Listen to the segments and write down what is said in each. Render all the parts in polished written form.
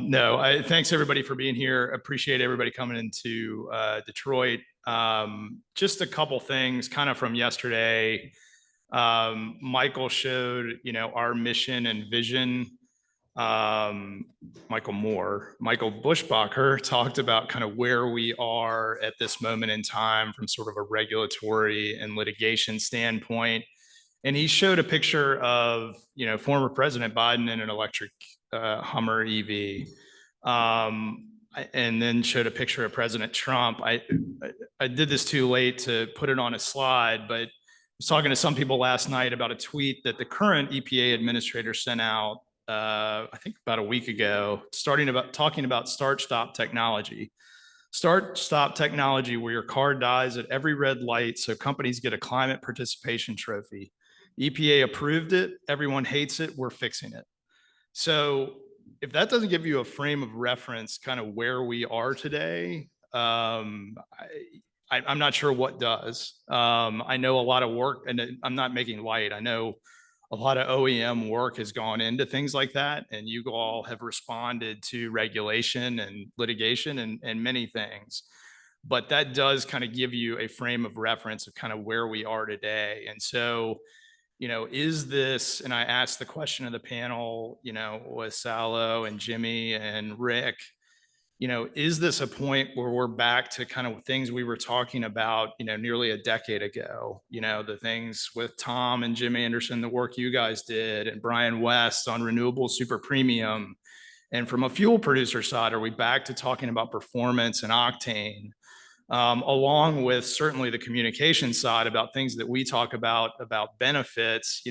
No, thanks everybody for being here. Appreciate everybody coming into Detroit. Just a couple things kind of from yesterday. Michael showed, our mission and vision. Michael Bushbacher talked about kind of where we are at this moment in time from sort of a regulatory and litigation standpoint. And he showed a picture of, former President Biden in an electric Hummer EV. And then showed a picture of President Trump. I did this too late to put it on a slide, but I was talking to some people last night about a tweet that the current EPA administrator sent out, I think about a week ago, talking about start-stop technology. Start-stop technology where your car dies at every red light so companies get a climate participation trophy. EPA approved it. Everyone hates it. We're fixing it. So if that doesn't give you a frame of reference, kind of where we are today, I'm not sure what does. I know a lot of work, and I'm not making light. I know a lot of OEM work has gone into things like that, and you all have responded to regulation and litigation and many things. But that does kind of give you a frame of reference of kind of where we are today. And so, is this, and I asked the question of the panel, with Salo and Jimmy and Rick, is this a point where we're back to kind of things we were talking about, nearly a decade ago, the things with Tom and Jim Anderson, the work you guys did, and Brian West on renewable super premium. And from a fuel producer side, are we back to talking about performance and octane? Along with certainly the communication side about things that we talk about benefits,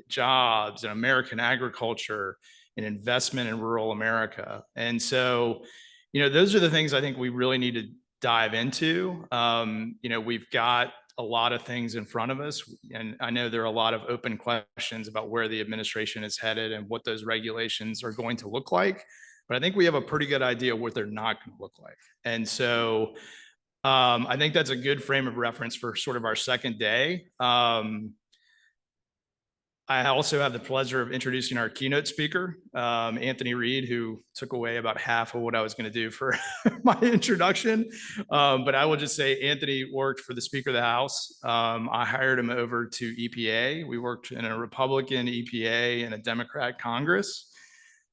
jobs and American agriculture and investment in rural America. And so, those are the things I think we really need to dive into. We've got a lot of things in front of us, and I know there are a lot of open questions about where the administration is headed and what those regulations are going to look like. But I think we have a pretty good idea of what they're not going to look like. And so, I think that's a good frame of reference for sort of our second day. I also have the pleasure of introducing our keynote speaker, Anthony Reed, who took away about half of what I was going to do for my introduction. But I will just say Anthony worked for the Speaker of the House. I hired him over to EPA. We worked in a Republican EPA and a Democrat Congress.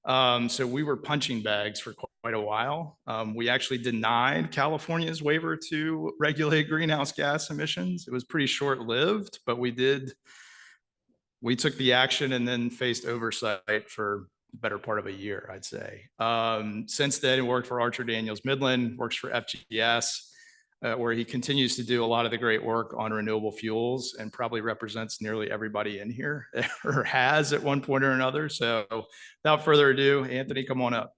So we were punching bags for quite a while. We actually denied California's waiver to regulate greenhouse gas emissions. It was pretty short-lived, but we took the action and then faced oversight for the better part of a year, I'd say. Since then, he worked for Archer Daniels Midland, works for FGS, where he continues to do a lot of the great work on renewable fuels and probably represents nearly everybody in here or has at one point or another. So without further ado, Anthony, come on up.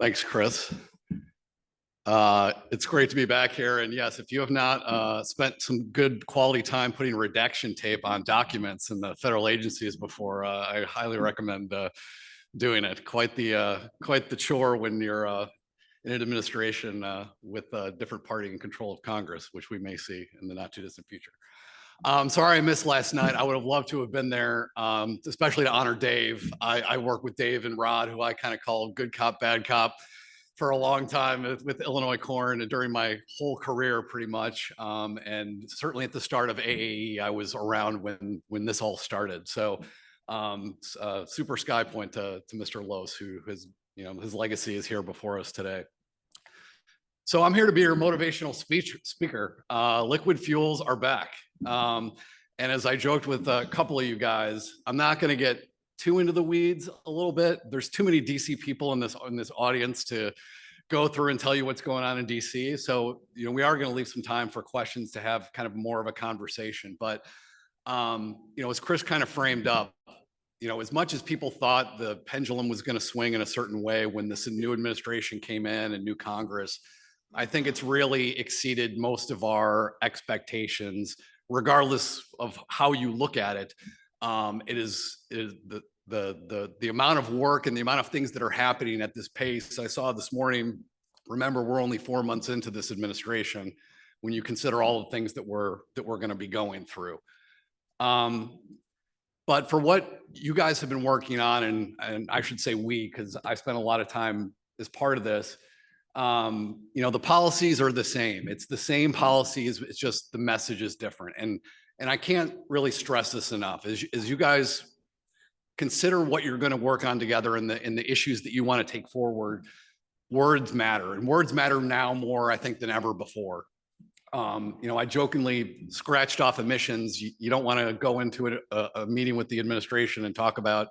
Thanks, Chris. It's great to be back here. And yes, if you have not spent some good quality time putting redaction tape on documents in the federal agencies before, I highly recommend doing it. Quite the chore when you're in an administration with a different party in control of Congress, which we may see in the not too distant future. Sorry I missed last night. I would have loved to have been there, especially to honor Dave. I work with Dave and Rod, who I kind of call good cop, bad cop, for a long time with Illinois Corn and during my whole career pretty much. And certainly at the start of AAE, I was around when this all started. So super sky point to Mr. Lose, who has, his legacy is here before us today. So I'm here to be your motivational speaker. Liquid fuels are back. And as I joked with a couple of you guys, I'm not going to get too into the weeds a little bit. There's too many DC people in this audience to go through and tell you what's going on in DC. So, we are going to leave some time for questions to have kind of more of a conversation. But, as Chris kind of framed up, as much as people thought the pendulum was going to swing in a certain way when this new administration came in and new Congress, I think it's really exceeded most of our expectations, regardless of how you look at it. It is the amount of work and the amount of things that are happening at this pace. I saw this morning, remember, we're only 4 months into this administration, when you consider all the things that we're going to be going through. But for what you guys have been working on, and I should say we, because I spent a lot of time as part of this, the policies are the same. It's the same policies. It's just the message is different. And I can't really stress this enough. As you guys consider what you're going to work on together and the issues that you want to take forward, words matter, and words matter now more, I think, than ever before. I jokingly scratched off emissions. You don't want to go into a meeting with the administration and talk about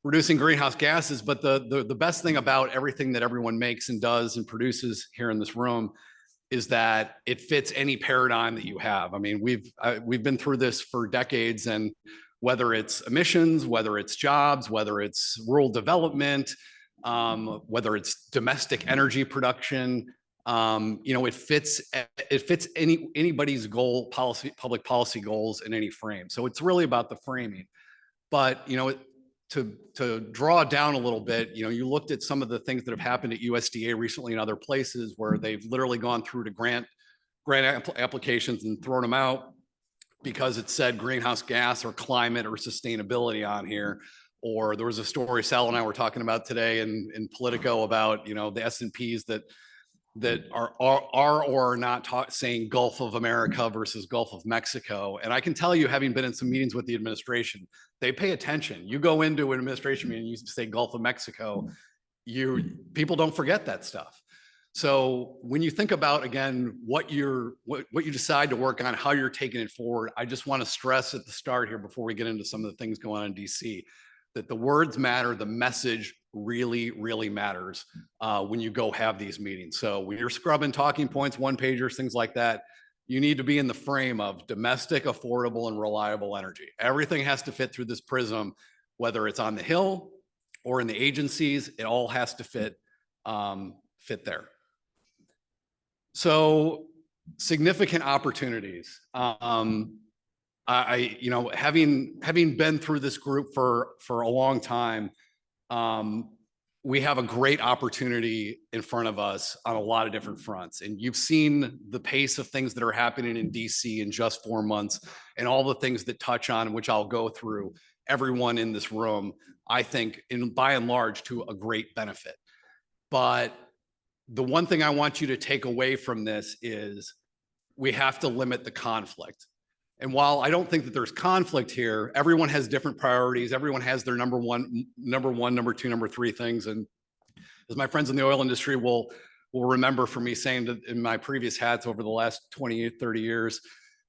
reducing greenhouse gases, but the best thing about everything that everyone makes and does and produces here in this room is that it fits any paradigm that you have. I mean, we've been through this for decades, and whether it's emissions, whether it's jobs, whether it's rural development, whether it's domestic energy production, it fits anybody's public policy goals in any frame. So it's really about the framing. But to draw down a little bit, you looked at some of the things that have happened at USDA recently and other places where they've literally gone through to grant applications and thrown them out because it said greenhouse gas or climate or sustainability on here. Or there was a story Sal and I were talking about today in Politico about the S&Ps that are or are not saying Gulf of America versus Gulf of Mexico. And I can tell you, having been in some meetings with the administration, they pay attention. You go into an administration meeting, you say Gulf of Mexico, people don't forget that stuff. So when you think about, again, what you decide to work on, how you're taking it forward, I just want to stress at the start here before we get into some of the things going on in DC, that the words matter, the message really, really matters when you go have these meetings. So when you're scrubbing talking points, one pagers, things like that, you need to be in the frame of domestic, affordable, and reliable energy. Everything has to fit through this prism, whether it's on the Hill or in the agencies, it all has to fit there. So significant opportunities. Having been through this group for a long time, we have a great opportunity in front of us on a lot of different fronts. And you've seen the pace of things that are happening in DC in just 4 months and all the things that touch on, which I'll go through, everyone in this room, I think, by and large, to a great benefit. But the one thing I want you to take away from this is we have to limit the conflict. And while I don't think that there's conflict here, everyone has different priorities. Everyone has their number one, number two, number three things. And as my friends in the oil industry will remember from me saying that in my previous hats over the last 20, 30 years,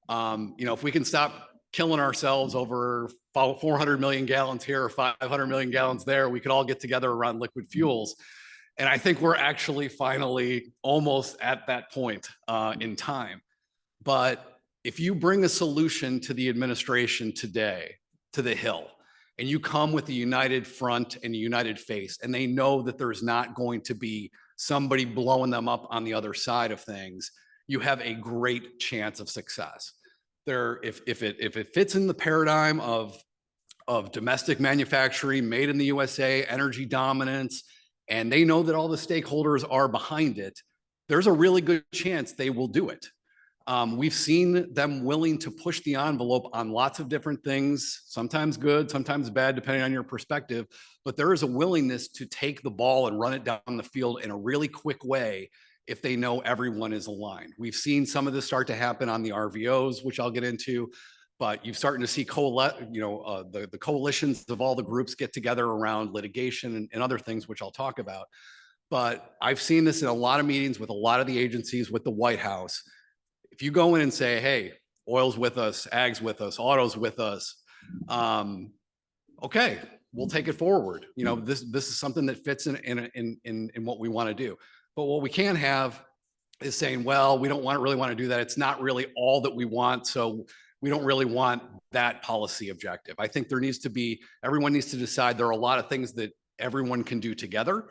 if we can stop killing ourselves over 400 million gallons here or 500 million gallons there, we could all get together around liquid fuels. And I think we're actually finally almost at that point in time. But if you bring a solution to the administration today, to the Hill, and you come with a united front and a united face, and they know that there's not going to be somebody blowing them up on the other side of things, you have a great chance of success. If it fits in the paradigm of domestic manufacturing, made in the USA, energy dominance, and they know that all the stakeholders are behind it, there's a really good chance they will do it. We've seen them willing to push the envelope on lots of different things, sometimes good, sometimes bad, depending on your perspective. But there is a willingness to take the ball and run it down the field in a really quick way if they know everyone is aligned. We've seen some of this start to happen on the RVOs, which I'll get into, but you're starting to see the coalitions of all the groups get together around litigation and other things, which I'll talk about. But I've seen this in a lot of meetings with a lot of the agencies, with the White House. If you go in and say, hey, oil's with us, ag's with us, auto's with us, okay, we'll take it forward. This is something that fits in what we want to do. But what we can't have is saying, well, we don't really want to do that. It's not really all that we want. So we don't really want that policy objective. I think everyone needs to decide there are a lot of things that everyone can do together.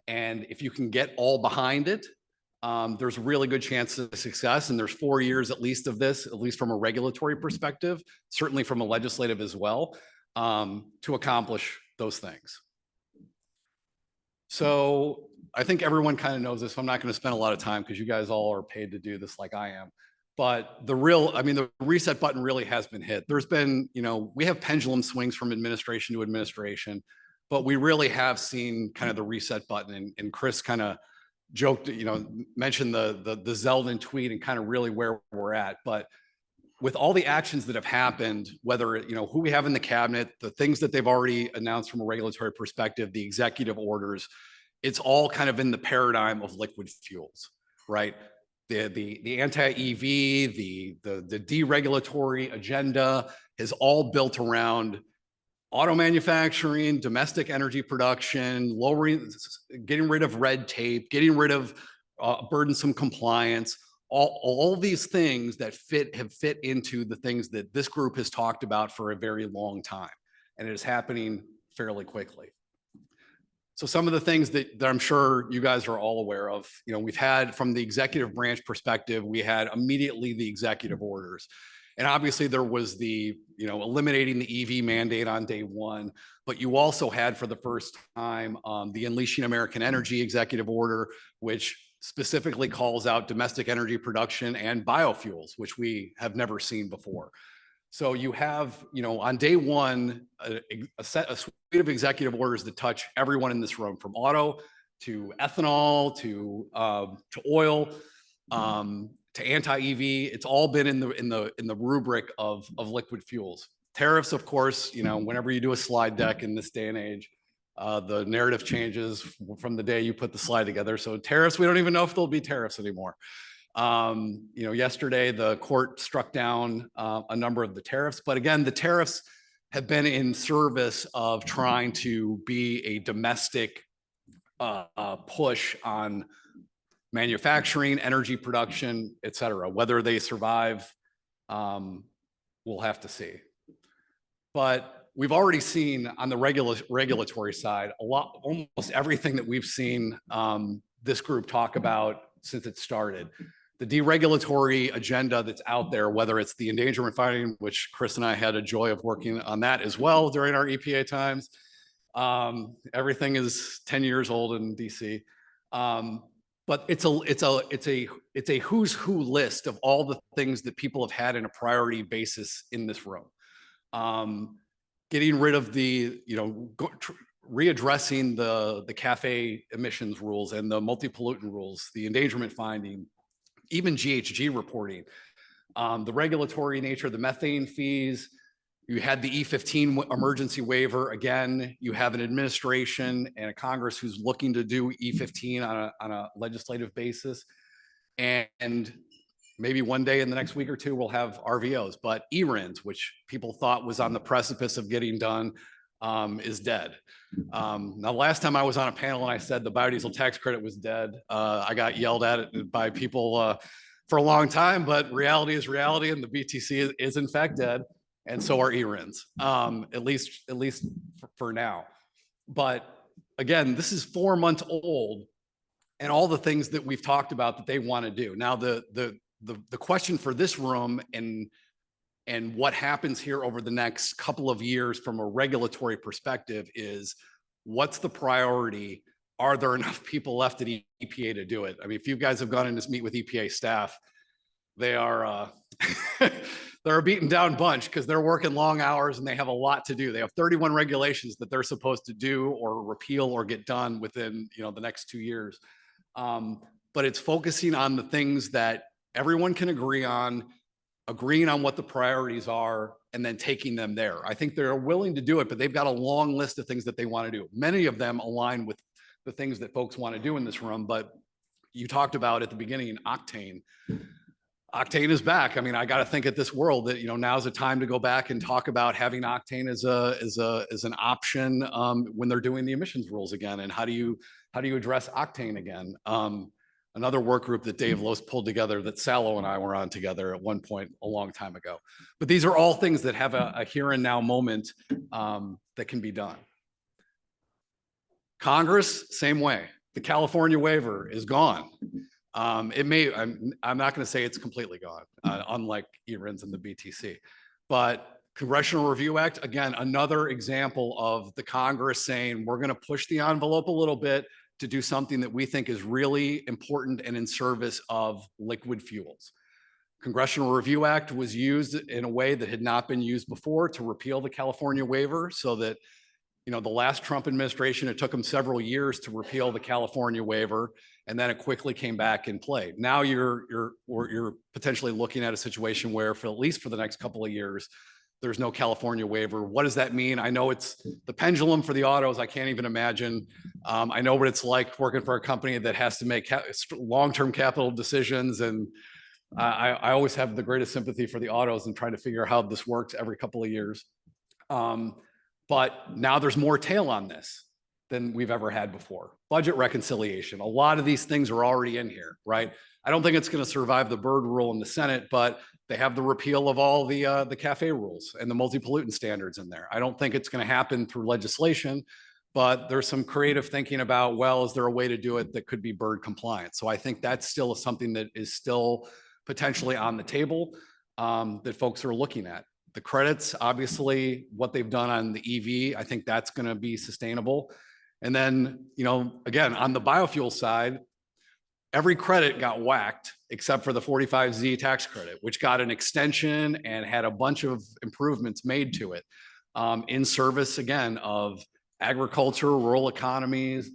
And if you can get all behind it, there's a really good chance of success. And there's 4 years at least of this, at least from a regulatory perspective, certainly from a legislative as well, to accomplish those things. So I think everyone kind of knows this. So I'm not going to spend a lot of time because you guys all are paid to do this like I am. But the reset button really has been hit. There's been, we have pendulum swings from administration to administration, but we really have seen kind of the reset button. And Chris kind of joked, mentioned the Zeldin tweet and kind of really where we're at. But with all the actions that have happened, whether, who we have in the cabinet, the things that they've already announced from a regulatory perspective, the executive orders, it's all kind of in the paradigm of liquid fuels, right? The anti-EV, the deregulatory agenda is all built around auto manufacturing, domestic energy production, getting rid of red tape, getting rid of burdensome compliance, all these things that have fit into the things that this group has talked about for a very long time. And it is happening fairly quickly. So some of the things that I'm sure you guys are all aware of, we've had from the executive branch perspective, we had immediately the executive orders. And obviously there was the, eliminating the EV mandate on day one, but you also had for the first time the Unleashing American Energy executive order, which specifically calls out domestic energy production and biofuels, which we have never seen before. So you have, on day one, a suite of executive orders that touch everyone in this room, from auto to ethanol to oil to anti-EV. It's all been in the rubric of liquid fuels. Tariffs, of course, whenever you do a slide deck in this day and age, the narrative changes from the day you put the slide together. So tariffs, we don't even know if there'll be tariffs anymore. Yesterday the court struck down a number of the tariffs, but again, the tariffs have been in service of trying to be a domestic push on manufacturing, energy production, et cetera. Whether they survive, we'll have to see. But we've already seen on the regulatory side almost everything that we've seen this group talk about since it started. The deregulatory agenda that's out there, whether it's the endangerment finding, which Chris and I had a joy of working on that as well during our EPA times. Everything is 10 years old in DC. But it's a who's who list of all the things that people have had in a priority basis in this room. Getting rid of readdressing the CAFE emissions rules and the multi-pollutant rules, the endangerment finding, even GHG reporting, the regulatory nature of the methane fees. You had the E15 emergency waiver. Again, you have an administration and a Congress who's looking to do E15 on a legislative basis. And maybe one day in the next week or two, we'll have RVOs, but ERINs, which people thought was on the precipice of getting done, is dead. Now, last time I was on a panel and I said the biodiesel tax credit was dead, I got yelled at by people for a long time, but reality is reality, and the BTC is in fact dead, and so are ERINs, at least for now. But again, this is 4 months old, and all the things that we've talked about that they want to do. Now, the question for this room and what happens here over the next couple of years from a regulatory perspective is, what's the priority? Are there enough people left at EPA to do it? I mean, if you guys have gone in to meet with EPA staff, they are they're a beaten down bunch because they're working long hours and they have a lot to do. They have 31 regulations that they're supposed to do or repeal or get done within the next 2 years. But it's focusing on the things that everyone can agree on, agreeing on what the priorities are, and then taking them there. I think they're willing to do it, but they've got a long list of things that they want to do. Many of them align with the things that folks want to do in this room, but you talked about at the beginning, octane. Octane is back. I mean, I got to think at this world that, now's the time to go back and talk about having octane as an option when they're doing the emissions rules again. And how do you address octane again? Another work group that Dave Loos pulled together that Salo and I were on together at one point a long time ago. But these are all things that have a here and now moment that can be done. Congress, same way. The California waiver is gone. I'm not going to say it's completely gone, unlike ERINs and the BTC. But Congressional Review Act, again, another example of the Congress saying, we're going to push the envelope a little bit to do something that we think is really important and in service of liquid fuels. Congressional Review Act was used in a way that had not been used before to repeal the California waiver, so that, you know, the last Trump administration, it took them several years to repeal the California waiver, and then it quickly came back in play. Now you're potentially looking at a situation where, for at least for the next couple of years, there's no California waiver. What does that mean? I know it's the pendulum for the autos. I can't even imagine. I know what it's like working for a company that has to make long-term capital decisions, and I always have the greatest sympathy for the autos and trying to figure out how this works every couple of years. But now there's more tail on this than we've ever had before. Budget reconciliation. A lot of these things are already in here, right? I don't think it's going to survive the Byrd rule in the Senate, but they have the repeal of all the CAFE rules and the multi-pollutant standards in there. I don't think it's going to happen through legislation, but there's some creative thinking about, well, is there a way to do it that could be Byrd compliant? So I think that's still something that is still potentially on the table that folks are looking at. The credits, obviously, what they've done on the EV, I think that's going to be sustainable. And then, you know, again, on the biofuel side, every credit got whacked except for the 45Z tax credit, which got an extension and had a bunch of improvements made to it in service, again, of agriculture, rural economies,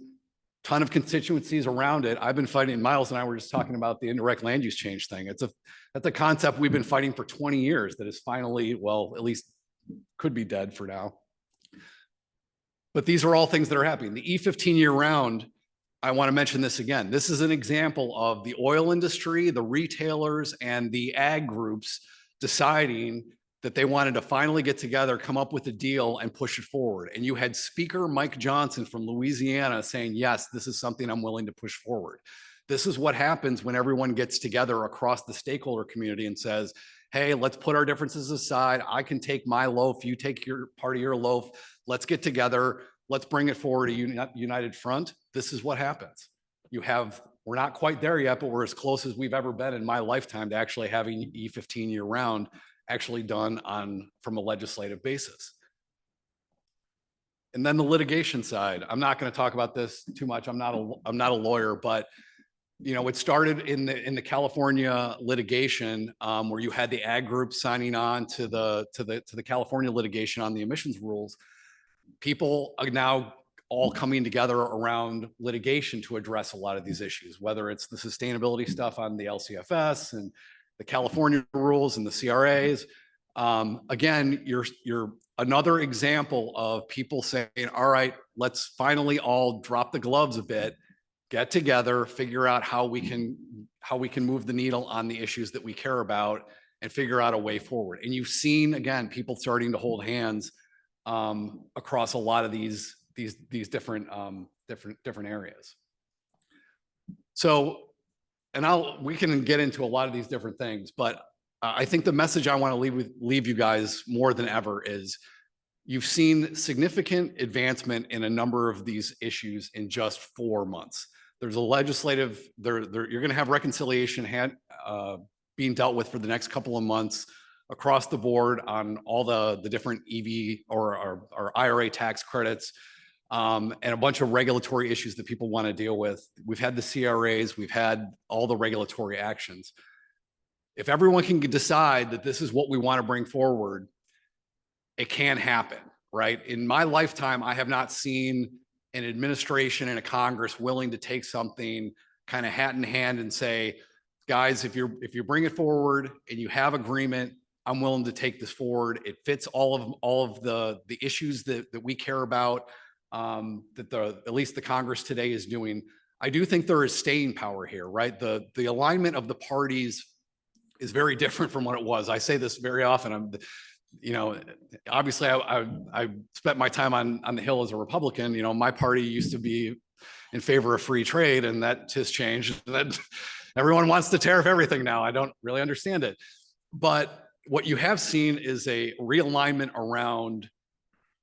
ton of constituencies around it. I've been fighting, Miles and I were just talking about the indirect land use change thing. That's a concept we've been fighting for 20 years that is finally, well, at least could be dead for now. But these are all things that are happening. The E15 year round, I want to mention this again. This is an example of the oil industry, the retailers, and the ag groups deciding that they wanted to finally get together, come up with a deal, and push it forward. And you had Speaker Mike Johnson from Louisiana saying, yes, this is something I'm willing to push forward. This is what happens when everyone gets together across the stakeholder community and says, hey, let's put our differences aside. I can take my loaf, you take your part of your loaf. Let's get together. Let's bring it forward a united front. This is what happens. We're not quite there yet, but we're as close as we've ever been in my lifetime to actually having E15 year round actually done from a legislative basis. And then the litigation side. I'm not going to talk about this too much. I'm not a lawyer, but you know, it started in the California litigation where you had the ag group signing on to the California litigation on the emissions rules. People are now all coming together around litigation to address a lot of these issues, whether it's the sustainability stuff on the LCFS and the California rules and the CRAs. Again, you're another example of people saying, all right, let's finally all drop the gloves a bit, get together, figure out how we can move the needle on the issues that we care about and figure out a way forward. And you've seen, again, people starting to hold hands across a lot of these different areas. So, and we can get into a lot of these different things, but I think the message I want to leave you guys more than ever is you've seen significant advancement in a number of these issues in just 4 months. There's a legislative, you're going to have reconciliation being dealt with for the next couple of months across the board on all the different EV or IRA tax credits. And a bunch of regulatory issues that people want to deal with. We've had the CRAs, we've had all the regulatory actions. If everyone can decide that this is what we want to bring forward, it can happen, right? In my lifetime, I have not seen an administration and a Congress willing to take something kind of hat in hand and say, guys, if you bring it forward and you have agreement, I'm willing to take this forward. It fits all of the issues that we care about. At least the Congress today is doing. I do think there is staying power here, right? The alignment of the parties is very different from what it was. I say this very often. Obviously I spent my time on the Hill as a Republican. You know, my party used to be in favor of free trade, and that has changed. That everyone wants to tariff everything now. I don't really understand it. But what you have seen is a realignment around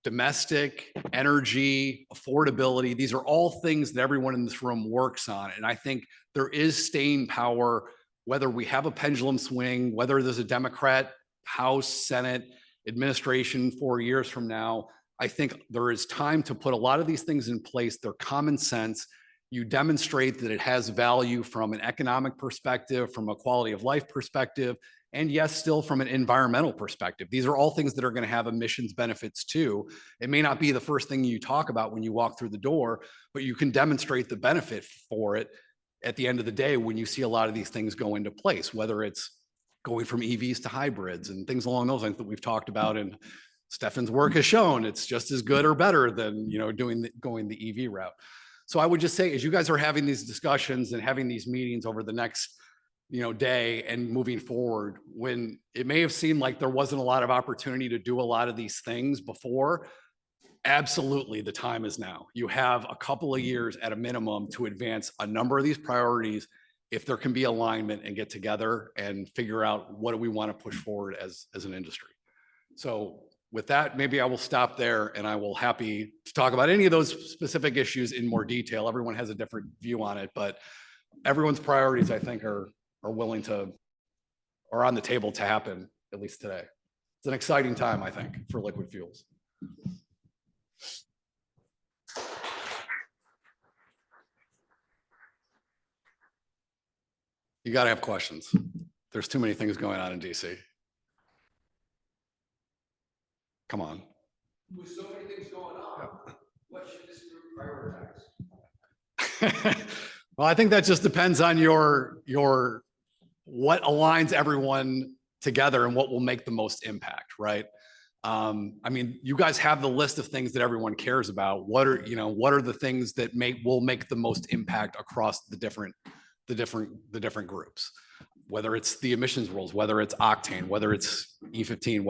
domestic, energy, affordability. These are all things that everyone in this room works on. And I think there is staying power, whether we have a pendulum swing, whether there's a Democrat, House, Senate, administration 4 years from now. I think there is time to put a lot of these things in place. They're common sense. You demonstrate that it has value from an economic perspective, from a quality of life perspective, And yes, still from an environmental perspective, these are all things that are going to have emissions benefits too. It may not be the first thing you talk about when you walk through the door, but you can demonstrate the benefit for it at the end of the day when you see a lot of these things go into place, whether it's going from EVs to hybrids and things along those lines that we've talked about. And Stefan's work has shown it's just as good or better than, going the EV route. So I would just say, as you guys are having these discussions and having these meetings over the next day and moving forward, when it may have seemed like there wasn't a lot of opportunity to do a lot of these things before, absolutely the time is now. You have a couple of years at a minimum to advance a number of these priorities if there can be alignment and get together and figure out what do we want to push forward as an industry. So with that, maybe I will stop there, and I will happy to talk about any of those specific issues in more detail. Everyone has a different view on it, but everyone's priorities, I think, are willing to, or on the table to happen, at least today. It's an exciting time, I think, for liquid fuels. You got to have questions. There's too many things going on in DC. Come on. With so many things going on, what should this group prioritize? Well, I think that just depends on your what aligns everyone together and what will make the most impact, right? I mean, you guys have the list of things that everyone cares about. What are the things that will make the most impact across the different groups? Whether it's the emissions rules, whether it's octane, whether it's E15,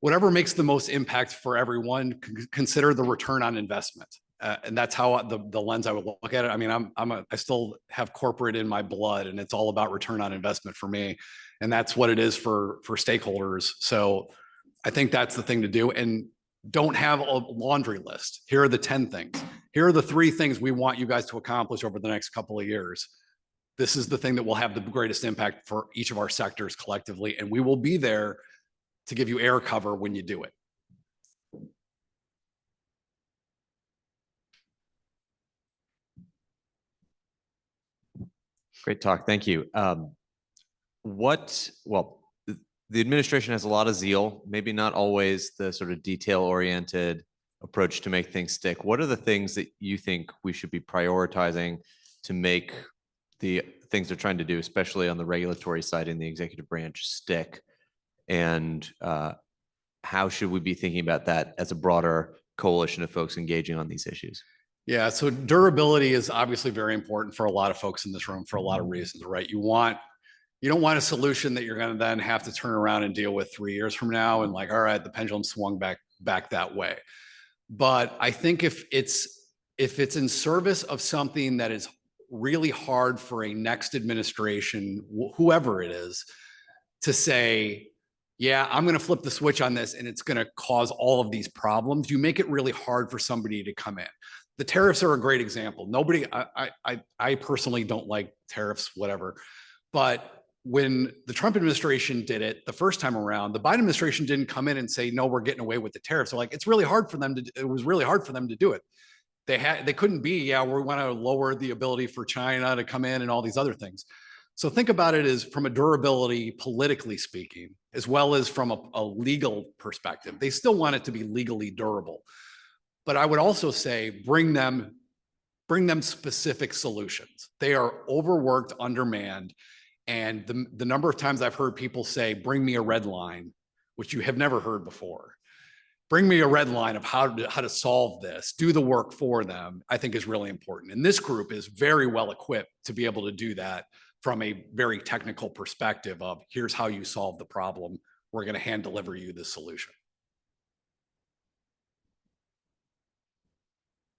whatever makes the most impact for everyone, consider the return on investment. And that's how the lens I would look at it. I mean, I still have corporate in my blood, and it's all about return on investment for me. And that's what it is for stakeholders. So I think that's the thing to do. And don't have a laundry list. Here are the 10 things. Here are the 3 things we want you guys to accomplish over the next couple of years. This is the thing that will have the greatest impact for each of our sectors collectively. And we will be there to give you air cover when you do it. Great talk. Thank you. The administration has a lot of zeal, maybe not always the sort of detail-oriented approach to make things stick. What are the things that you think we should be prioritizing to make the things they're trying to do, especially on the regulatory side in the executive branch, stick? And how should we be thinking about that as a broader coalition of folks engaging on these issues? Yeah, so durability is obviously very important for a lot of folks in this room for a lot of reasons, right? You don't want a solution that you're going to then have to turn around and deal with 3 years from now and like, all right, the pendulum swung back that way. But I think if it's in service of something that is really hard for a next administration, whoever it is, to say, yeah, I'm going to flip the switch on this and it's going to cause all of these problems, you make it really hard for somebody to come in. The tariffs are a great example. I personally don't like tariffs, whatever. But when the Trump administration did it the first time around, the Biden administration didn't come in and say, no, we're getting away with the tariffs. So like, it was really hard for them to do it. They couldn't be, yeah, we want to lower the ability for China to come in and all these other things. So think about it as from a durability, politically speaking, as well as from a legal perspective. They still want it to be legally durable. But I would also say bring them specific solutions. They are overworked, undermanned. And the number of times I've heard people say, bring me a red line, which you have never heard before. Bring me a red line of how to solve this, do the work for them, I think is really important. And this group is very well equipped to be able to do that from a very technical perspective of here's how you solve the problem. We're going to hand deliver you the solution.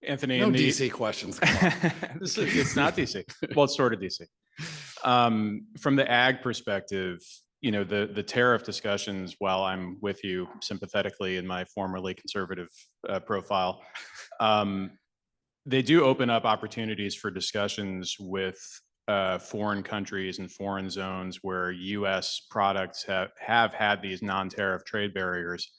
Anthony, no DC questions. It's not DC. Well, it's sort of DC. From the ag perspective, the tariff discussions, while I'm with you sympathetically in my formerly conservative profile, they do open up opportunities for discussions with foreign countries and foreign zones where U.S. products have had these non-tariff trade barriers.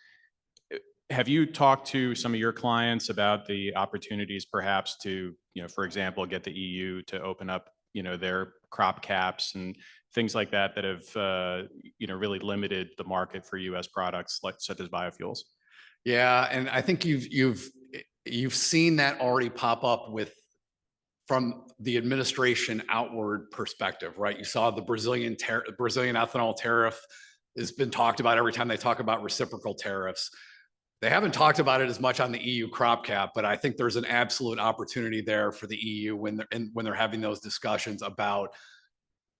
Have you talked to some of your clients about the opportunities perhaps to, for example, get the EU to open up their crop caps and things like that that have, really limited the market for US products like such as biofuels. Yeah, and I think you've seen that already pop up from the administration outward perspective, right? You saw the Brazilian ethanol tariff has been talked about every time they talk about reciprocal tariffs. They haven't talked about it as much on the EU crop cap, but I think there's an absolute opportunity there for the EU when they're having those discussions about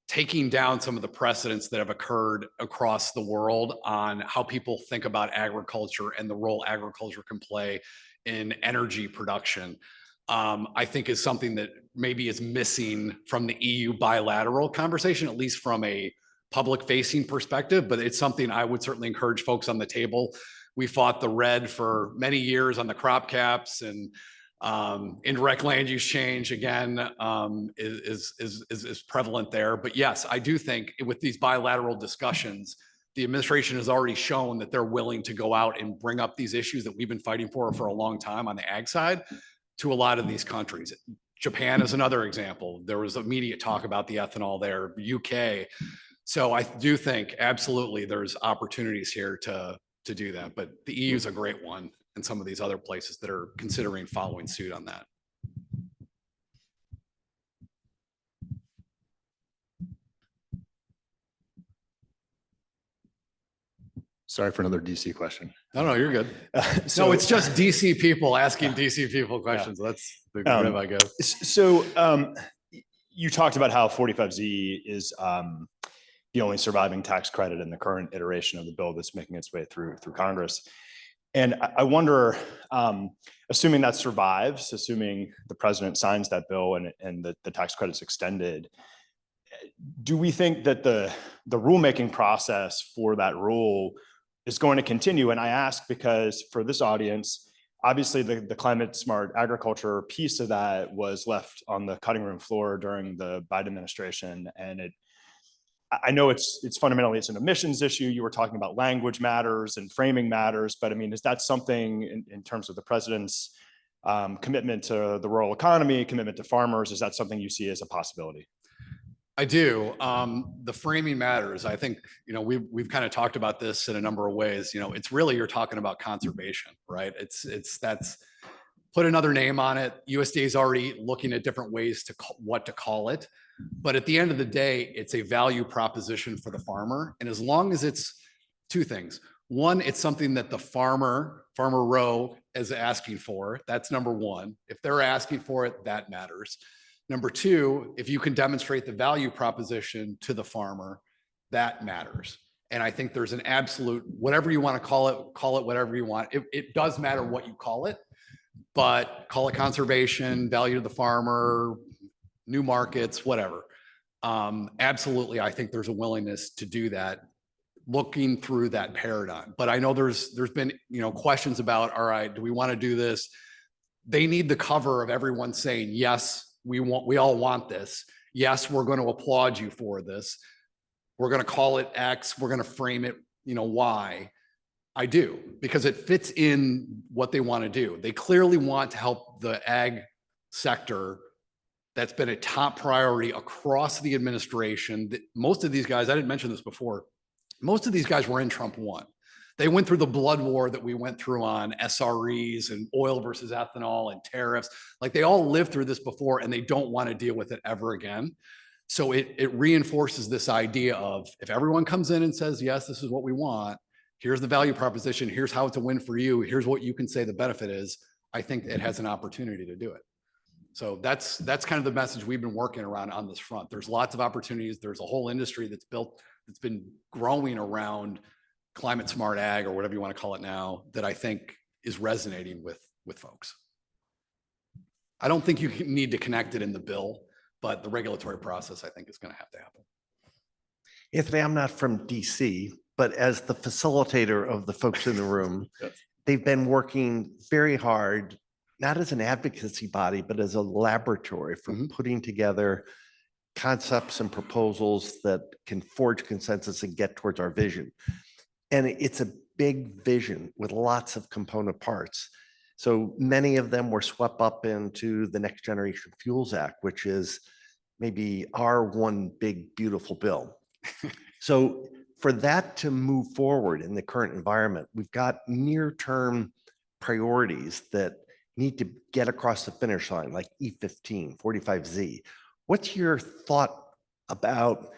taking down some of the precedents that have occurred across the world on how people think about agriculture and the role agriculture can play in energy production. I think is something that maybe is missing from the EU bilateral conversation, at least from a public facing perspective, but it's something I would certainly encourage folks on the table. We fought the red for many years on the crop caps, and indirect land use change again is prevalent there. But yes, I do think with these bilateral discussions, the administration has already shown that they're willing to go out and bring up these issues that we've been fighting for a long time on the ag side to a lot of these countries. Japan is another example. There was immediate talk about the ethanol there, UK. So I do think absolutely there's opportunities here to do that, but the EU is a great one, and some of these other places that are considering following suit on that. Sorry for another DC question. No, you're good. So No, it's just DC people asking DC people questions. That's the rib, I guess. So you talked about how 45Z is the only surviving tax credit in the current iteration of the bill that's making its way through Congress. And I wonder, assuming that survives, assuming the president signs that bill and the tax credit's extended, do we think that the rulemaking process for that rule is going to continue? And I ask because for this audience, obviously the climate smart agriculture piece of that was left on the cutting room floor during the Biden administration. And I know it's fundamentally, it's an emissions issue. You were talking about language matters and framing matters, but I mean, is that something in terms of the president's commitment to the rural economy, commitment to farmers, is that something you see as a possibility? I do. The framing matters. I think, we've kind of talked about this in a number of ways. It's really, you're talking about conservation, right? That's put another name on it. USDA is already looking at different ways what to call it. But at the end of the day, it's a value proposition for the farmer. And as long as it's two things, one, it's something that the farmer row is asking for. That's number one. If they're asking for it, that matters. Number two, if you can demonstrate the value proposition to the farmer, that matters. And I think there's an absolute, whatever you want to call it whatever you want. It does matter what you call it, but call it conservation, value to the farmer, new markets, whatever. Absolutely, I think there's a willingness to do that, looking through that paradigm. But I know there's been questions about, all right, do we want to do this? They need the cover of everyone saying, yes, we all want this. Yes, we're going to applaud you for this. We're going to call it X. We're going to frame it, Y. I do, because it fits in what they want to do. They clearly want to help the ag sector. That's been a top priority across the administration. Most of these guys, I didn't mention this before, most of these guys were in Trump 1. They went through the blood war that we went through on SREs and oil versus ethanol and tariffs. Like, they all lived through this before, and they don't want to deal with it ever again. So it reinforces this idea of, if everyone comes in and says, yes, this is what we want, here's the value proposition, here's how it's a win for you, here's what you can say the benefit is, I think it has an opportunity to do it. So that's kind of the message we've been working around on this front. There's lots of opportunities. There's a whole industry that's been growing around climate smart ag, or whatever you want to call it now, that I think is resonating with folks. I don't think you need to connect it in the bill, but the regulatory process, I think, is going to have to happen. Anthony, I'm not from DC, but as the facilitator of the folks in the room, Yes. They've been working very hard, not as an advocacy body, but as a laboratory for putting together concepts and proposals that can forge consensus and get towards our vision. And it's a big vision with lots of component parts. So many of them were swept up into the Next Generation Fuels Act, which is maybe our one big beautiful bill. So for that to move forward in the current environment, we've got near-term priorities that need to get across the finish line, like E15, 45Z. What's your thought about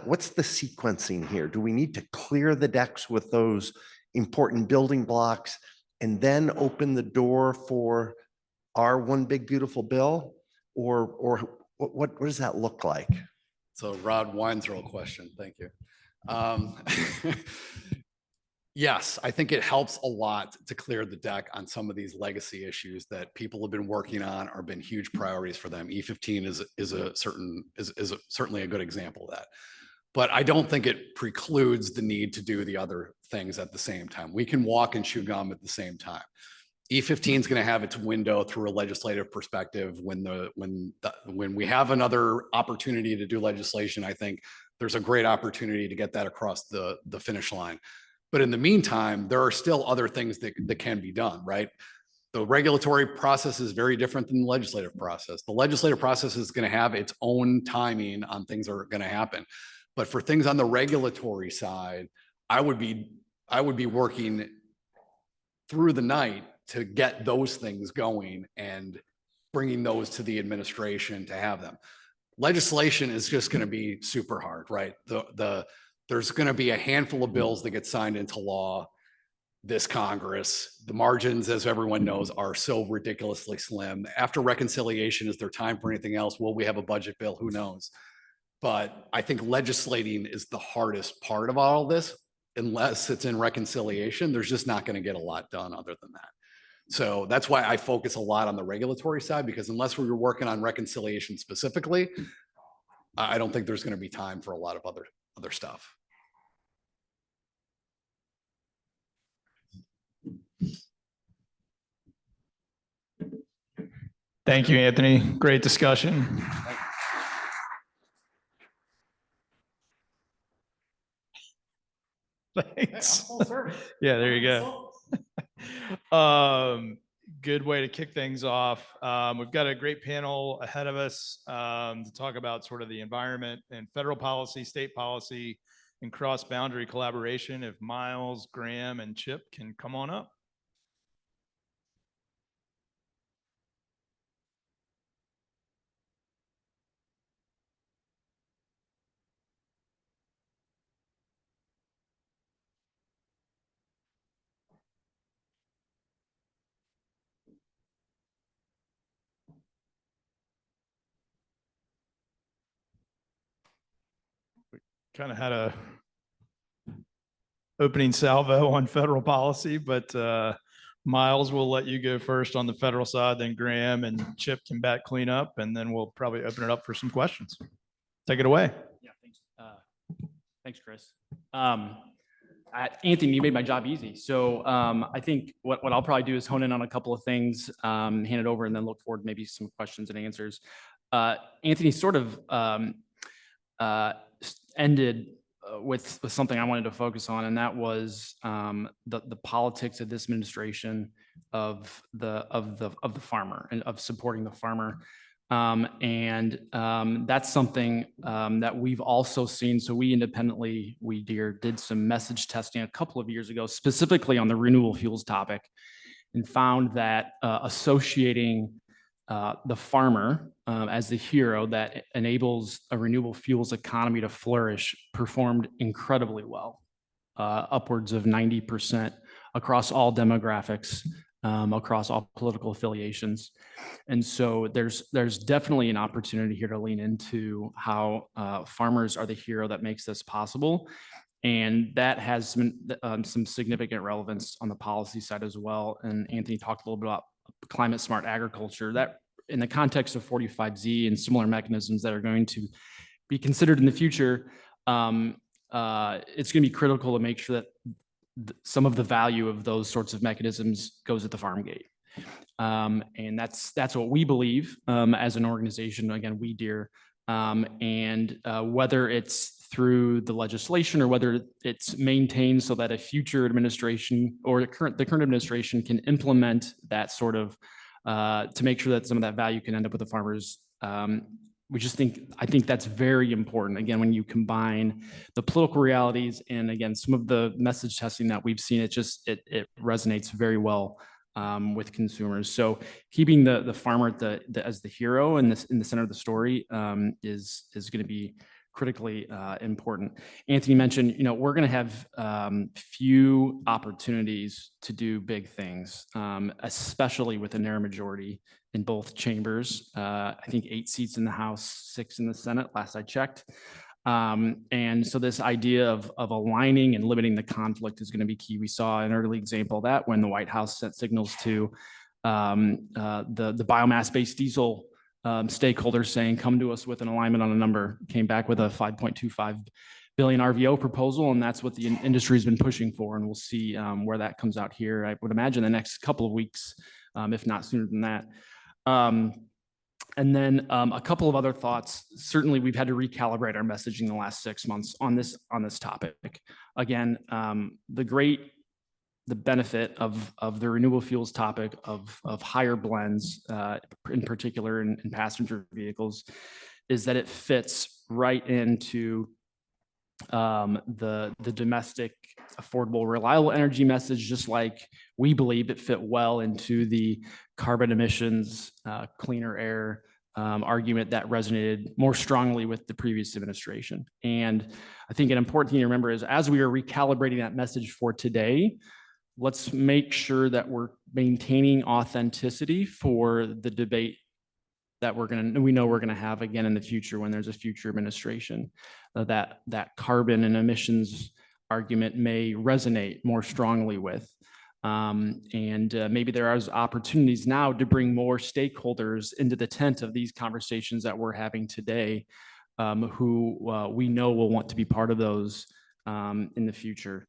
what's the sequencing here? Do we need to clear the decks with those important building blocks and then open the door for our one big beautiful bill? Or what does that look like? So Rod Weinzierl question. Thank you. Yes, I think it helps a lot to clear the deck on some of these legacy issues that people have been working on or been huge priorities for them. E15 is certainly a good example of that. But I don't think it precludes the need to do the other things at the same time. We can walk and chew gum at the same time. E15 is going to have its window through a legislative perspective when we have another opportunity to do legislation. I think there's a great opportunity to get that across the finish line. But in the meantime, there are still other things that can be done, right? The regulatory process is very different than the legislative process. The legislative process is going to have its own timing on things that are going to happen. But for things on the regulatory side, I would be working through the night to get those things going and bringing those to the administration to have them. Legislation is just going to be super hard, right? There's going to be a handful of bills that get signed into law this Congress. The margins, as everyone knows, are so ridiculously slim. After reconciliation, is there time for anything else? Will we have a budget bill? Who knows? But I think legislating is the hardest part of all of this. Unless it's in reconciliation, there's just not going to get a lot done other than that. So that's why I focus a lot on the regulatory side, because unless we were working on reconciliation specifically, I don't think there's going to be time for a lot of other stuff. Thank you, Anthony. Great discussion. Thanks. Yeah, there you go. Good way to kick things off. We've got a great panel ahead of us to talk about sort of the environment and federal policy, state policy, and cross-boundary collaboration. If Miles, Graham, and Chip can come on up. Kind of had a opening salvo on federal policy, but Miles, will let you go first on the federal side, then Graham and Chip can back clean up, and then we'll probably open it up for some questions. Take it away. Yeah, thanks. Thanks, Chris. Anthony, you made my job easy. So I think what I'll probably do is hone in on a couple of things, hand it over, and then look forward to maybe some questions and answers. Anthony sort of ended with something I wanted to focus on, and that was the politics of this administration of the farmer and of supporting the farmer. That's something that we've also seen. So we independently, did some message testing a couple of years ago, specifically on the renewable fuels topic, and found that associating the farmer as the hero that enables a renewable fuels economy to flourish performed incredibly well, upwards of 90% across all demographics, across all political affiliations. And so there's definitely an opportunity here to lean into how farmers are the hero that makes this possible. And that has some significant relevance on the policy side as well. And Anthony talked a little bit about climate smart agriculture. That in the context of 45Z and similar mechanisms that are going to be considered in the future, it's going to be critical to make sure that some of the value of those sorts of mechanisms goes at the farm gate. And that's what we believe as an organization. Again, we Deere, and whether it's through the legislation or whether it's maintained so that a future administration or the current administration can implement that sort of to make sure that some of that value can end up with the farmers. I think that's very important. Again, when you combine the political realities and again, some of the message testing that we've seen, it resonates very well with consumers. So keeping the farmer as the hero in the center of the story is going to be critically important. Anthony mentioned, we're going to have few opportunities to do big things, especially with a narrow majority in both chambers. I think 8 seats in the House, 6 in the Senate, last I checked. And so this idea of aligning and limiting the conflict is going to be key. We saw an early example of that when the White House sent signals to the biomass-based diesel stakeholders saying, come to us with an alignment on a number, came back with a 5.25 billion RVO proposal, and that's what the industry has been pushing for. And we'll see where that comes out here. I would imagine the next couple of weeks, if not sooner than that. And then a couple of other thoughts. Certainly, we've had to recalibrate our messaging the last 6 months on this topic. Again, the benefit of the renewable fuels topic of higher blends, in particular in passenger vehicles, is that it fits right into the domestic, affordable, reliable energy message, just like we believe it fit well into the carbon emissions, cleaner air argument that resonated more strongly with the previous administration. And I think an important thing to remember is as we are recalibrating that message for today, let's make sure that we're maintaining authenticity for the debate that we know we're going to have again in the future when there's a future administration. That carbon and emissions argument may resonate more strongly with. Maybe there are opportunities now to bring more stakeholders into the tent of these conversations that we're having today, who we know will want to be part of those in the future.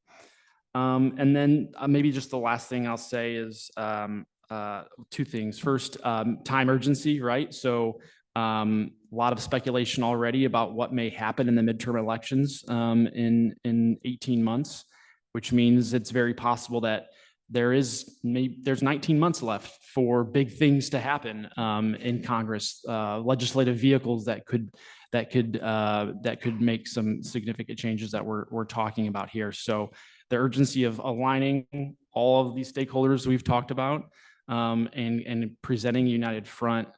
And then maybe just the last thing I'll say is 2 things. First, time urgency, right? So a lot of speculation already about what may happen in the midterm elections in 18 months, which means it's very possible that there's 19 months left for big things to happen in Congress, legislative vehicles that could make some significant changes that we're talking about here. So the urgency of aligning all of these stakeholders we've talked about and presenting a united front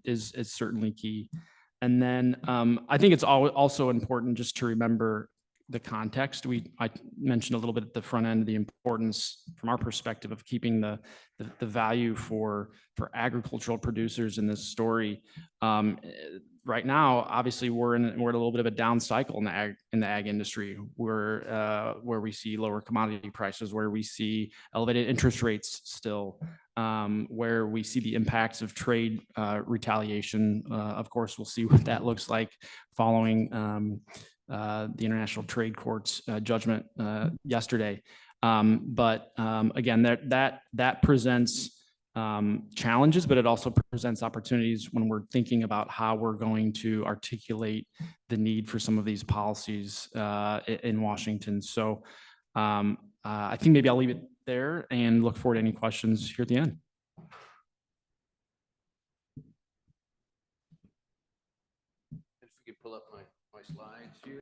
is certainly key. And then I think it's also important just to remember the context. I mentioned a little bit at the front end, the importance from our perspective of keeping the value for agricultural producers in this story. Right now, obviously, we're in a little bit of a down cycle in the ag industry, where we see lower commodity prices, where we see elevated interest rates still, where we see the impacts of trade retaliation. Of course, we'll see what that looks like following the International Trade Court's judgment yesterday. But again, that presents challenges, but it also presents opportunities when we're thinking about how we're going to articulate the need for some of these policies in Washington. So I think maybe I'll leave it there and look forward to any questions here at the end. If we could pull up my slides here.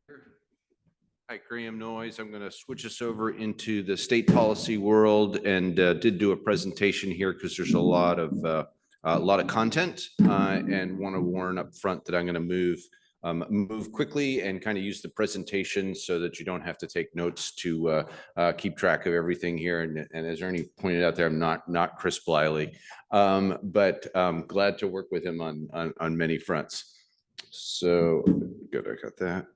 Hi, Graham Noyes. I'm going to switch us over into the state policy world, and did do a presentation here because there's a lot of content, and want to warn up front that I'm going to move quickly and kind of use the presentation so that you don't have to take notes to keep track of everything here. And as Ernie pointed out there, I'm not Chris Bliley, but glad to work with him on many fronts. So good, I got that.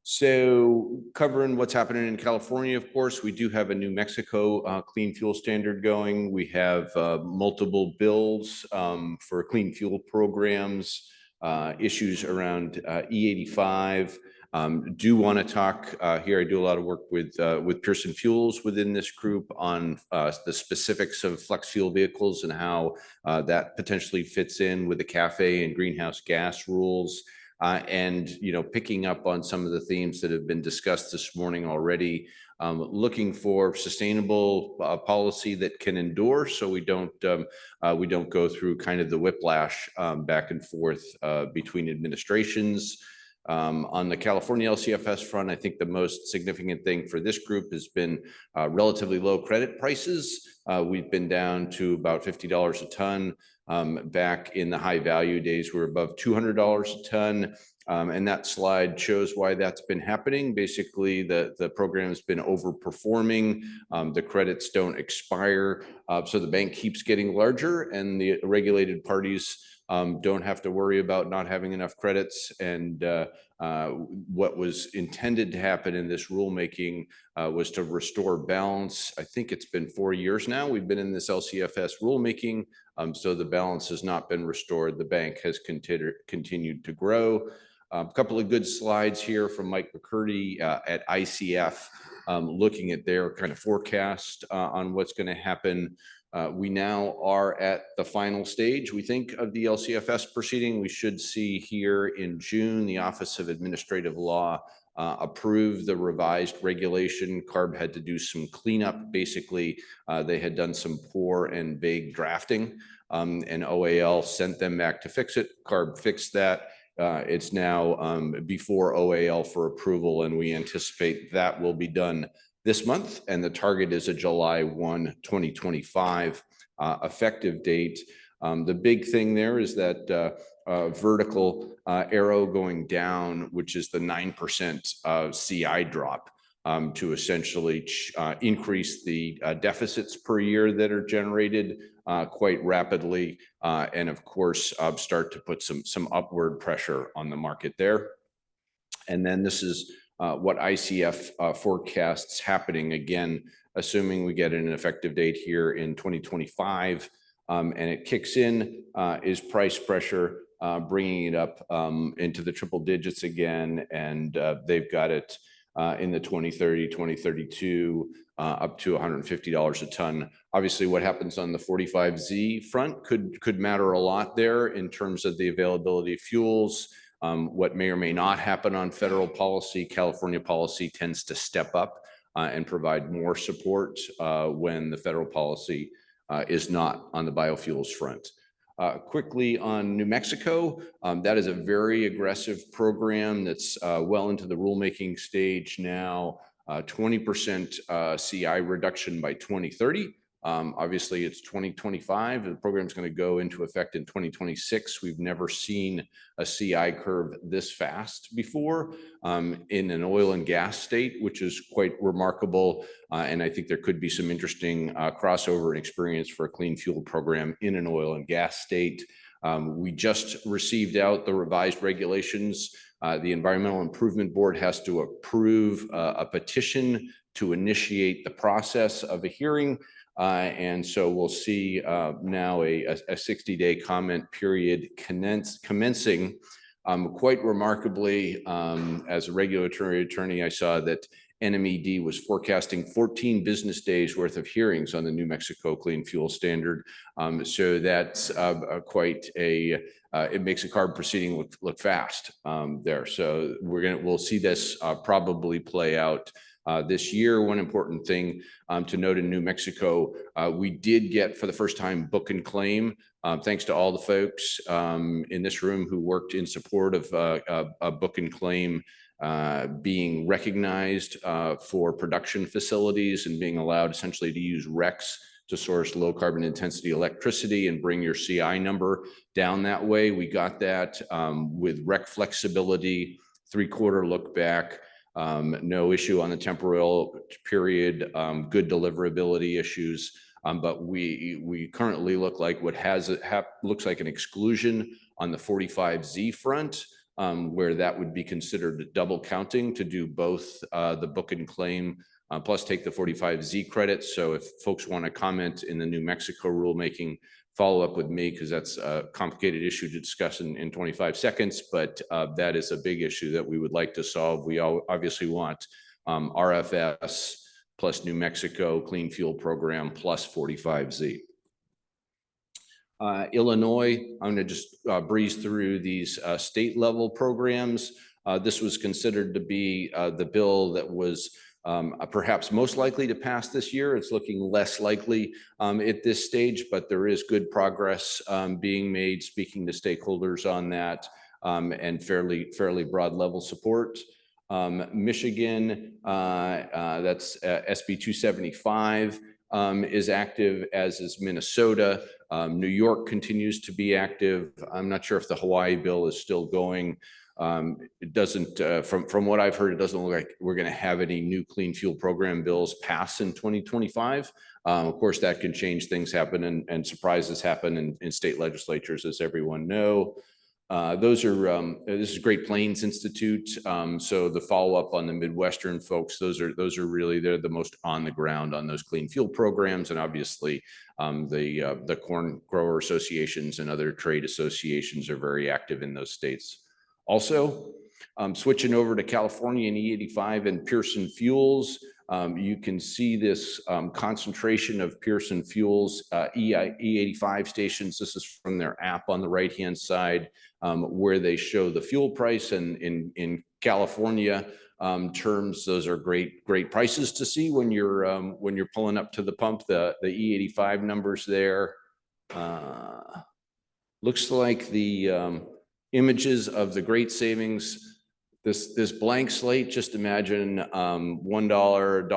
So covering what's happening in California, of course, we do have a New Mexico clean fuel standard going. We have multiple bills for clean fuel programs, issues around E85. Do want to talk here. I do a lot of work with Pearson Fuels within this group on the specifics of flex fuel vehicles and how that potentially fits in with the CAFE and greenhouse gas rules. And, picking up on some of the themes that have been discussed this morning already, looking for sustainable policy that can endure, so we don't go through kind of the whiplash back and forth between administrations. On the California LCFS front, I think the most significant thing for this group has been relatively low credit prices. We've been down to about $50 a ton. Back in the high value days, we're above $200 a ton. And that slide shows why that's been happening. Basically, the program's been overperforming. The credits don't expire. So the bank keeps getting larger, and the regulated parties don't have to worry about not having enough credits. And what was intended to happen in this rulemaking was to restore balance. I think it's been 4 years now. We've been in this LCFS rulemaking. So the balance has not been restored. The bank has continued to grow. A couple of good slides here from Mike McCurdy at ICF, looking at their kind of forecast on what's going to happen. We now are at the final stage, we think, of the LCFS proceeding. We should see here in June, the Office of Administrative Law approve the revised regulation. CARB had to do some cleanup. Basically, they had done some poor and vague drafting, and OAL sent them back to fix it. CARB fixed that. It's now before OAL for approval, and we anticipate that will be done this month, and the target is a July 1, 2025 effective date. The big thing there is that vertical arrow going down, which is the 9% CI drop, to essentially increase the deficits per year that are generated quite rapidly, and of course start to put some upward pressure on the market there. And then this is what ICF forecasts happening, again, assuming we get an effective date here in 2025, and it kicks in, is price pressure, bringing it up into the triple digits again, and they've got it in the 2030, 2032, up to $150 a ton. Obviously, what happens on the 45Z front could matter a lot there in terms of the availability of fuels. What may or may not happen on federal policy. California policy tends to step up and provide more support when the federal policy is not on the biofuels front. Quickly on New Mexico, that is a very aggressive program that's well into the rulemaking stage now. 20% CI reduction by 2030. Obviously, it's 2025. The program is going to go into effect in 2026. We've never seen a CI curve this fast before in an oil and gas state, which is quite remarkable. And I think there could be some interesting crossover and experience for a clean fuel program in an oil and gas state. We just received out the revised regulations. The Environmental Improvement Board has to approve a petition to initiate the process of a hearing. And so we'll see now a 60-day comment period commencing. Quite remarkably, as a regulatory attorney, I saw that NMED was forecasting 14 business days worth of hearings on the New Mexico Clean Fuel Standard. So that's quite a, it makes a CARB proceeding look fast there. So we'll see this probably play out this year. One important thing to note in New Mexico, we did get for the first time book and claim, thanks to all the folks in this room who worked in support of a book and claim being recognized for production facilities and being allowed essentially to use RECs to source low carbon intensity electricity and bring your CI number down that way. We got that with REC flexibility, 3-quarter look back. No issue on the temporal period, good deliverability issues, but we currently look like what looks like an exclusion on the 45Z front, where that would be considered double counting to do both the book and claim plus take the 45Z credits. So if folks want to comment in the New Mexico rulemaking, follow up with me, because that's a complicated issue to discuss in 25 seconds, but that is a big issue that we would like to solve. We obviously want RFS plus New Mexico Clean Fuel Program plus 45Z. Illinois, I'm going to just breeze through these state level programs. This was considered to be the bill that was perhaps most likely to pass this year. It's looking less likely at this stage, but there is good progress being made, speaking to stakeholders on that, and fairly broad level support. Michigan, that's SB 275, is active, as is Minnesota. New York continues to be active. I'm not sure if the Hawaii bill is still going. It doesn't, from what I've heard, it doesn't look like we're going to have any new clean fuel program bills pass in 2025. Of course, that can change. Things happen and surprises happen in state legislatures, as everyone know. Those are, this is Great Plains Institute. So the follow-up on the Midwestern folks, those are really, they're the most on the ground on those clean fuel programs. And obviously the corn grower associations and other trade associations are very active in those states. Also, switching over to California and E85 and Pearson Fuels, you can see this concentration of Pearson Fuels E85 stations. This is from their app on the right-hand side, where they show the fuel price. And in California terms, those are great prices to see when you're pulling up to the pump. The E85 numbers there. Looks like the images of the great savings. This blank slate, just imagine $1, $1.50,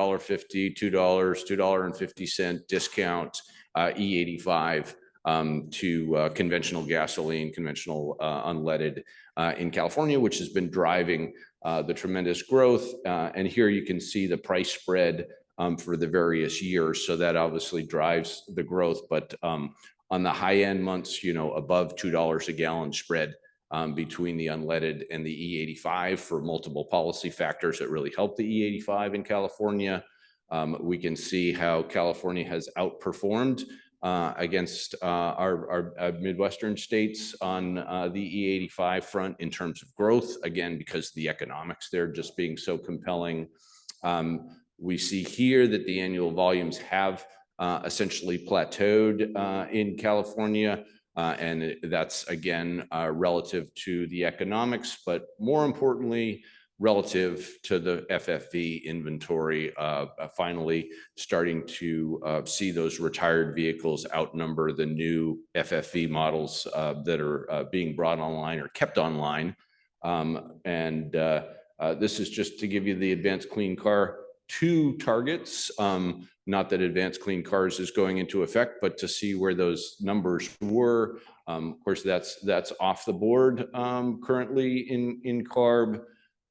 $2, $2.50 discount E85 to conventional gasoline, conventional unleaded in California, which has been driving the tremendous growth. And here you can see the price spread for the various years. So that obviously drives the growth, but on the high end months, above $2 a gallon spread between the unleaded and the E85 for multiple policy factors that really help the E85 in California. We can see how California has outperformed against our Midwestern states on the E85 front in terms of growth, again, because the economics there just being so compelling. We see here that the annual volumes have essentially plateaued in California. And that's, again, relative to the economics, but more importantly, relative to the FFV inventory, finally starting to see those retired vehicles outnumber the new FFV models that are being brought online or kept online. This is just to give you the Advanced Clean Car 2 targets. Not that Advanced Clean Cars is going into effect, but to see where those numbers were. Of course, that's off the board currently in CARB.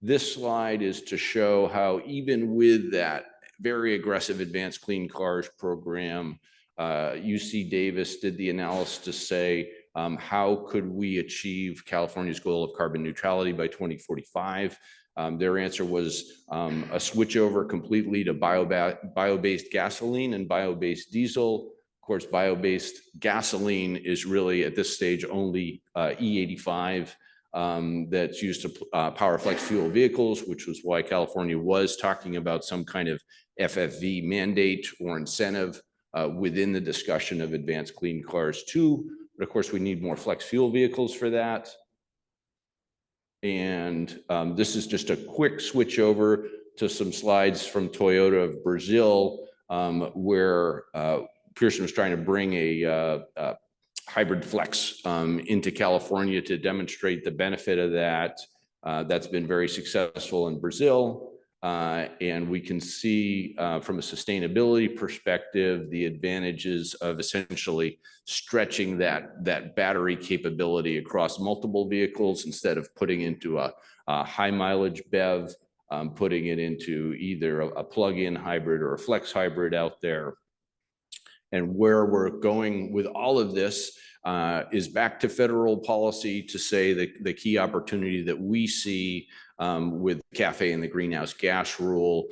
This slide is to show how even with that very aggressive Advanced Clean Cars program, UC Davis did the analysis to say, how could we achieve California's goal of carbon neutrality by 2045? Their answer was a switch over completely to bio-based gasoline and bio-based diesel. Of course, bio-based gasoline is really at this stage only E85 that's used to power flex fuel vehicles, which was why California was talking about some kind of FFV mandate or incentive within the discussion of Advanced Clean Cars 2. But of course, we need more flex fuel vehicles for that. And this is just a quick switch over to some slides from Toyota of Brazil, where Pearson was trying to bring a hybrid flex into California to demonstrate the benefit of that. That's been very successful in Brazil. And we can see from a sustainability perspective, the advantages of essentially stretching that battery capability across multiple vehicles instead of putting into a high mileage BEV, putting it into either a plug-in hybrid or a flex hybrid out there. And where we're going with all of this is back to federal policy to say that the key opportunity that we see with CAFE and the greenhouse gas rule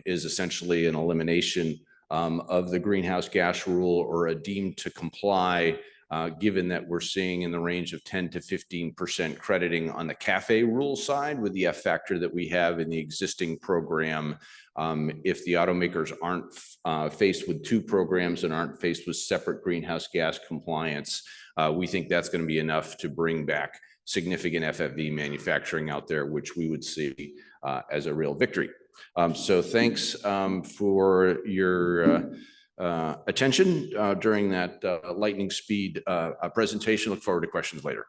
is essentially an elimination of the greenhouse gas rule or a deemed to comply given that we're seeing in the range of 10 to 15% crediting on the CAFE rule side with the F factor that we have in the existing program. If the automakers aren't faced with two programs and aren't faced with separate greenhouse gas compliance, we think that's going to be enough to bring back significant FFV manufacturing out there, which we would see as a real victory. So thanks for your attention during that lightning speed presentation. Look forward to questions later.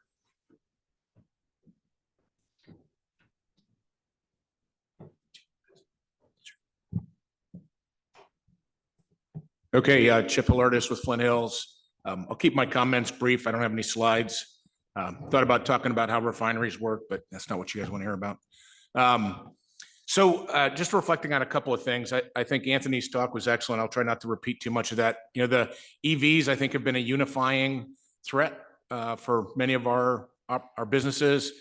Okay, Chip Alertis with Flint Hills. I'll keep my comments brief. I don't have any slides. Thought about talking about how refineries work, but that's not what you guys want to hear about. So just reflecting on a couple of things, I think Anthony's talk was excellent. I'll try not to repeat too much of that. You know, the EVs, I think, have been a unifying threat for many of our businesses.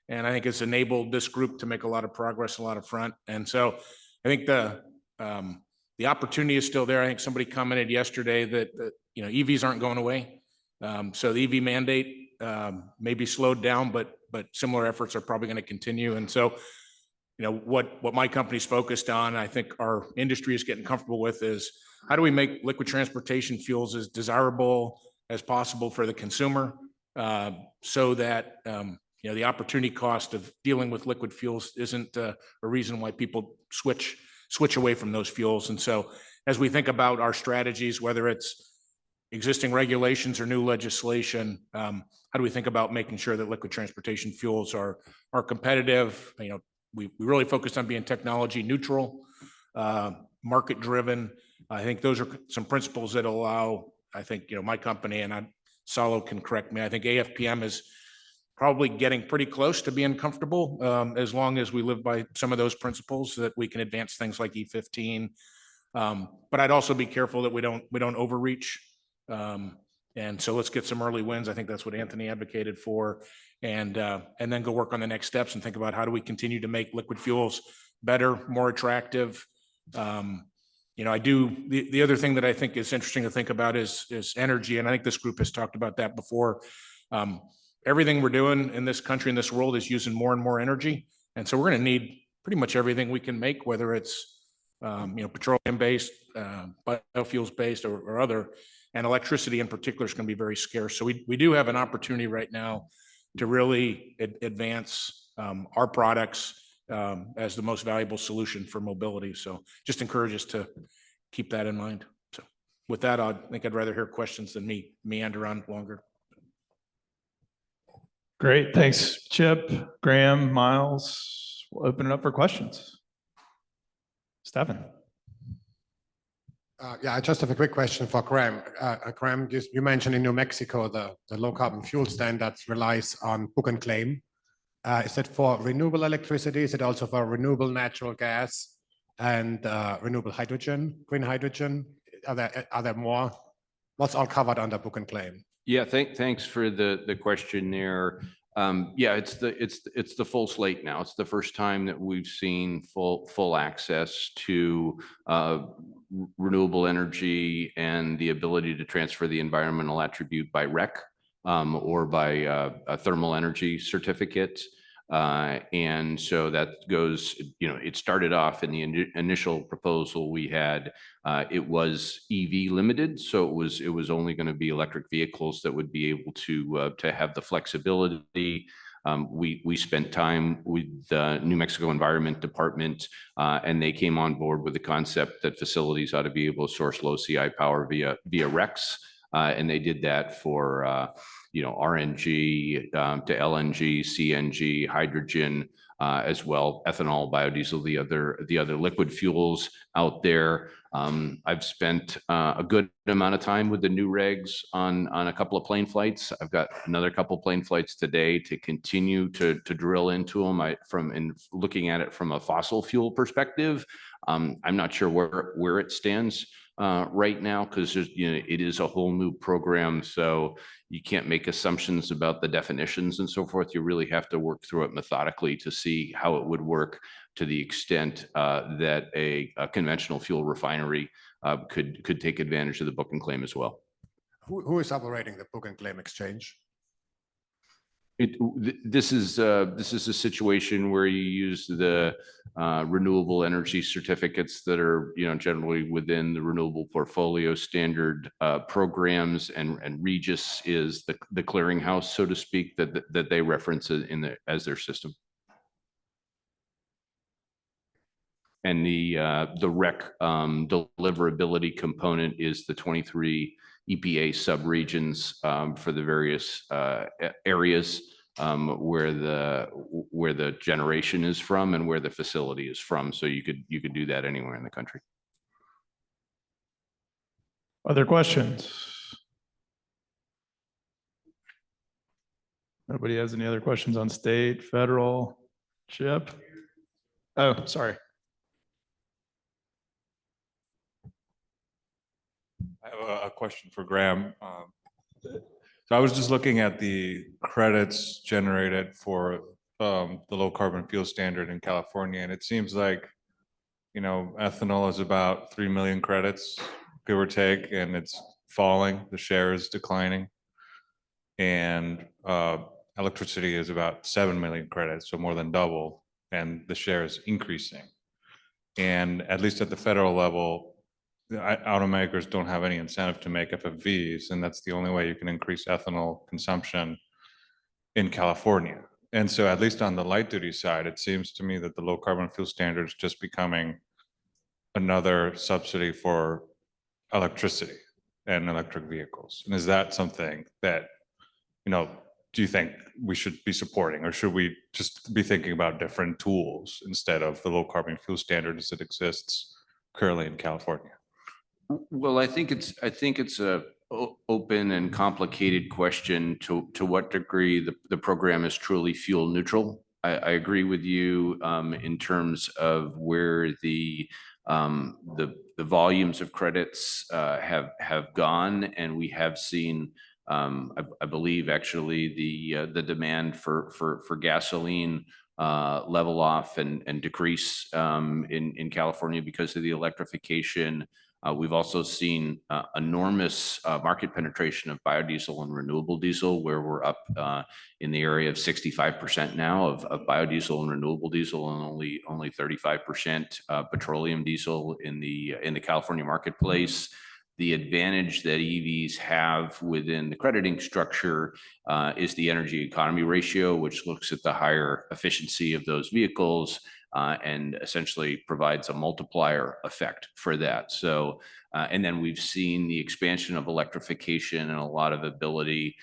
And I think it's enabled this group to make a lot of progress, a lot of front. And so I think the opportunity is still there. I think somebody commented yesterday that you know, EVs aren't going away. So the EV mandate may be slowed down, but similar efforts are probably going to continue. And so, you know, what my company's focused on, I think our industry is getting comfortable with, is how do we make liquid transportation fuels as desirable as possible for the consumer, so that you know, the opportunity cost of dealing with liquid fuels isn't a reason why people switch away from those fuels. And so as we think about our strategies, whether it's existing regulations or new legislation, how do we think about making sure that liquid transportation fuels are competitive? You know, we really focused on being technology neutral, market driven. I think those are some principles that allow, I think, you know, my company, and Salo can correct me, I think AFPM is probably getting pretty close to being comfortable, as long as we live by some of those principles, that we can advance things like E15. But I'd also be careful that we don't overreach. And so let's get some early wins. I think that's what Anthony advocated for, and then go work on the next steps and think about how do we continue to make liquid fuels better, more attractive. You know, the other thing that I think is interesting to think about is energy, and I think this group has talked about that before. Everything we're doing in this country, in this world, is using more and more energy, and so we're going to need pretty much everything we can make, whether it's you know, petroleum based, biofuels based, or other. And electricity in particular is going to be very scarce. So we do have an opportunity right now to really advance our products as the most valuable solution for mobility. So just encourage us to keep that in mind. So with that, I think I'd rather hear questions than me meander on longer. Great. Thanks, Chip, Graham, Miles. We'll open it up for questions. Stefan. Yeah, I just have a quick question for Graham. Graham, you mentioned in New Mexico the low carbon fuel standards relies on book and claim. Is it for renewable electricity? Is it also for renewable natural gas and renewable hydrogen, green hydrogen? Are there more? What's all covered under book and claim? Yeah, thanks for the question there. Yeah, it's the full slate now. It's the first time that we've seen full access to renewable energy and the ability to transfer the environmental attribute by REC or by a thermal energy certificate. And so that goes, you know, it started off in the initial proposal we had, it was EV limited. So it was only going to be electric vehicles that would be able to have the flexibility. We spent time with the New Mexico Environment Department, and they came on board with the concept that facilities ought to be able to source low CI power via RECs. And they did that for, you know, RNG to LNG, CNG, hydrogen, as well, ethanol, biodiesel, the other liquid fuels out there. I've spent a good amount of time with the new regs on a couple of plane flights. I've got another couple of plane flights today to continue to drill into them. In looking at it from a fossil fuel perspective, I'm not sure where it stands right now, because you know, it is a whole new program, so you can't make assumptions about the definitions and so forth. You really have to work through it methodically to see how it would work to the extent that a conventional fuel refinery could take advantage of the book and claim as well. Who is operating the book and claim exchange? This is a situation where you use the renewable energy certificates that are, generally within the renewable portfolio standard programs, and Regis is the clearinghouse, so to speak, that they reference as their system. And the rec deliverability component is the 23 EPA subregions for the various areas where the generation is from and where the facility is from. So you could do that anywhere in the country. Other questions? Nobody has any other questions on state, federal, Chip? Oh, sorry. I have a question for Graham. So I was just looking at the credits generated for the low carbon fuel standard in California, and it seems like, ethanol is about 3 million credits, give or take, and it's falling, the share is declining. And electricity is about 7 million credits, so more than double, and the share is increasing. And at least at the federal level, the automakers don't have any incentive to make FFVs, and that's the only way you can increase ethanol consumption in California. And so at least on the light duty side, it seems to me that the low carbon fuel standard is just becoming another subsidy for electricity and electric vehicles. And is that something that, do you think we should be supporting, or should we just be thinking about different tools instead of the low carbon fuel standard as it exists currently in California? Well, I think it's a open and complicated question to what degree the program is truly fuel neutral. I agree with you in terms of where the volumes of credits have gone, and we have seen, I believe, actually the demand for gasoline level off and decrease in California because of the electrification. We've also seen enormous market penetration of biodiesel and renewable diesel, where we're up in the area of 65% now of biodiesel and renewable diesel, and only 35% petroleum diesel in the California marketplace. The advantage that EVs have within the crediting structure is the energy economy ratio, which looks at the higher efficiency of those vehicles and essentially provides a multiplier effect for that. So, and then we've seen the expansion of electrification and a lot of ability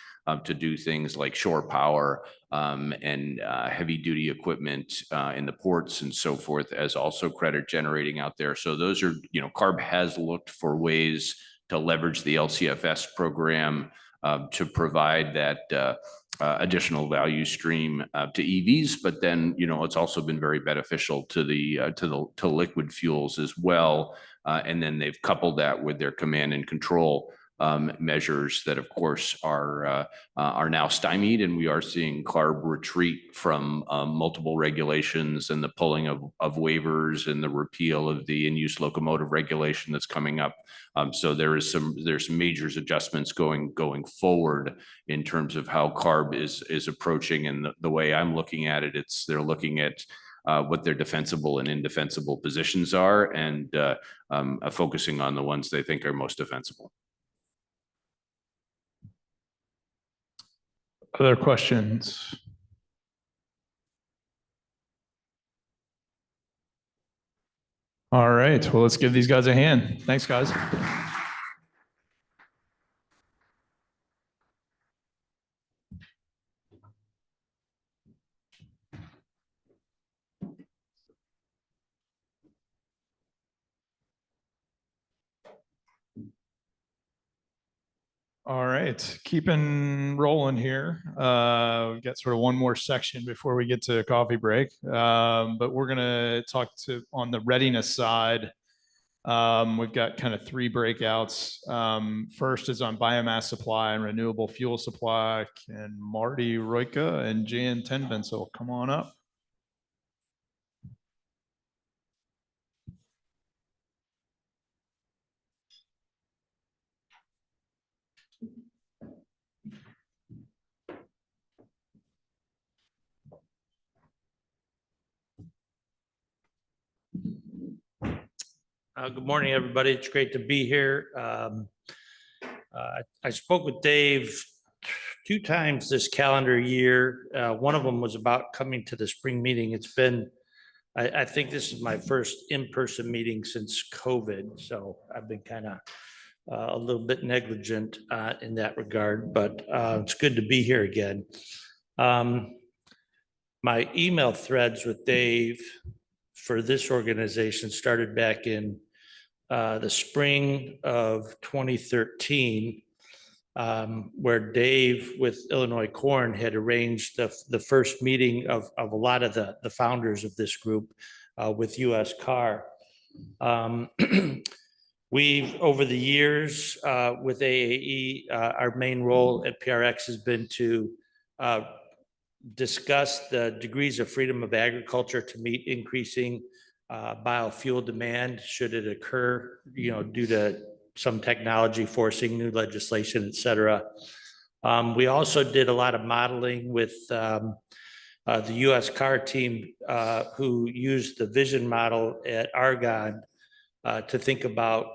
to do things like shore power and heavy duty equipment in the ports and so forth as also credit generating out there. So those are, CARB has looked for ways to leverage the LCFS program to provide that additional value stream to EVs, but then it's also been very beneficial to the liquid fuels as well, and then they've coupled that with their command and control measures that, of course, are now stymied, and we are seeing CARB retreat from multiple regulations and the pulling of waivers and the repeal of the in-use locomotive regulation that's coming up. So there's some major adjustments going forward in terms of how CARB is approaching, and the way I'm looking at it, they're looking at what their defensible and indefensible positions are, and focusing on the ones they think are most defensible. Other questions? All right, well, let's give these guys a hand. Thanks, guys. All right, keeping rolling here. We've got sort of one more section before we get to a coffee break, but we're gonna talk on the readiness side. We've got kind of three breakouts. First is on biomass supply and renewable fuel supply. Can Marty Royka and Jan Tenbensel come on up? Good morning, everybody. It's great to be here. I spoke with Dave 2 times this calendar year. One of them was about coming to the spring meeting. It's been, I think this is my first in-person meeting since COVID, so I've been kind of a little bit negligent in that regard, but it's good to be here again. My email threads with Dave for this organization started back in the spring of 2013, where Dave with Illinois Corn had arranged the first meeting of a lot of the founders of this group with US Car. We've, over the years with AAE, our main role at PRX has been to discuss the degrees of freedom of agriculture to meet increasing biofuel demand should it occur, due to some technology forcing new legislation, et cetera. We also did a lot of modeling with the US Car team who used the vision model at Argonne to think about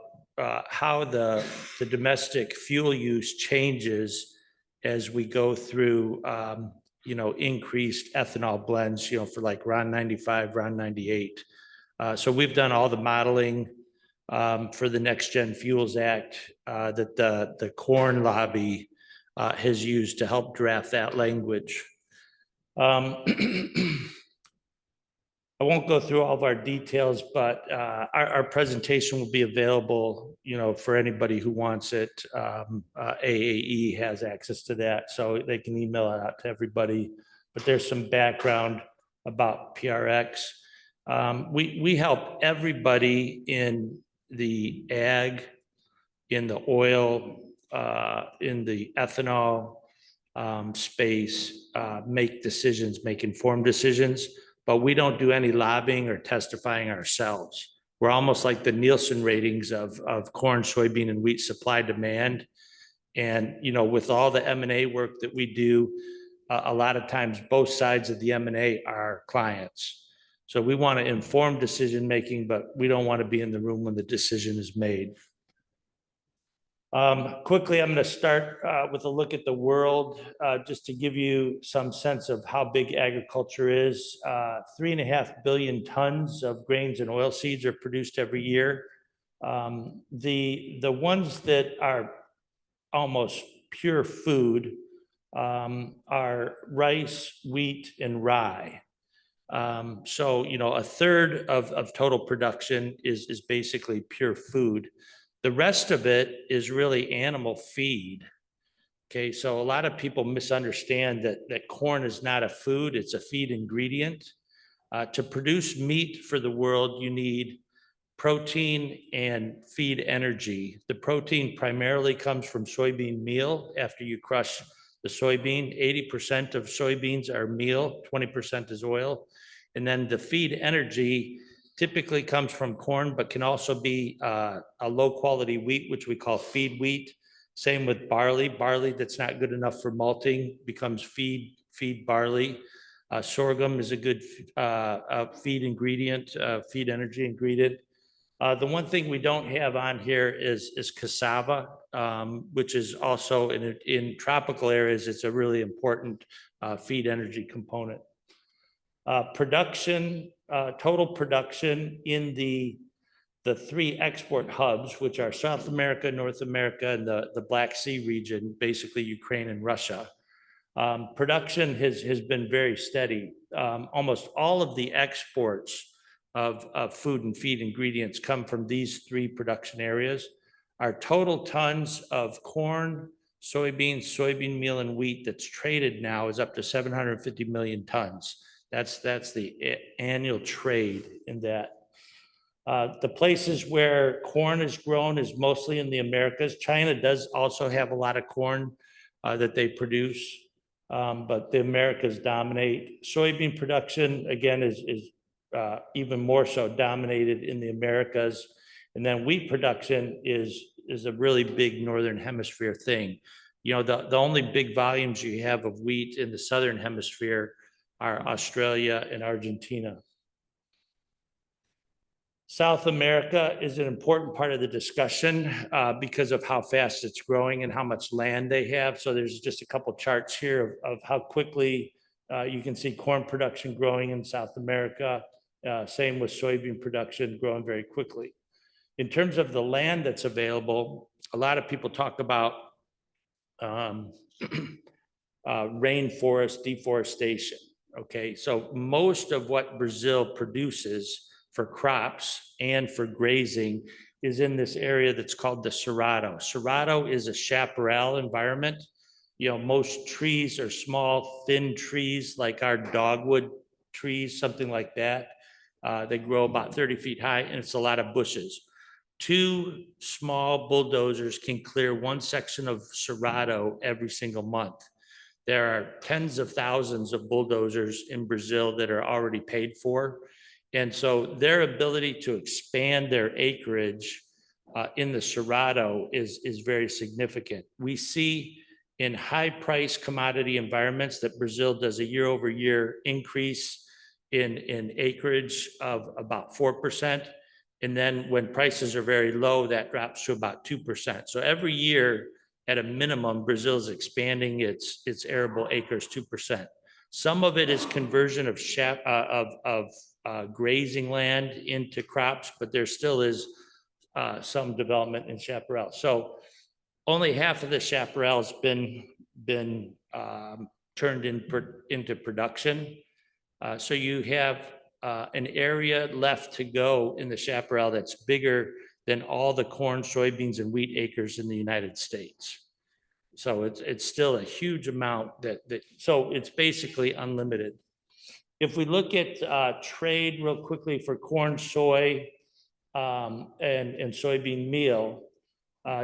how the domestic fuel use changes as we go through increased ethanol blends, for like RON 95, RON 98. So we've done all the modeling for the Next Gen Fuels Act that the corn lobby has used to help draft that language. I won't go through all of our details, but our presentation will be available, for anybody who wants it. AAE has access to that, so they can email it out to everybody. But there's some background about PRX. We help everybody in the ag, in the oil, in the ethanol space, make decisions, make informed decisions. But we don't do any lobbying or testifying ourselves. We're almost like the Nielsen ratings of corn, soybean, and wheat supply demand. And, with all the M&A work that we do, a lot of times both sides of the M&A are clients. So we want to inform decision-making, but we don't want to be in the room when the decision is made. Quickly, I'm going to start with a look at the world, just to give you some sense of how big agriculture is. 3.5 billion tons of grains and oilseeds are produced every year. The ones that are almost pure food are rice, wheat, and rye. So, a third of total production is basically pure food. The rest of it is really animal feed. Okay, so a lot of people misunderstand that corn is not a food, it's a feed ingredient. To produce meat for the world, you need protein and feed energy. The protein primarily comes from soybean meal after you crush the soybean. 80% of soybeans are meal, 20% is oil. And then the feed energy typically comes from corn, but can also be a low quality wheat, which we call feed wheat. Same with barley. Barley that's not good enough for malting becomes feed barley. Sorghum is a good feed ingredient, feed energy ingredient. The one thing we don't have on here is cassava, which is also in tropical areas, it's a really important feed energy component. Total production in the three export hubs, which are South America, North America, and the Black Sea region, basically Ukraine and Russia. Production has been very steady. Almost all of the exports of food and feed ingredients come from these three production areas. Our total tons of corn, soybeans, soybean meal, and wheat that's traded now is up to 750 million tons. That's the annual trade in that. The places where corn is grown is mostly in the Americas. China does also have a lot of corn that they produce, but the Americas dominate. Soybean production, again, is even more so dominated in the Americas. And then wheat production is a really big Northern Hemisphere thing. The only big volumes you have of wheat in the Southern Hemisphere are Australia and Argentina. South America is an important part of the discussion because of how fast it's growing and how much land they have. So there's just a couple charts here of how quickly you can see corn production growing in South America. Same with soybean production growing very quickly. In terms of the land that's available, a lot of people talk about rainforest deforestation. Okay, so most of what Brazil produces for crops and for grazing is in this area that's called the Cerrado. Cerrado is a chaparral environment. You know, most trees are small, thin trees like our dogwood trees, something like that. They grow about 30 feet high, and it's a lot of bushes. 2 small bulldozers can clear one section of Cerrado every single month. There are tens of thousands of bulldozers in Brazil that are already paid for. And so their ability to expand their acreage in the Cerrado is very significant. We see in high price commodity environments that Brazil does a year-over-year increase in acreage of about 4%. And then when prices are very low, that drops to about 2%. So every year, at a minimum, Brazil is expanding its arable acres 2%. Some of it is conversion of grazing land into crops, but there still is some development in chaparral. So only half of the chaparral has been turned into production. So you have an area left to go in the chaparral that's bigger than all the corn, soybeans, and wheat acres in the United States. So it's still a huge amount so it's basically unlimited. If we look at trade real quickly for corn, soy, and soybean meal,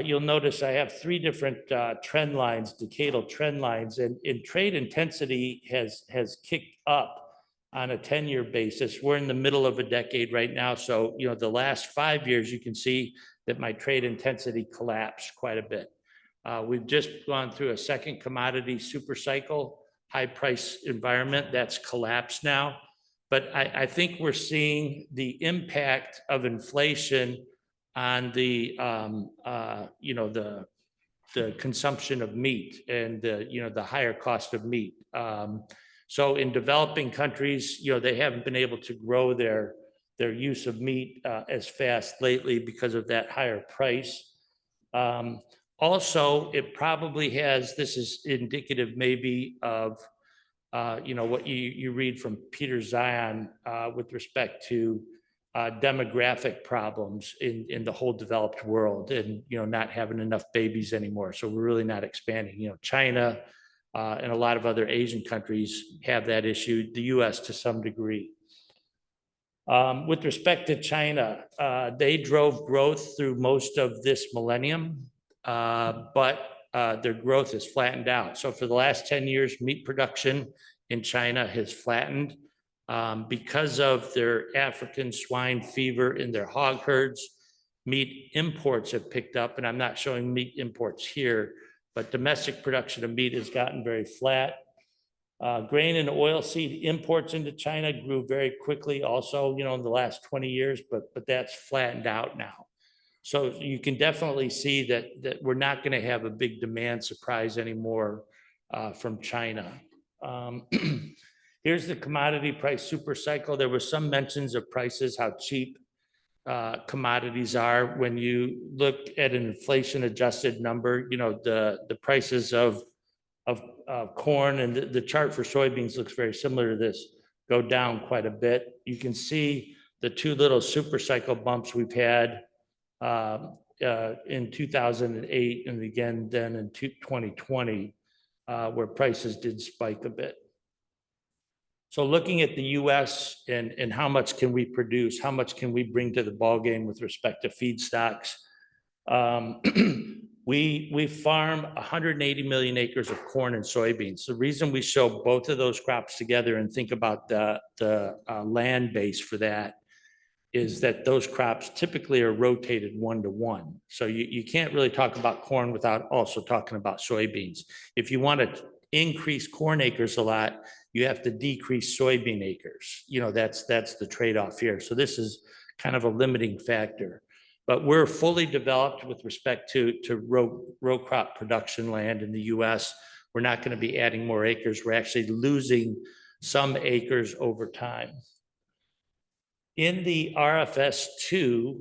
you'll notice I have 3 different trend lines, decadal trend lines, and trade intensity has kicked up on a 10-year basis. We're in the middle of a decade right now. So, you know, the last 5 years, you can see that my trade intensity collapsed quite a bit. We've just gone through a second commodity super cycle, high price environment that's collapsed now. But I think we're seeing the impact of inflation on the, the consumption of meat and the higher cost of meat. So in developing countries, they haven't been able to grow their use of meat as fast lately because of that higher price. Also, it probably has, this is indicative maybe of, what you read from Peter Zion with respect to demographic problems in the whole developed world and, not having enough babies anymore. So we're really not expanding. China and a lot of other Asian countries have that issue, the US to some degree. With respect to China, they drove growth through most of this millennium, but their growth has flattened out. So for the last 10 years, meat production in China has flattened because of their African swine fever in their hog herds. Meat imports have picked up, and I'm not showing meat imports here, but domestic production of meat has gotten very flat. Grain and oilseed imports into China grew very quickly also, in the last 20 years, but that's flattened out now. So you can definitely see that we're not going to have a big demand surprise anymore from China. Here's the commodity price super cycle. There were some mentions of prices, how cheap commodities are. When you look at an inflation adjusted number, the prices of corn, and the chart for soybeans looks very similar to this, go down quite a bit. You can see the 2 little super cycle bumps we've had in 2008 and again then in 2020 where prices did spike a bit. So looking at the US and how much can we produce, how much can we bring to the ballgame with respect to feedstocks? We farm 180 million acres of corn and soybeans. The reason we show both of those crops together and think about the land base for that is that those crops typically are rotated 1-to-1. So you can't really talk about corn without also talking about soybeans. If you want to increase corn acres a lot, you have to decrease soybean acres. That's the trade-off here. So this is kind of a limiting factor. But we're fully developed with respect to row crop production land in the US. We're not going to be adding more acres. We're actually losing some acres over time. In the RFS 2,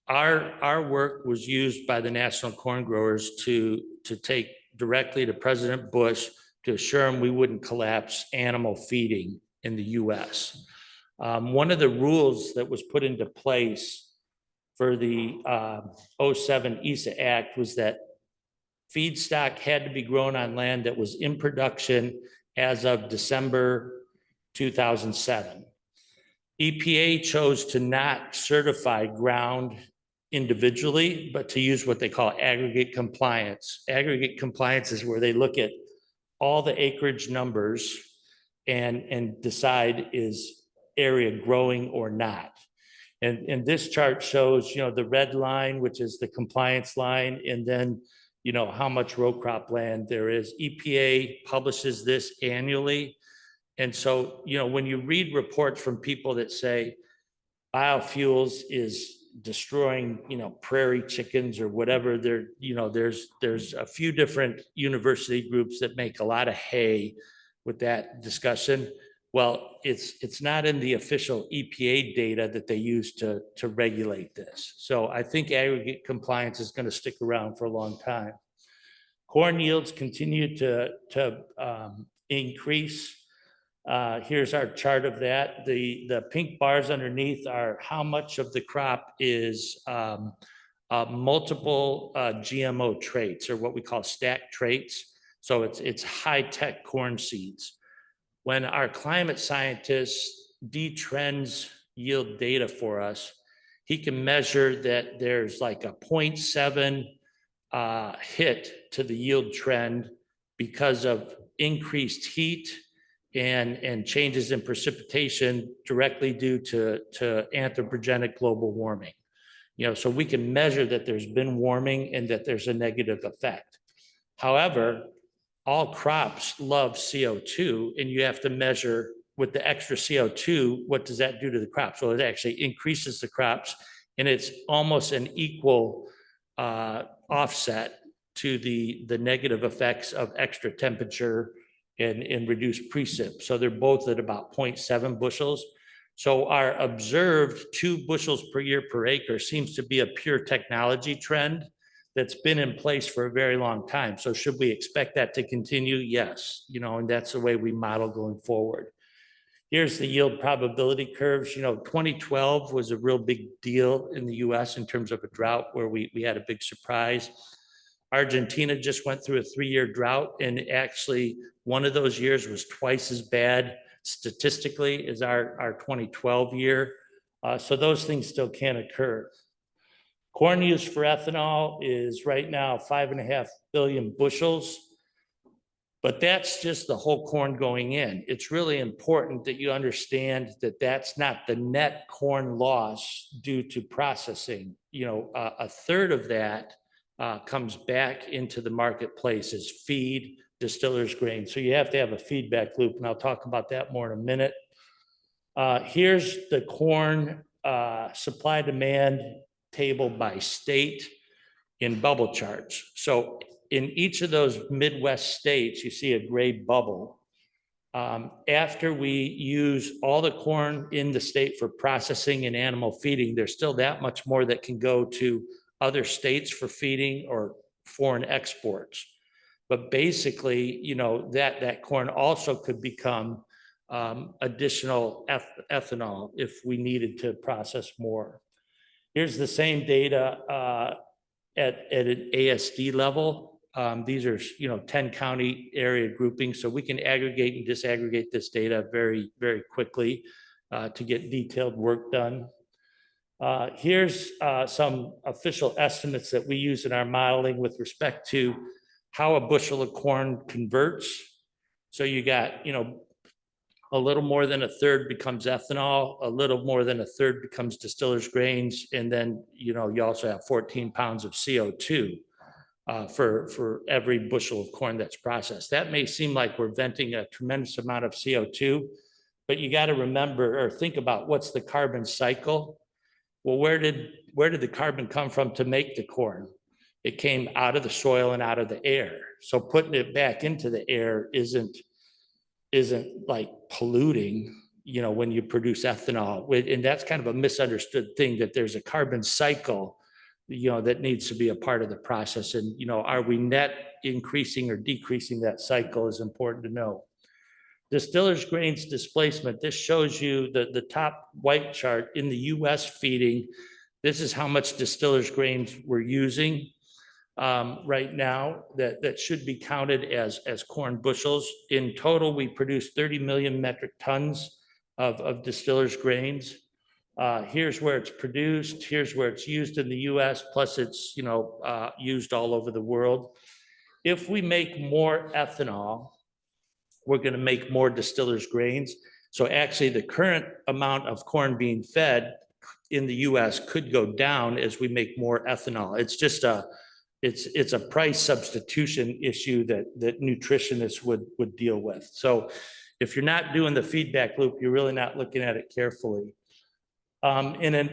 our work was used by the National Corn Growers to take directly to President Bush to assure him we wouldn't collapse animal feeding in the US. One of the rules that was put into place for the 07 ESA Act was that feedstock had to be grown on land that was in production as of December 2007. EPA chose to not certify ground individually, but to use what they call aggregate compliance. Aggregate compliance is where they look at all the acreage numbers and decide is area growing or not. And this chart shows, the red line, which is the compliance line, and then, how much row crop land there is. EPA publishes this annually. And so, when you read reports from people that say biofuels is destroying, prairie chickens or whatever, there's a few different university groups that make a lot of hay with that discussion. Well, it's not in the official EPA data that they use to regulate this. So I think aggregate compliance is going to stick around for a long time. Corn yields continue to increase. Here's our chart of that. The pink bars underneath are how much of the crop is multiple GMO traits, or what we call stacked traits. So it's high-tech corn seeds. When our climate scientist detrends yield data for us, he can measure that there's like a 0.7 hit to the yield trend because of increased heat and changes in precipitation directly due to anthropogenic global warming. So we can measure that there's been warming and that there's a negative effect. However, all crops love CO2, and you have to measure with the extra CO2, what does that do to the crops? Well, it actually increases the crops, and it's almost an equal offset to the negative effects of extra temperature and reduced precip. So they're both at about 0.7 bushels. So our observed 2 bushels per year per acre seems to be a pure technology trend that's been in place for a very long time. So should we expect that to continue? Yes, and that's the way we model going forward. Here's the yield probability curves. 2012 was a real big deal in the US in terms of a drought where we had a big surprise. Argentina just went through a 3-year drought, and actually one of those years was twice as bad statistically as our 2012 year. So those things still can occur. Corn use for ethanol is right now 5.5 billion bushels, but that's just the whole corn going in. It's really important that you understand that that's not the net corn loss due to processing. A third of that comes back into the marketplace as feed, distillers grain. So you have to have a feedback loop, and I'll talk about that more in a minute. Here's the corn supply demand table by state in bubble charts. So in each of those Midwest states, you see a gray bubble. After we use all the corn in the state for processing and animal feeding, there's still that much more that can go to other states for feeding or foreign exports. But basically, that corn also could become additional ethanol if we needed to process more. Here's the same data at an ASD level. These are 10 county area groupings, so we can aggregate and disaggregate this data very, very quickly to get detailed work done. Here's some official estimates that we use in our modeling with respect to how a bushel of corn converts. So you got, a little more than a third becomes ethanol, a little more than a third becomes distillers grains, and then, you also have 14 pounds of CO2 for every bushel of corn that's processed. That may seem like we're venting a tremendous amount of CO2, But you got to remember or think about what's the carbon cycle. Well, where did the carbon come from to make the corn? It came out of the soil and out of the air. So putting it back into the air isn't like polluting, when you produce ethanol. And that's kind of a misunderstood thing, that there's a carbon cycle, that needs to be a part of the process. And, are we net increasing or decreasing that cycle is important to know. Distillers grains displacement. This shows you the top white chart in the US feeding. This is how much distillers grains we're using right now that should be counted as corn bushels. In total, we produce 30 million metric tons of distillers grains. Here's where it's produced. Here's where it's used in the US, plus it's used all over the world. If we make more ethanol, we're going to make more distillers grains. So actually the current amount of corn being fed in the US could go down as we make more ethanol. It's just it's a price substitution issue that nutritionists would deal with. So if you're not doing the feedback loop, you're really not looking at it carefully. In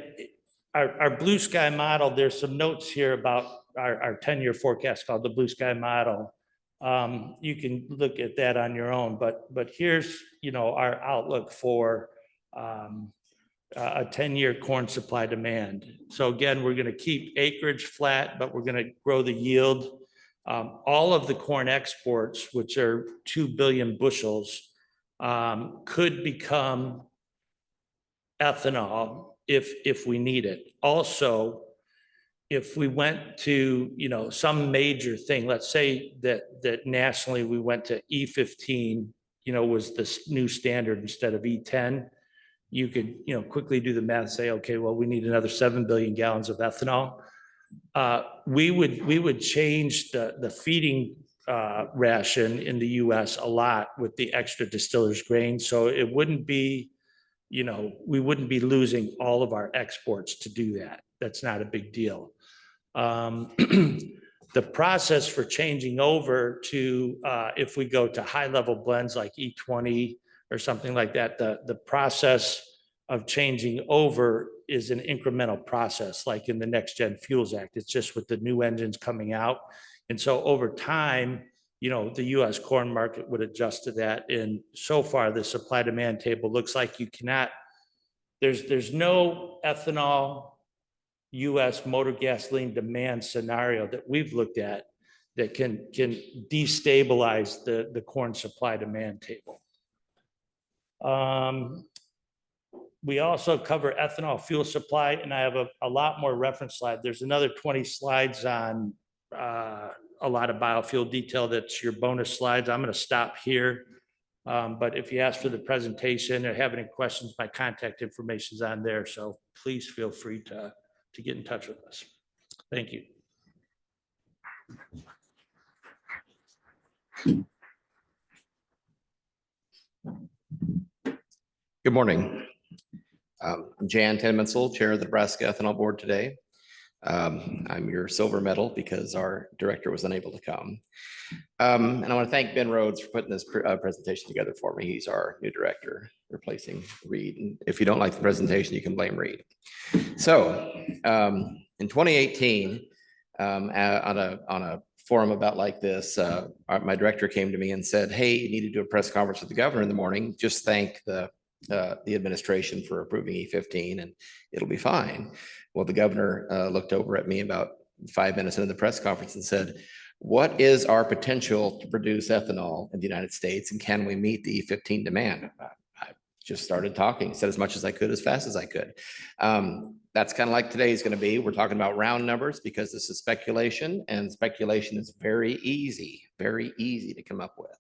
our blue sky model, there's some notes here about our 10-year forecast called the blue sky model. You can look at that on your own, but here's our outlook for a 10-year corn supply demand. So again, we're going to keep acreage flat, but we're going to grow the yield. All of the corn exports, which are 2 billion bushels, could become ethanol if we need it. Also, if we went to some major thing, let's say that nationally we went to E15, was the new standard instead of E10, you could quickly do the math and say, okay, well, we need another 7 billion gallons of ethanol. We would change the feeding ration in the US a lot with the extra distillers grain. So it wouldn't be, we wouldn't be losing all of our exports to do that. That's not a big deal. The process for changing over to, if we go to high level blends like E20 or something like that, the process of changing over is an incremental process, like in the Next Gen Fuels Act. It's just with the new engines coming out. And so over time, the US corn market would adjust to that. And so far, the supply demand table looks like you cannot, there's no ethanol US motor gasoline demand scenario that we've looked at that can destabilize the corn supply demand table. We also cover ethanol fuel supply, and I have a lot more reference slides. There's another 20 slides on a lot of biofuel detail. That's your bonus slides. I'm going to stop here. But if you ask for the presentation or have any questions, my contact information is on there. So please feel free to get in touch with us. Thank you. Good morning. I'm Jan Tenmenzel, Chair of the Nebraska Ethanol Board today. I'm your silver medal because our director was unable to come. And I want to thank Ben Rhodes for putting this presentation together for me. He's our new director, replacing Reed. And if you don't like the presentation, you can blame Reed. So in 2018, on a forum about like this, my director came to me and said, hey, you need to do a press conference with the governor in the morning. Just thank the administration for approving E15 and it'll be fine. Well, the governor looked over at me about 5 minutes into the press conference and said, what is our potential to produce ethanol in the United States and can we meet the E15 demand? I just started talking, said as much as I could, as fast as I could. That's kind of like today's going to be. We're talking about round numbers because this is speculation and speculation is very easy to come up with.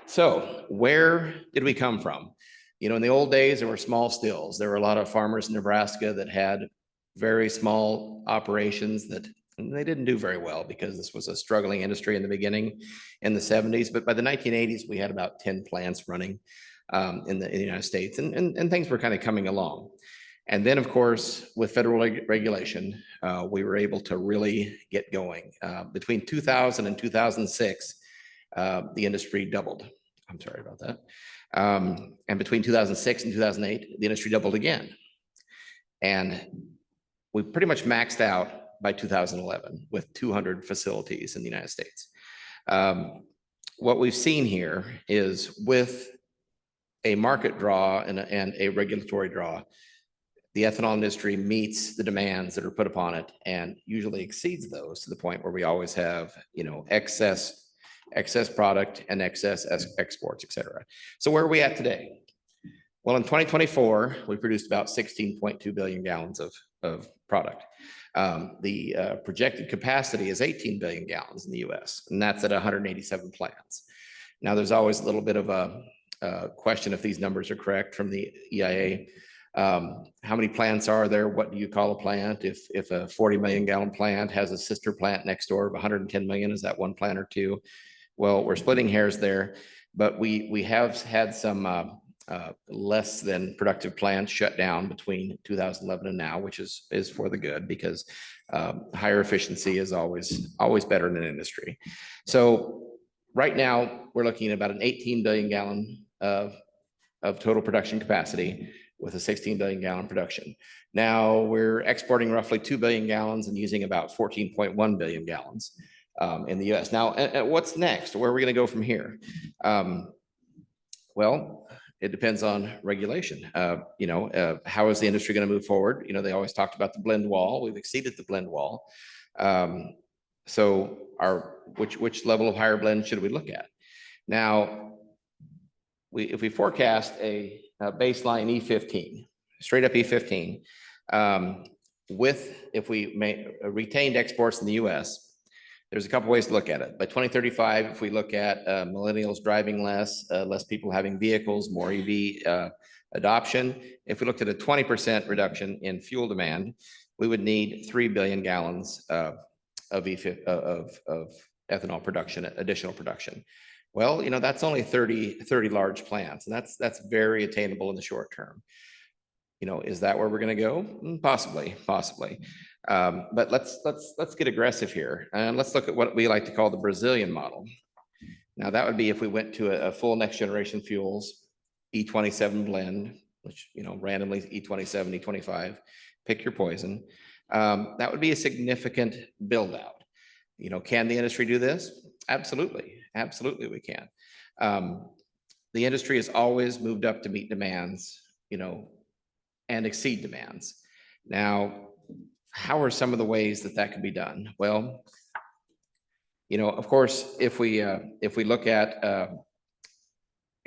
So where did we come from? In the old days, there were small stills. There were a lot of farmers in Nebraska that had very small operations that they didn't do very well because this was a struggling industry in the beginning in the 70s. But by the 1980s, we had about 10 plants running in the United States and things were kind of coming along. And then, of course, with federal regulation, we were able to really get going. Between 2000 and 2006, the industry doubled. I'm sorry about that. And between 2006 and 2008, the industry doubled again. And we pretty much maxed out by 2011 with 200 facilities in the United States. What we've seen here is with a market draw and a regulatory draw, the ethanol industry meets the demands that are put upon it and usually exceeds those to the point where we always have, excess product and excess exports, et cetera. So where are we at today? Well, in 2024, we produced about 16.2 billion gallons of product. The projected capacity is 18 billion gallons in the US, and that's at 187 plants. Now, there's always a little bit of a question if these numbers are correct from the EIA. How many plants are there? What do you call a plant? If a 40 million gallon plant has a sister plant next door of 110 million, is that one plant or two? Well, we're splitting hairs there, but we have had some less than productive plants shut down between 2011 and now, which is for the good, because higher efficiency is always better in an industry. So right now, we're looking at about an 18 billion gallon of total production capacity with a 16 billion gallon production. Now we're exporting roughly 2 billion gallons and using about 14.1 billion gallons in the US. Now, what's next? Where are we going to go from here? Well, it depends on regulation. How is the industry going to move forward? They always talked about the blend wall. We've exceeded the blend wall. So which level of higher blend should we look at? Now, if we forecast a baseline E15, straight up E15, if we retained exports in the US, there's a couple ways to look at it. By 2035, if we look at millennials driving less people having vehicles, more EV adoption, if we looked at a 20% reduction in fuel demand, we would need 3 billion gallons of ethanol production, additional production. Well, that's only 30 large plants, and that's very attainable in the short term. Is that where we're going to go? Possibly. But let's get aggressive here, and let's look at what we like to call the Brazilian model. Now, that would be if we went to a full next generation fuels, E27 blend, which, randomly E27, E25, pick your poison. That would be a significant build out. Can the industry do this? Absolutely we can. The industry has always moved up to meet demands, and exceed demands. Now, how are some of the ways that can be done? Well, of course, if we look at a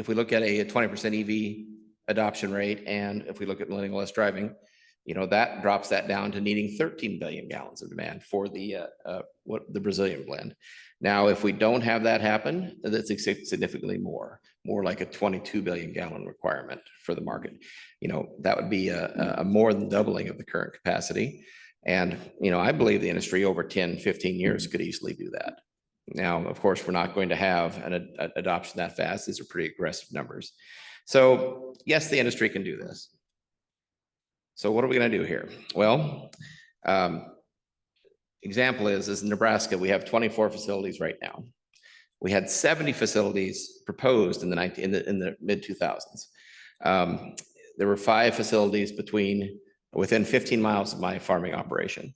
20% EV adoption rate, and if we look at millennial less driving, that drops that down to needing 13 billion gallons of demand for the Brazilian blend. Now, if we don't have that happen, that's significantly more like a 22 billion gallon requirement for the market. That would be a more than doubling of the current capacity. And, I believe the industry over 10, 15 years could easily do that. Now, of course, we're not going to have an adoption that fast. These are pretty aggressive numbers. So yes, the industry can do this. So what are we going to do here? Well, example is in Nebraska, we have 24 facilities right now. We had 70 facilities proposed in the mid 2000s. There were 5 facilities within 15 miles of my farming operation.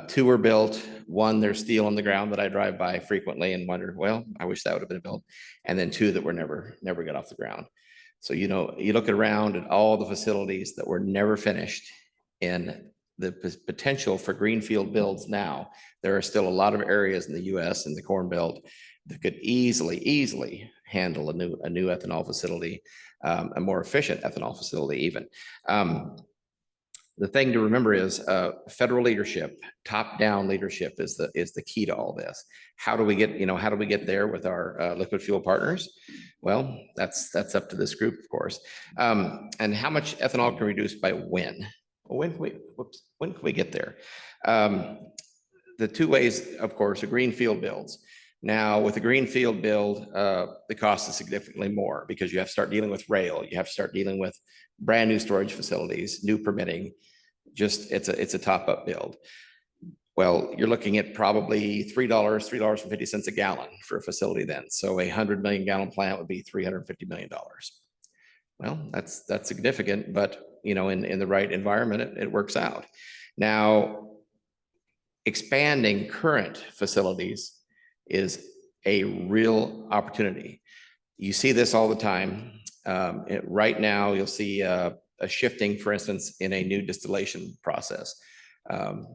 2 were built. 1, there's steel on the ground that I drive by frequently and wonder, well, I wish that would have been built. And then 2 that were never got off the ground. So, you look around at all the facilities that were never finished and the potential for greenfield builds now. There are still a lot of areas in the US and the Corn Belt that could easily handle a new ethanol facility, a more efficient ethanol facility even. The thing to remember is federal leadership, top-down leadership is the key to all this. How do we get there with our liquid fuel partners? Well, that's up to this group, of course. And how much ethanol can we reduce by when? When can we get there? The 2 ways, of course, are greenfield builds. Now, with a greenfield build, the cost is significantly more because you have to start dealing with rail. You have to start dealing with brand new storage facilities, new permitting. It's a top-up build. Well, you're looking at probably $3.50 a gallon for a facility then. So a 100 million gallon plant would be $350 million. Well, that's significant, but in the right environment, it works out. Now, expanding current facilities is a real opportunity. You see this all the time. Right now, you'll see a shifting, for instance, in a new distillation process. Our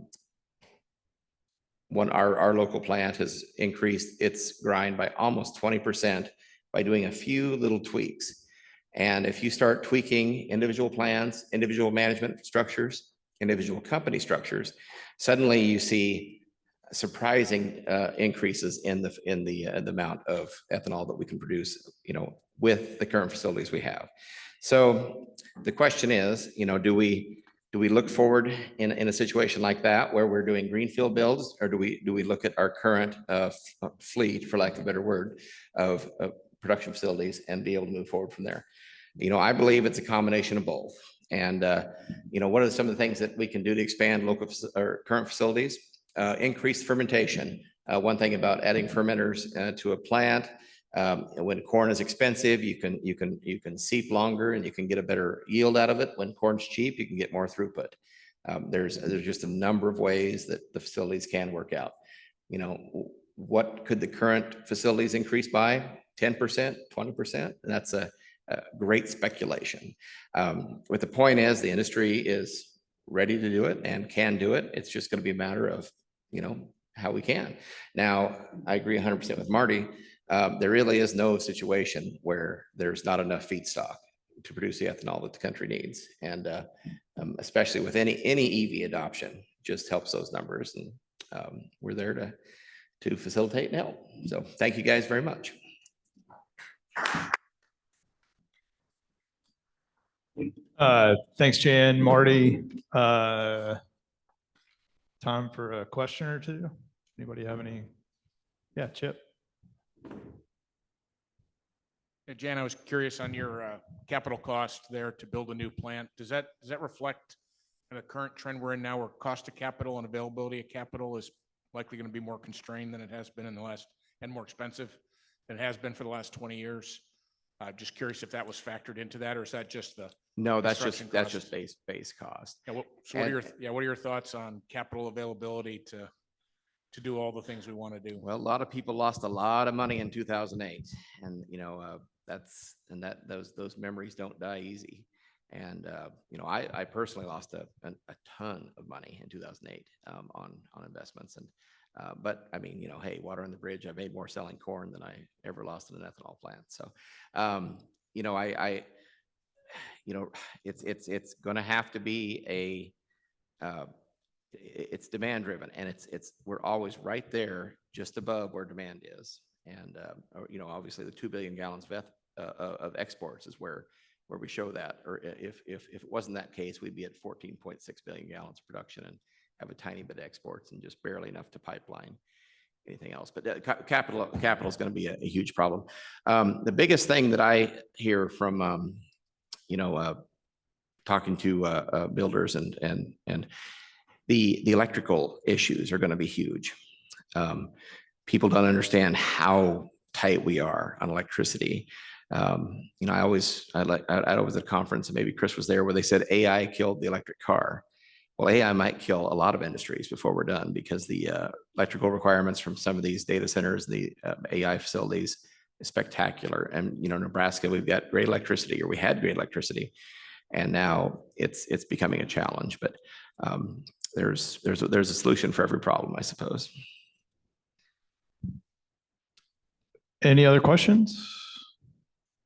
local plant has increased its grind by almost 20% by doing a few little tweaks. And if you start tweaking individual plans, individual management structures, individual company structures, suddenly you see surprising increases in the amount of ethanol that we can produce, with the current facilities we have. So the question is, do we look forward in a situation like that where we're doing greenfield builds, or do we look at our current fleet, for lack of a better word, of production facilities and be able to move forward from there? I believe it's a combination of both. And what are some of the things that we can do to expand local or current facilities? Increased fermentation. One thing about adding fermenters to a plant, when corn is expensive, you can seep longer and you can get a better yield out of it. When corn's cheap, you can get more throughput. There's just a number of ways that the facilities can work out. What could the current facilities increase by? 10%, 20%? And that's a great speculation. But the point is, the industry is ready to do it and can do it. It's just going to be a matter of, how we can. Now, I agree 100% with Marty. There really is no situation where there's not enough feedstock to produce the ethanol that the country needs. And especially with any EV adoption, just helps those numbers. And we're there to facilitate and help. So thank you guys very much. Thanks, Jan, Marty. Time for a question or two. Anybody have any? Yeah, Chip. Hey, Jan, I was curious on your capital cost there to build a new plant. Does that reflect the current trend we're in now, where cost of capital and availability of capital is likely going to be more constrained than it has been in the last, and more expensive than it has been for the last 20 years? Just curious if that was factored into that, or is that just the? No, that's construction just costs? base cost. Yeah, so what are your thoughts on capital availability to do all the things we want to do? Well, a lot of people lost a lot of money in 2008, and those memories don't die easy. And I personally lost a ton of money in 2008 on investments. And but I mean, hey, water on the bridge. I made more selling corn than I ever lost in an ethanol plant. So it's going to have to be it's demand driven, and we're always right there, just above where demand is. And obviously the 2 billion gallons of exports is where we show that. Or if it wasn't that case, we'd be at 14.6 billion gallons of production and have a tiny bit of exports and just barely enough to pipeline anything else. But capital is going to be a huge problem. The biggest thing that I hear from talking to builders and the electrical issues are going to be huge. People don't understand how tight we are on electricity. I was at a conference, and maybe Chris was there, where they said AI killed the electric car. Well, AI might kill a lot of industries before we're done, because the electrical requirements from some of these data centers, the AI facilities, is spectacular. And Nebraska, we've got great electricity, or we had great electricity, and now it's becoming a challenge. But there's a solution for every problem, I suppose. Any other questions?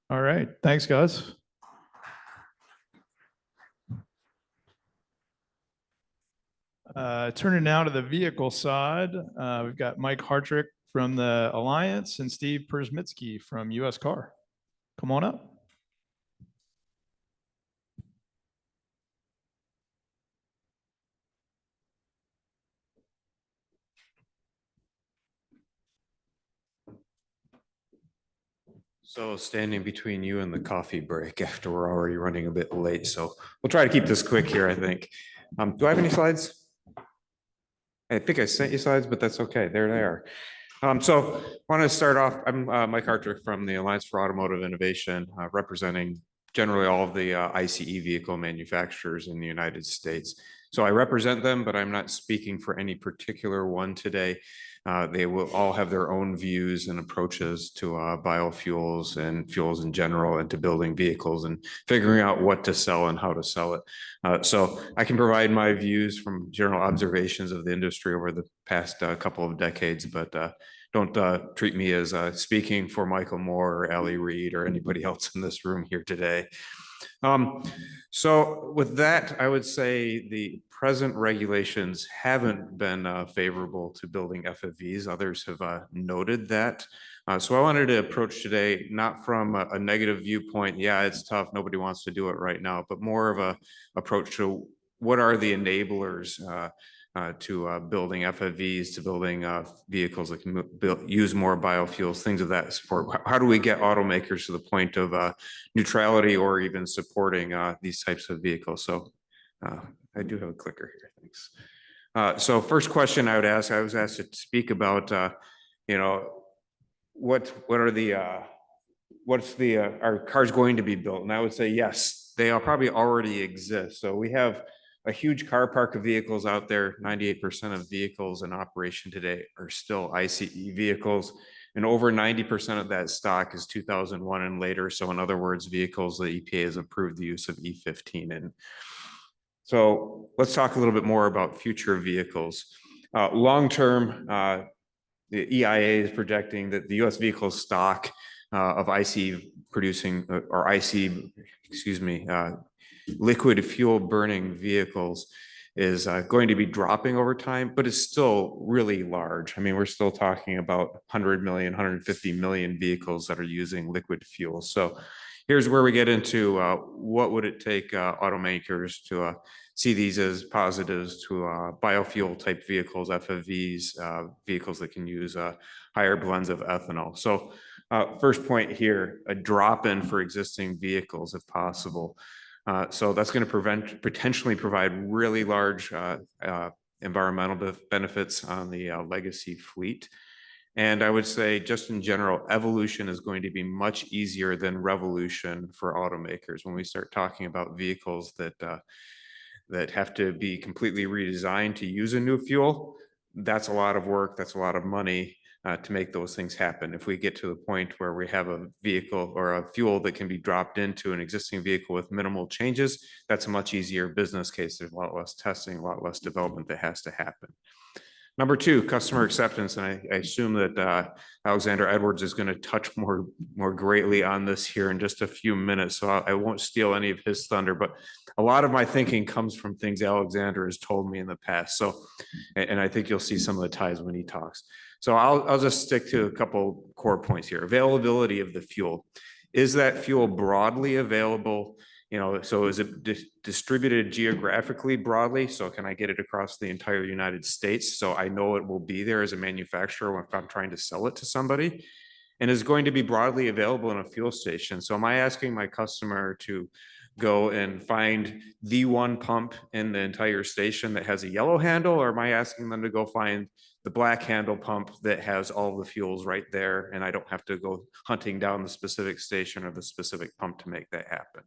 All right, thanks, guys. Turning now to the vehicle side, we've got Mike Hardrick from the Alliance and Steve Przmitsky from US Car. Come on up. So standing between you and the coffee break after we're already running a bit late. So we'll try to keep this quick here, I think. Do I have any slides? I think I sent you slides, but that's okay. There they are. So I want to start off. I'm Mike Hartrick from the Alliance for Automotive Innovation, representing generally all of the ICE vehicle manufacturers in the United States. So I represent them, but I'm not speaking for any particular one today. They will all have their own views and approaches to biofuels and fuels in general, and to building vehicles and figuring out what to sell and how to sell it. So I can provide my views from general observations of the industry over the past couple of decades, but don't treat me as speaking for Michael Moore or Ellie Reed or anybody else in this room here today. So with that, I would say the present regulations haven't been favorable to building FFVs. Others have noted that. So I wanted to approach today not from a negative viewpoint. Yeah, it's tough. Nobody wants to do it right now, but more of a approach to what are the enablers to building FFVs, to building vehicles that can use more biofuels, things of that sort. How do we get automakers to the point of neutrality or even supporting these types of vehicles? So I do have a clicker here, thanks. So first question I would ask, I was asked to speak about, you know, what are the, are cars going to be built? And I would say, yes, they are probably already exist. So we have a huge car park of vehicles out there. 98% of vehicles in operation today are still ICE vehicles, and over 90% of that stock is 2001 and later. So in other words, vehicles the EPA has approved the use of E15 in. So let's talk a little bit more about future vehicles. Long-term, the EIA is projecting that the US vehicle stock of ICE producing, or ICE, excuse me, liquid fuel burning vehicles is going to be dropping over time, but it's still really large. I mean, we're still talking about 100 million, 150 million vehicles that are using liquid fuel. So here's where we get into what would it take automakers to see these as positives to biofuel type vehicles, FFVs, vehicles that can use higher blends of ethanol. So first point here, a drop in for existing vehicles if possible. So that's going to potentially provide really large environmental benefits on the legacy fleet. And I would say just in general, evolution is going to be much easier than revolution for automakers. When we start talking about vehicles that have to be completely redesigned to use a new fuel, that's a lot of work, that's a lot of money to make those things happen. If we get to the point where we have a vehicle or a fuel that can be dropped into an existing vehicle with minimal changes, that's a much easier business case. There's a lot less testing, a lot less development that has to happen. Number two, customer acceptance. And I assume that Alexander Edwards is going to touch more greatly on this here in just a few minutes. So I won't steal any of his thunder, but a lot of my thinking comes from things Alexander has told me in the past. So, and I think you'll see some of the ties when he talks. So I'll just stick to a couple core points here. Availability of the fuel. Is that fuel broadly available? You know, so is it distributed geographically broadly? So can I get it across the entire United States? So I know it will be there as a manufacturer if I'm trying to sell it to somebody, and is going to be broadly available in a fuel station. So am I asking my customer to go and find the one pump in the entire station that has a yellow handle, or am I asking them to go find the black handle pump that has all the fuels right there, and I don't have to go hunting down the specific station or the specific pump to make that happen?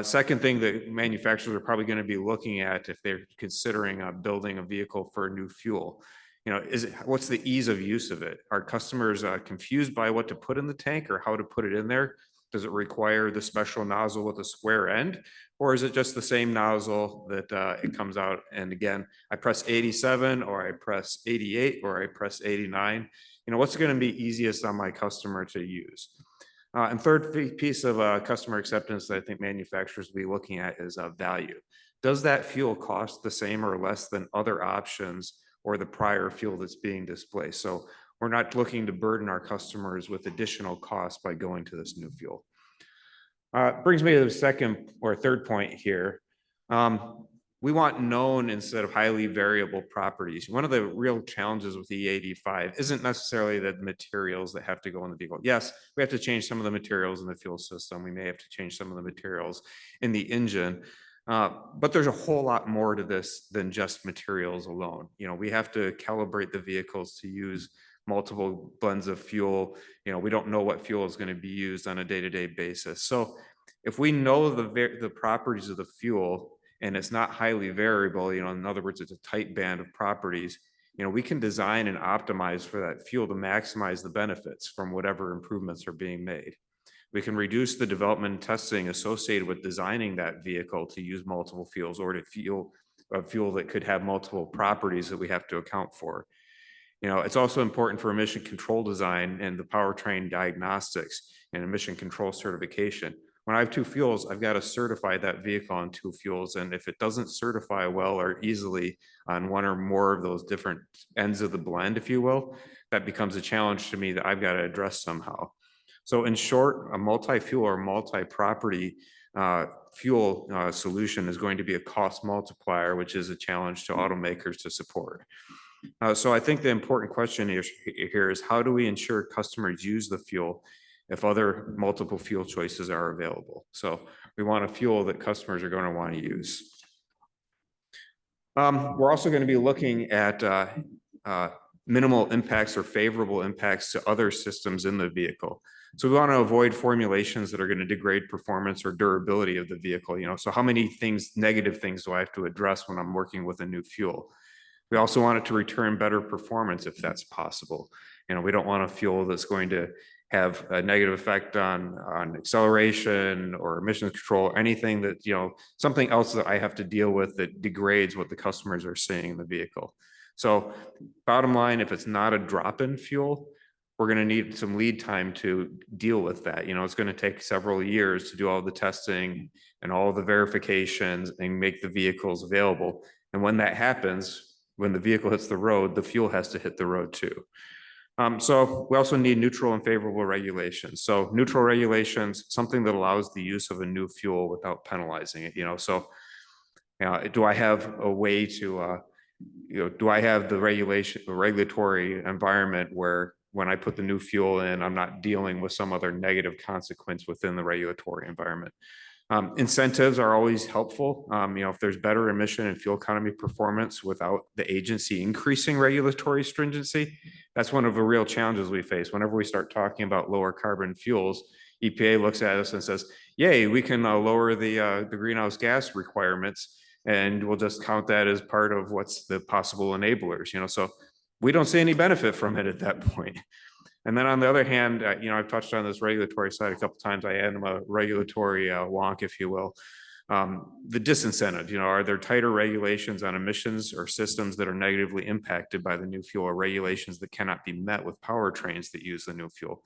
Second thing that manufacturers are probably going to be looking at if they're considering building a vehicle for a new fuel, you know, what's the ease of use of it? Are customers confused by what to put in the tank or how to put it in there? Does it require the special nozzle with a square end, or is it just the same nozzle that it comes out? And again, I press 87 or I press 88 or I press 89. You know, what's going to be easiest on my customer to use? And third piece of customer acceptance that I think manufacturers will be looking at is value. Does that fuel cost the same or less than other options or the prior fuel that's being displaced? So we're not looking to burden our customers with additional costs by going to this new fuel. Brings me to the second or third point here. We want known instead of highly variable properties. One of the real challenges with E85 isn't necessarily the materials that have to go in the vehicle. Yes, we have to change some of the materials in the fuel system. We may have to change some of the materials in the engine, but there's a whole lot more to this than just materials alone. You know, we have to calibrate the vehicles to use multiple blends of fuel. You know, we don't know what fuel is going to be used on a day-to-day basis. So if we know the properties of the fuel and it's not highly variable, in other words, it's a tight band of properties, we can design and optimize for that fuel to maximize the benefits from whatever improvements are being made. We can reduce the development and testing associated with designing that vehicle to use multiple fuels or to a fuel that could have multiple properties that we have to account for. It's also important for emission control design and the powertrain diagnostics and emission control certification. When I have two fuels, I've got to certify that vehicle on two fuels. And if it doesn't certify well or easily on one or more of those different ends of the blend, if you will, that becomes a challenge to me that I've got to address somehow. So in short, a multi-fuel or multi-property fuel solution is going to be a cost multiplier, which is a challenge to automakers to support. So I think the important question here is how do we ensure customers use the fuel if other multiple fuel choices are available? So we want a fuel that customers are going to want to use. We're also going to be looking at minimal impacts or favorable impacts to other systems in the vehicle. So we want to avoid formulations that are going to degrade performance or durability of the vehicle. So how many negative things do I have to address when I'm working with a new fuel? We also want it to return better performance if that's possible. We don't want a fuel that's going to have a negative effect on acceleration or emissions control, or anything that, something else that I have to deal with that degrades what the customers are seeing in the vehicle. So bottom line, if it's not a drop-in fuel, we're going to need some lead time to deal with that. It's going to take several years to do all the testing and all the verifications and make the vehicles available. And when that happens, when the vehicle hits the road, the fuel has to hit the road too. So we also need neutral and favorable regulations. So neutral regulations, something that allows the use of a new fuel without penalizing it. So do I have a way to, do I have the regulatory environment where when I put the new fuel in, I'm not dealing with some other negative consequence within the regulatory environment? Incentives are always helpful. If there's better emission and fuel economy performance without the agency increasing regulatory stringency, that's one of the real challenges we face. Whenever we start talking about lower carbon fuels, EPA looks at us and says, yay, we can lower the greenhouse gas requirements, and we'll just count that as part of what's the possible enablers. So we don't see any benefit from it at that point. And then on the other hand, I've touched on this regulatory side a couple of times. I am a regulatory wonk, if you will. The disincentive, are there tighter regulations on emissions or systems that are negatively impacted by the new fuel, or regulations that cannot be met with powertrains that use the new fuel?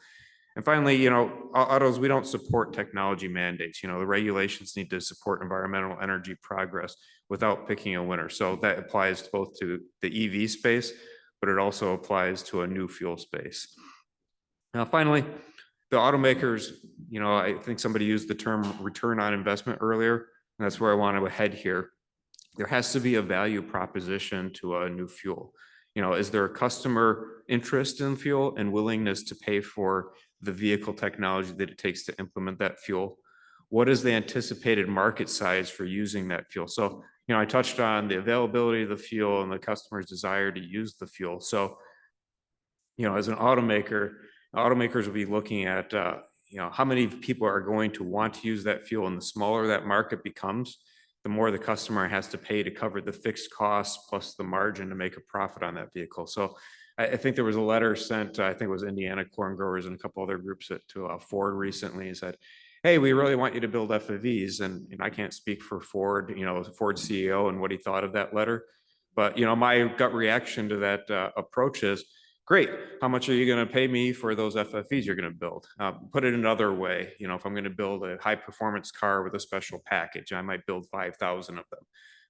And finally, autos, we don't support technology mandates. The regulations need to support environmental energy progress without picking a winner. So that applies both to the EV space, but it also applies to a new fuel space. Now, finally, the automakers, I think somebody used the term return on investment earlier, and that's where I want to head here. There has to be a value proposition to a new fuel. Is there a customer interest in fuel and willingness to pay for the vehicle technology that it takes to implement that fuel? What is the anticipated market size for using that fuel? So, I touched on the availability of the fuel and the customer's desire to use the fuel. So, as an automaker, automakers will be looking at, how many people are going to want to use that fuel, and the smaller that market becomes, the more the customer has to pay to cover the fixed costs plus the margin to make a profit on that vehicle. So I think there was a letter sent, I think it was Indiana Corn Growers and a couple other groups to Ford recently, and said, hey, we really want you to build FEVs. And I can't speak for Ford, Ford's CEO and what he thought of that letter. But, my gut reaction to that approach is, great, how much are you going to pay me for those FFEs you're going to build? Put it another way, if I'm going to build a high performance car with a special package, I might build 5,000 of them.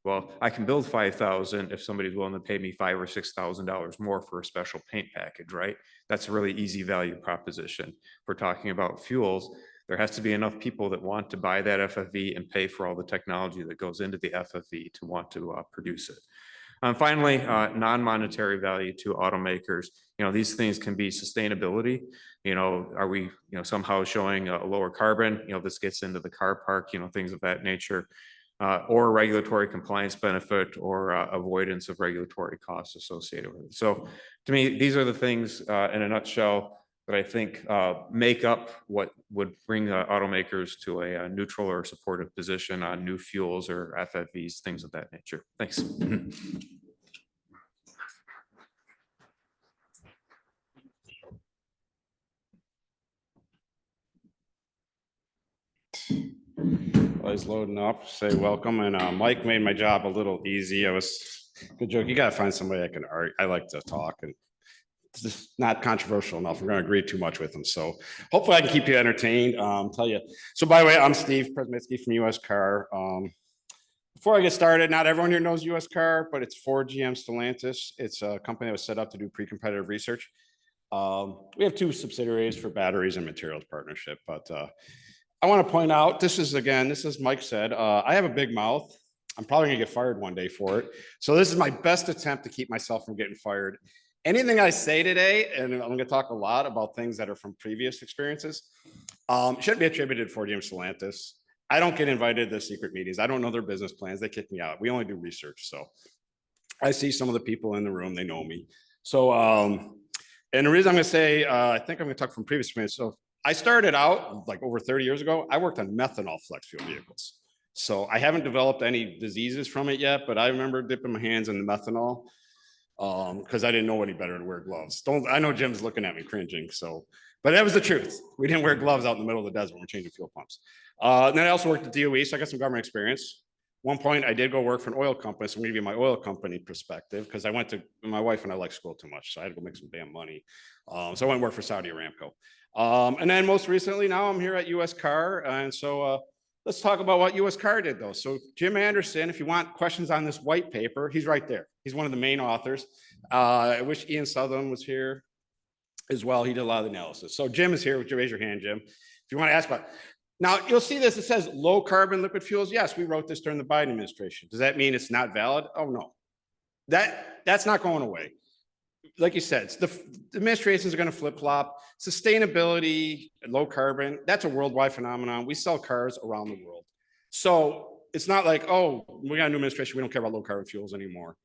Well, I can build 5,000 if somebody's willing to pay me $5,000 or $6,000 more for a special paint package, right? That's a really easy value proposition. If we're talking about fuels, there has to be enough people that want to buy that FFE and pay for all the technology that goes into the FFE to want to produce it. Finally, non-monetary value to automakers. These things can be sustainability. Are we, somehow showing a lower carbon? This gets into the car park, things of that nature, or regulatory compliance benefit, or avoidance of regulatory costs associated with it. So to me, these are the things in a nutshell that I think make up what would bring automakers to a neutral or supportive position on new fuels or FFVs, things of that nature. Thanks. I was loading up, say welcome, and Mike made my job a little easy. Good joke. You gotta find somebody I can argue. I like to talk, and it's just not controversial enough. We're gonna agree too much with them. So hopefully I can keep you entertained. Tell you. So by the way, I'm Steve Presmitsky from US Car. Before I get started, not everyone here knows US Car, but it's Ford, GM, Stellantis. It's a company that was set up to do pre-competitive research. We have 2 subsidiaries for batteries and materials partnership, but I want to point out, this is Mike said, I have a big mouth. I'm probably gonna get fired one day for it. So this is my best attempt to keep myself from getting fired. Anything I say today, and I'm gonna talk a lot about things that are from previous experiences, shouldn't be attributed to Ford, GM, Stellantis. I don't get invited to the secret meetings. I don't know their business plans. They kick me out. We only do research. So I see some of the people in the room, they know me. So, and the reason I'm gonna say, I think I'm gonna talk from previous experience. So I started out like over 30 years ago. I worked on methanol flex fuel vehicles. So I haven't developed any diseases from it yet, but I remember dipping my hands in the methanol because I didn't know any better to wear gloves. I know Jim's looking at me cringing. So, but that was the truth. We didn't wear gloves out in the middle of the desert when we're changing fuel pumps. And then I also worked at DOE, so I got some government experience. One point I did go work for an oil company. So I'm gonna give you my oil company perspective because my wife and I like school too much. So I had to go make some damn money. So I went and work for Saudi Aramco. And then most recently, now I'm here at US Car. And so let's talk about what US Car did though. So Jim Anderson, if you want questions on this white paper, he's right there. He's one of the main authors. I wish Ian Sutherland was here as well. He did a lot of the analysis. So Jim is here. Would you raise your hand, Jim? If you want to ask about, now you'll see this, it says low carbon liquid fuels. Yes, we wrote this during the Biden administration. Does that mean it's not valid? Oh no, that's not going away. Like you said, the administrations are going to flip flop. Sustainability, low carbon, that's a worldwide phenomenon. We sell cars around the world. So it's not like, oh, we got a new administration, we don't care about low carbon fuels anymore.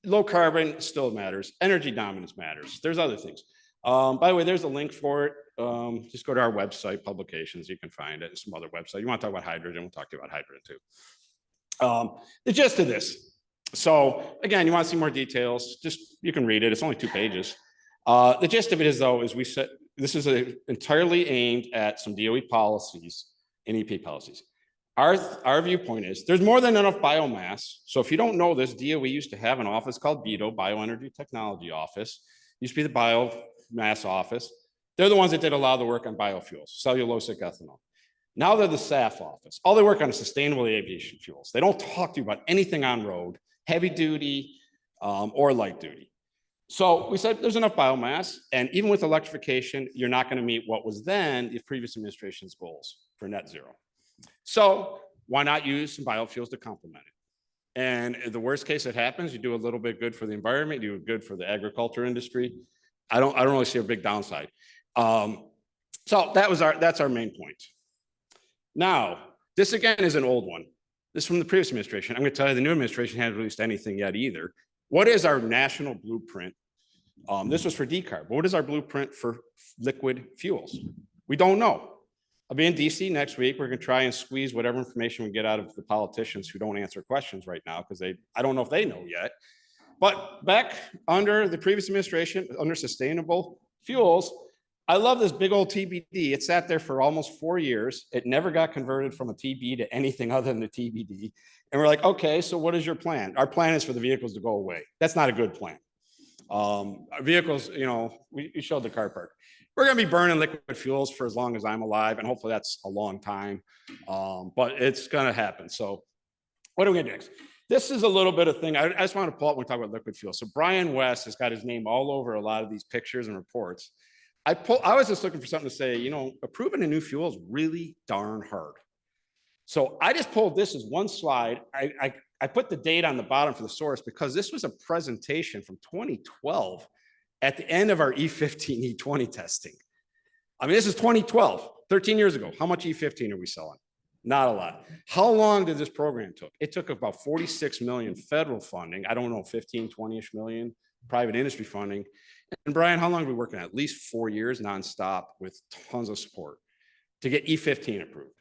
Low carbon still matters. Energy dominance matters. There's other things. By the way, there's a link for it. Just go to our website, publications, you can find it, and some other website. You want to talk about hydrogen, we'll talk to you about hydrogen too. The gist of this. So again, you want to see more details, just, you can read it. It's only 2 pages. The gist of it is though, is we said, this is entirely aimed at some DOE policies and EP policies. Our viewpoint is there's more than enough biomass. So if you don't know this, DOE used to have an office called BETO, Bioenergy Technology Office. Used to be the biomass office. They're the ones that did a lot of the work on biofuels, cellulosic ethanol. Now they're the SAF office. All they work on is sustainable aviation fuels. They don't talk to you about anything on road, heavy duty or light duty. So we said there's enough biomass, and even with electrification, you're not going to meet what was then the previous administration's goals for net zero. So why not use some biofuels to complement it? And the worst case that happens, you do a little bit good for the environment, you do good for the agriculture industry. I don't really see a big downside. So that's our main point. Now, this again is an old one. This is from the previous administration. I'm going to tell you the new administration hasn't released anything yet either. What is our national blueprint? This was for decarb. What is our blueprint for liquid fuels? We don't know. I'll be in DC next week. We're going to try and squeeze whatever information we get out of the politicians who don't answer questions right now because I don't know if they know yet. But back under the previous administration, under sustainable fuels, I love this big old TBD. It sat there for almost 4 years. It never got converted from a TB to anything other than the TBD. And we're like, okay, so what is your plan? Our plan is for the vehicles to go away. That's not a good plan. Vehicles, you know, we showed the car park. We're going to be burning liquid fuels for as long as I'm alive, and hopefully that's a long time, but it's going to happen. So what are we going to do next? This is a little bit of thing. I just want to pull up when we talk about liquid fuel. So Brian West has got his name all over a lot of these pictures and reports. I was just looking for something to say, you know, approving a new fuel is really darn hard. So I just pulled this as one slide. I put the date on the bottom for the source because this was a presentation from 2012 at the end of our E15, E20 testing. I mean, this is 2012, 13 years ago. How much E15 are we selling? Not a lot. How long did this program took? It took about 46 million federal funding. I don't know, 15, 20-ish million private industry funding. And Brian, how long have we working at least 4 years nonstop with tons of support to get E15 approved?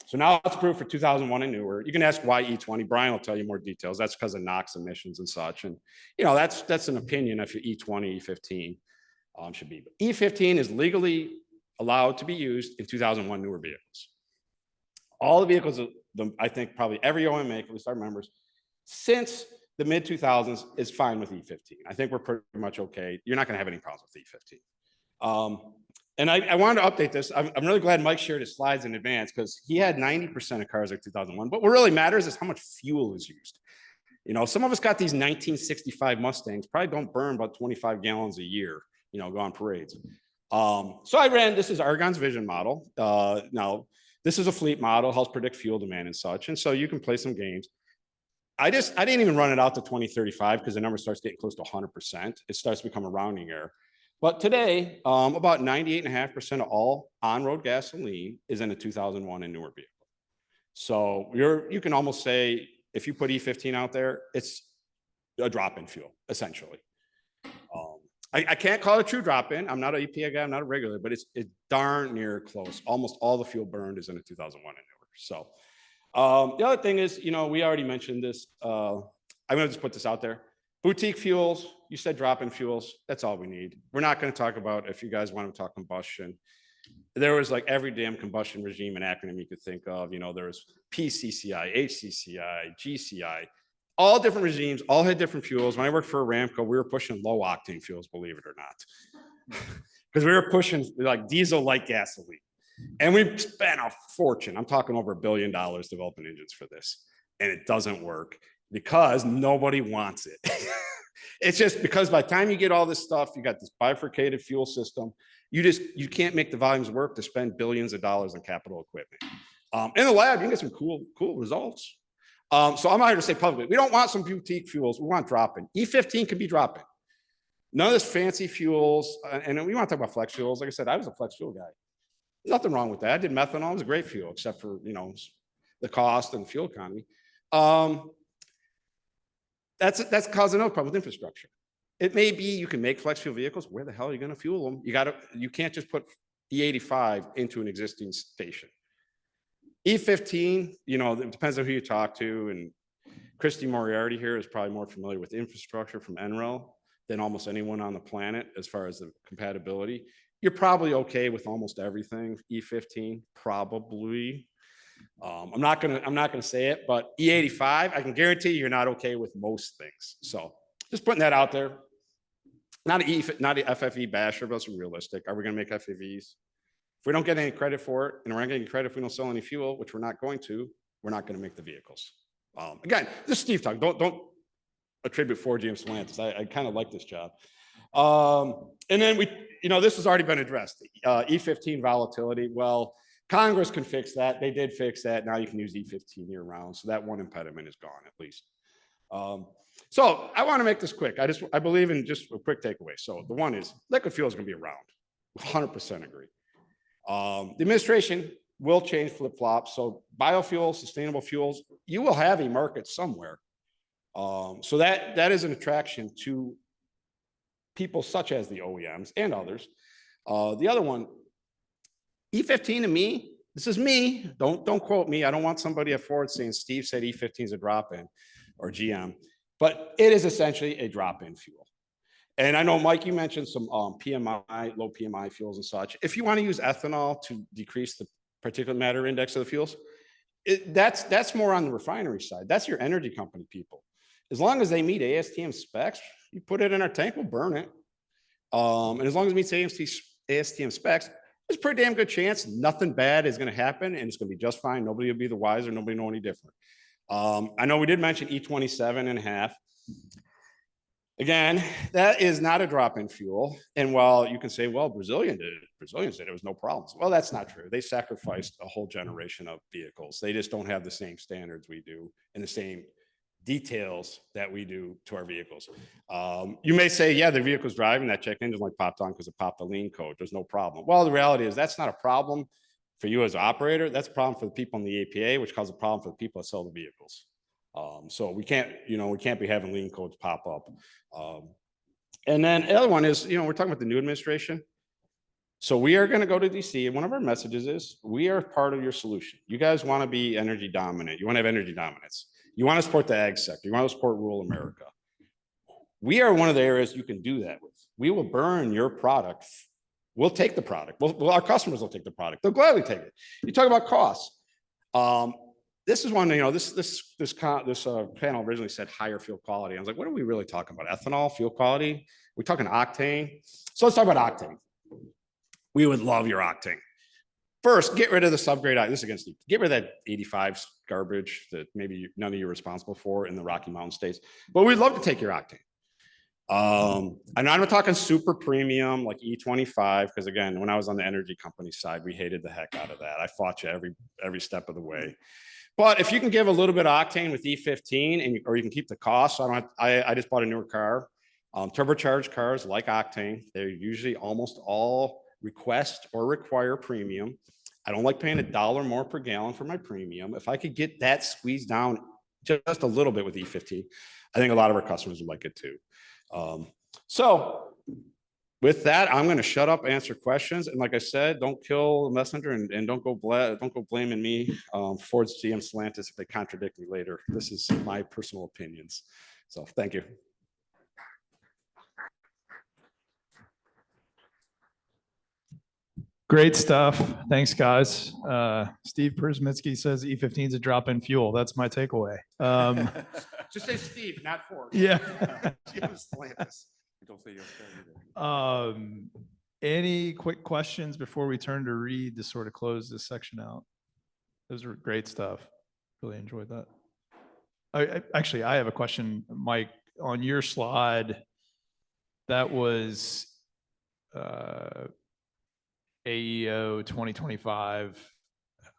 So now it's approved for 2001 and newer. You can ask why E20. Brian will tell you more details. That's because of NOx emissions and such. And that's an opinion if E20, E15 should be. But E15 is legally allowed to be used in 2001 newer vehicles. All the vehicles, I think probably every OEM maker, at least our members, since the mid 2000s is fine with E15. I think we're pretty much okay. You're not going to have any problems with E15. And I wanted to update this. I'm really glad Mike shared his slides in advance because he had 90% of cars like 2001. But what really matters is how much fuel is used. Some of us got these 1965 Mustangs, probably don't burn about 25 gallons a year, go on parades. So I ran, this is Argonne's vision model. Now, this is a fleet model, helps predict fuel demand and such. And so you can play some games. I didn't even run it out to 2035 because the number starts getting close to 100%. It starts to become a rounding error. But today, about 98.5% of all on-road gasoline is in a 2001 and newer vehicle. So you can almost say, if you put E15 out there, it's a drop-in fuel, essentially. I can't call it a true drop-in. I'm not an EPA guy, I'm not a regular, but it's darn near close. Almost all the fuel burned is in a 2001 and newer. So the other thing is, we already mentioned this. I'm gonna just put this out there. Boutique fuels, you said drop-in fuels, that's all we need. We're not gonna talk about, if you guys want to talk combustion, there was like every damn combustion regime and acronym you could think of. There was PCCI, HCCI, GCI, all different regimes, all had different fuels. When I worked for Aramco, we were pushing low octane fuels, believe it or not. Because we were pushing like diesel like gasoline. And we spent a fortune. I'm talking over $1 billion developing engines for this. And it doesn't work because nobody wants it. It's just because by the time you get all this stuff, you got this bifurcated fuel system. You can't make the volumes work to spend billions of dollars on capital equipment. In the lab, you can get some cool results. So I'm out here to say publicly, we don't want some boutique fuels. We want drop-in. E15 can be drop-in. None of this fancy fuels. And we want to talk about flex fuels. Like I said, I was a flex fuel guy. Nothing wrong with that. I did methanol. It was a great fuel, except for, the cost and fuel economy. That's causing another problem with infrastructure. It may be you can make flex fuel vehicles. Where the hell are you going to fuel them? You can't just put E85 into an existing station. E15, it depends on who you talk to. And Christy Moriarty here is probably more familiar with infrastructure from NREL than almost anyone on the planet as far as the compatibility. You're probably okay with almost everything. E15, probably. I'm not gonna say it, but E85, I can guarantee you're not okay with most things. So just putting that out there. Not an FFE basher, but it's realistic. Are we gonna make FFEs? If we don't get any credit for it, and we're not getting credit if we don't sell any fuel, which we're not going to, we're not gonna make the vehicles. Again, this is Steve talking. Don't attribute Ford GM Stellantis. I kind of like this job. And then this has already been addressed. E15 volatility. Well, Congress can fix that. They did fix that. Now you can use E15 year round. So that one impediment is gone at least. So I want to make this quick. I believe in just a quick takeaway. So the one is liquid fuel is going to be around. 100% agree. The administration will change flip-flops. So biofuels, sustainable fuels, you will have a market somewhere. So that is an attraction to people such as the OEMs and others. The other one, E15 to me, this is me. Don't quote me. I don't want somebody at Ford saying Steve said E15 is a drop-in or GM, but it is essentially a drop-in fuel. And I know, Mike, you mentioned some PMI, low PMI fuels and such. If you want to use ethanol to decrease the particulate matter index of the fuels, that's more on the refinery side. That's your energy company people. As long as they meet ASTM specs, you put it in our tank, we'll burn it. And as long as it meets ASTM specs, there's a pretty damn good chance nothing bad is going to happen and it's going to be just fine. Nobody will be the wiser. Nobody will know any different. I know we did mention E27.5. Again, that is not a drop-in fuel. And while you can say, well, Brazilians said it was no problems. Well, that's not true. They sacrificed a whole generation of vehicles. They just don't have the same standards we do and the same details that we do to our vehicles. You may say, yeah, the vehicle's driving, that check engine light popped on because it popped the lean code. There's no problem. Well, the reality is that's not a problem For you as operator, that's a problem for the people in the APA, which causes a problem for the people that sell the vehicles. So we can't be having lien codes pop up. And then the other one is, we're talking about the new administration. So we are going to go to DC, and one of our messages is we are part of your solution. You guys want to be energy dominant. You want to have energy dominance. You want to support the ag sector. You want to support rural America. We are one of the areas you can do that with. We will burn your product. We'll take the product. Well, our customers will take the product. They'll gladly take it. You talk about costs. This is one, this panel originally said higher fuel quality. I was like, what are we really talking about? Ethanol, fuel quality? We're talking octane. So let's talk about octane. We would love your octane. First, get rid of the subgrade. This is against you. Get rid of that 85 garbage that maybe none of you are responsible for in the Rocky Mountain states. But we'd love to take your octane. And I'm not talking super premium like E25, because again, when I was on the energy company side, we hated the heck out of that. I fought you every step of the way. But if you can give a little bit of octane with E15, or you can keep the cost. So I just bought a newer car. Turbocharged cars like octane, they're usually almost all request or require premium. I don't like paying $1 more per gallon for my premium. If I could get that squeezed down just a little bit with E15, I think a lot of our customers would like it too. So with that, I'm going to shut up, answer questions. And like I said, don't kill the messenger, and don't go blaming me, Ford, GM, Stellantis if they contradict me later. This is my personal opinions. So thank you. Great stuff. Thanks, guys. Steve Przmitsky says E15 is a drop-in fuel. That's my takeaway. Just say Steve, not Ford. Yeah. Don't say you'll say either. Any quick questions before we turn to Reed to sort of close this section out? Those were great stuff. Really enjoyed that. Actually, I have a question, Mike. On your slide, that was AEO 2025.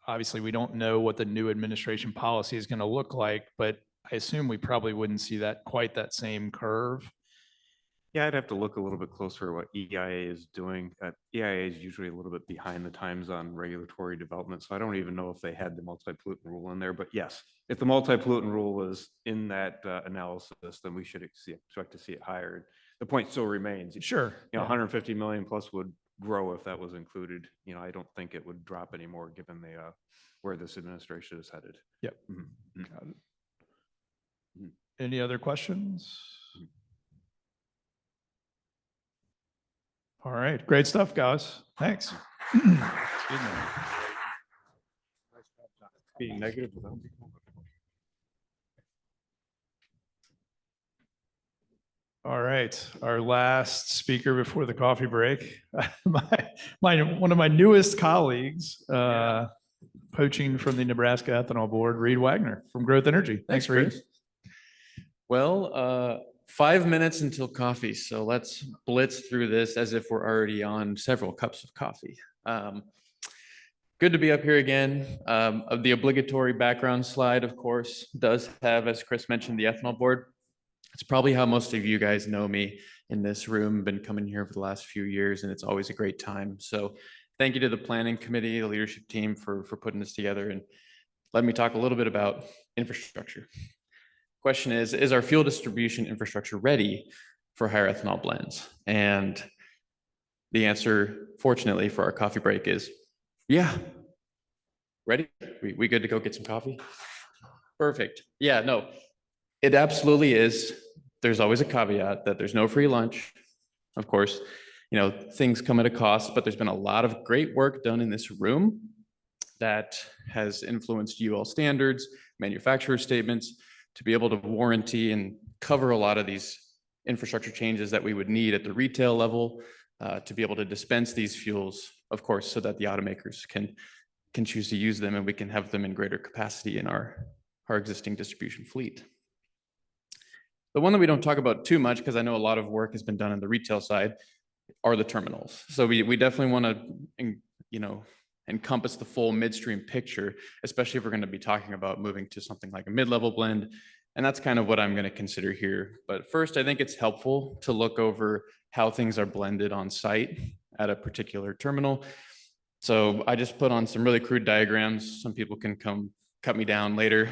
Obviously, we don't know what the new administration policy is going to look like, but I assume we probably wouldn't see that quite that same curve. Yeah, I'd have to look a little bit closer at what EIA is doing. EIA is usually a little bit behind the times on regulatory development, so I don't even know if they had the multi-pollutant rule in there. But yes, if the multi-pollutant rule was in that analysis, then we should expect to see it higher. The point still remains. Sure. 150 million plus would grow if that was included. I don't think it would drop anymore given the where this administration is headed. Yep. Mm-hmm. Got it. Mm-hmm. Any other questions? All right, great stuff, guys. Thanks. Being negative. All right, our last speaker before the coffee break, one of my newest colleagues, poaching from the Nebraska Ethanol Board, Reed Wagner from Growth Energy. Thanks, Reed. Well, 5 minutes until coffee, so let's blitz through this as if we're already on several cups of coffee. Good to be up here again. Of the obligatory background slide, of course, does have, as Chris mentioned, the ethanol board. It's probably how most of you guys know me in this room, been coming here for the last few years, and it's always a great time. So thank you to the planning committee, the leadership team for putting this together, and let me talk a little bit about infrastructure. Question is our fuel distribution infrastructure ready for higher ethanol blends? And the answer, fortunately for our coffee break, is yeah. Ready? We good to go get some coffee? Perfect. Yeah, no, it absolutely is. There's always a caveat that there's no free lunch. Of course, things come at a cost, but there's been a lot of great work done in this room that has influenced UL standards, manufacturer statements, to be able to warranty and cover a lot of these infrastructure changes that we would need at the retail level to be able to dispense these fuels, of course, so that the automakers can choose to use them and we can have them in greater capacity in our existing distribution fleet. The one that we don't talk about too much, because I know a lot of work has been done on the retail side, are the terminals. So we definitely want to, encompass the full midstream picture, especially if we're going to be talking about moving to something like a mid-level blend. And that's kind of what I'm going to consider here. But first, I think it's helpful to look over how things are blended on site at a particular terminal. So I just put on some really crude diagrams. Some people can come cut me down later.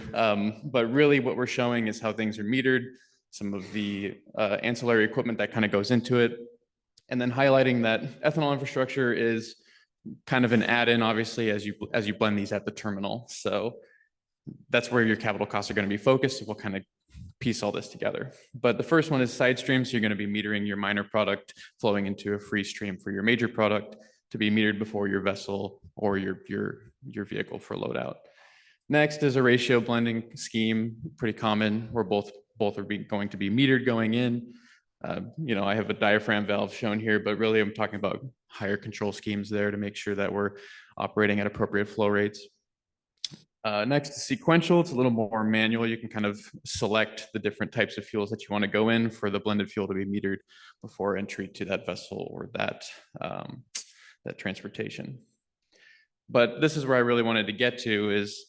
But really what we're showing is how things are metered, some of the ancillary equipment that kind of goes into it, and then highlighting that ethanol infrastructure is kind of an add-in, obviously, as you blend these at the terminal. So that's where your capital costs are going to be focused. We'll kind of piece all this together. But the first one is side stream. So you're going to be metering your minor product flowing into a free stream for your major product to be metered before your vessel or your vehicle for loadout. Next is a ratio blending scheme, pretty common, where both are going to be metered going in. I have a diaphragm valve shown here, but really I'm talking about higher control schemes there to make sure that we're operating at appropriate flow rates. Next is sequential. It's a little more manual. You can kind of select the different types of fuels that you want to go in for the blended fuel to be metered before entry to that vessel or that transportation. But this is where I really wanted to get to, is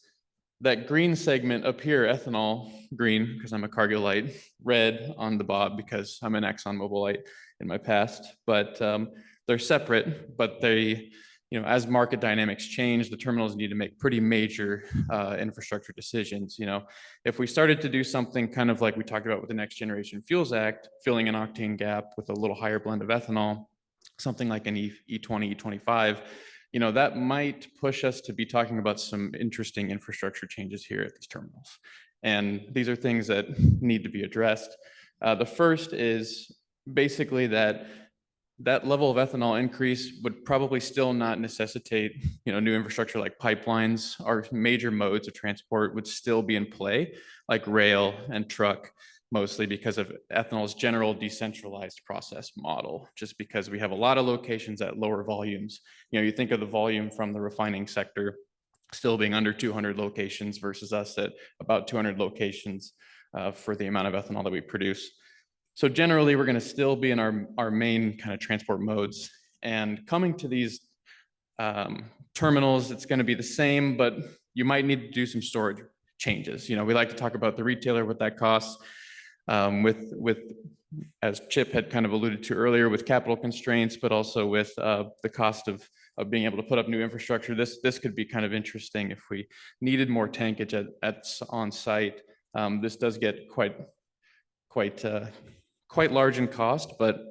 that green segment up here, ethanol, green because I'm a Cargillite, red on the Bob because I'm an ExxonMobilite in my past, but they're separate, but they, as market dynamics change, the terminals need to make pretty major infrastructure decisions. If we started to do something kind of like we talked about with the Next Generation Fuels Act, filling an octane gap with a little higher blend of ethanol, something like an E20, E25, that might push us to be talking about some interesting infrastructure changes here at these terminals. And these are things that need to be addressed. The first is basically that level of ethanol increase would probably still not necessitate, new infrastructure like pipelines. Our major modes of transport would still be in play, like rail and truck, mostly because of ethanol's general decentralized process model, just because we have a lot of locations at lower volumes. You think of the volume from the refining sector still being under 200 locations versus us at about 200 locations for the amount of ethanol that we produce. So generally, we're going to still be in our main kind of transport modes. And coming to these terminals, it's going to be the same, but you might need to do some storage changes. We like to talk about the retailer, what that costs. As Chip had kind of alluded to earlier, with capital constraints, but also with the cost of being able to put up new infrastructure, this could be kind of interesting if we needed more tankage on site. This does get quite large in cost, but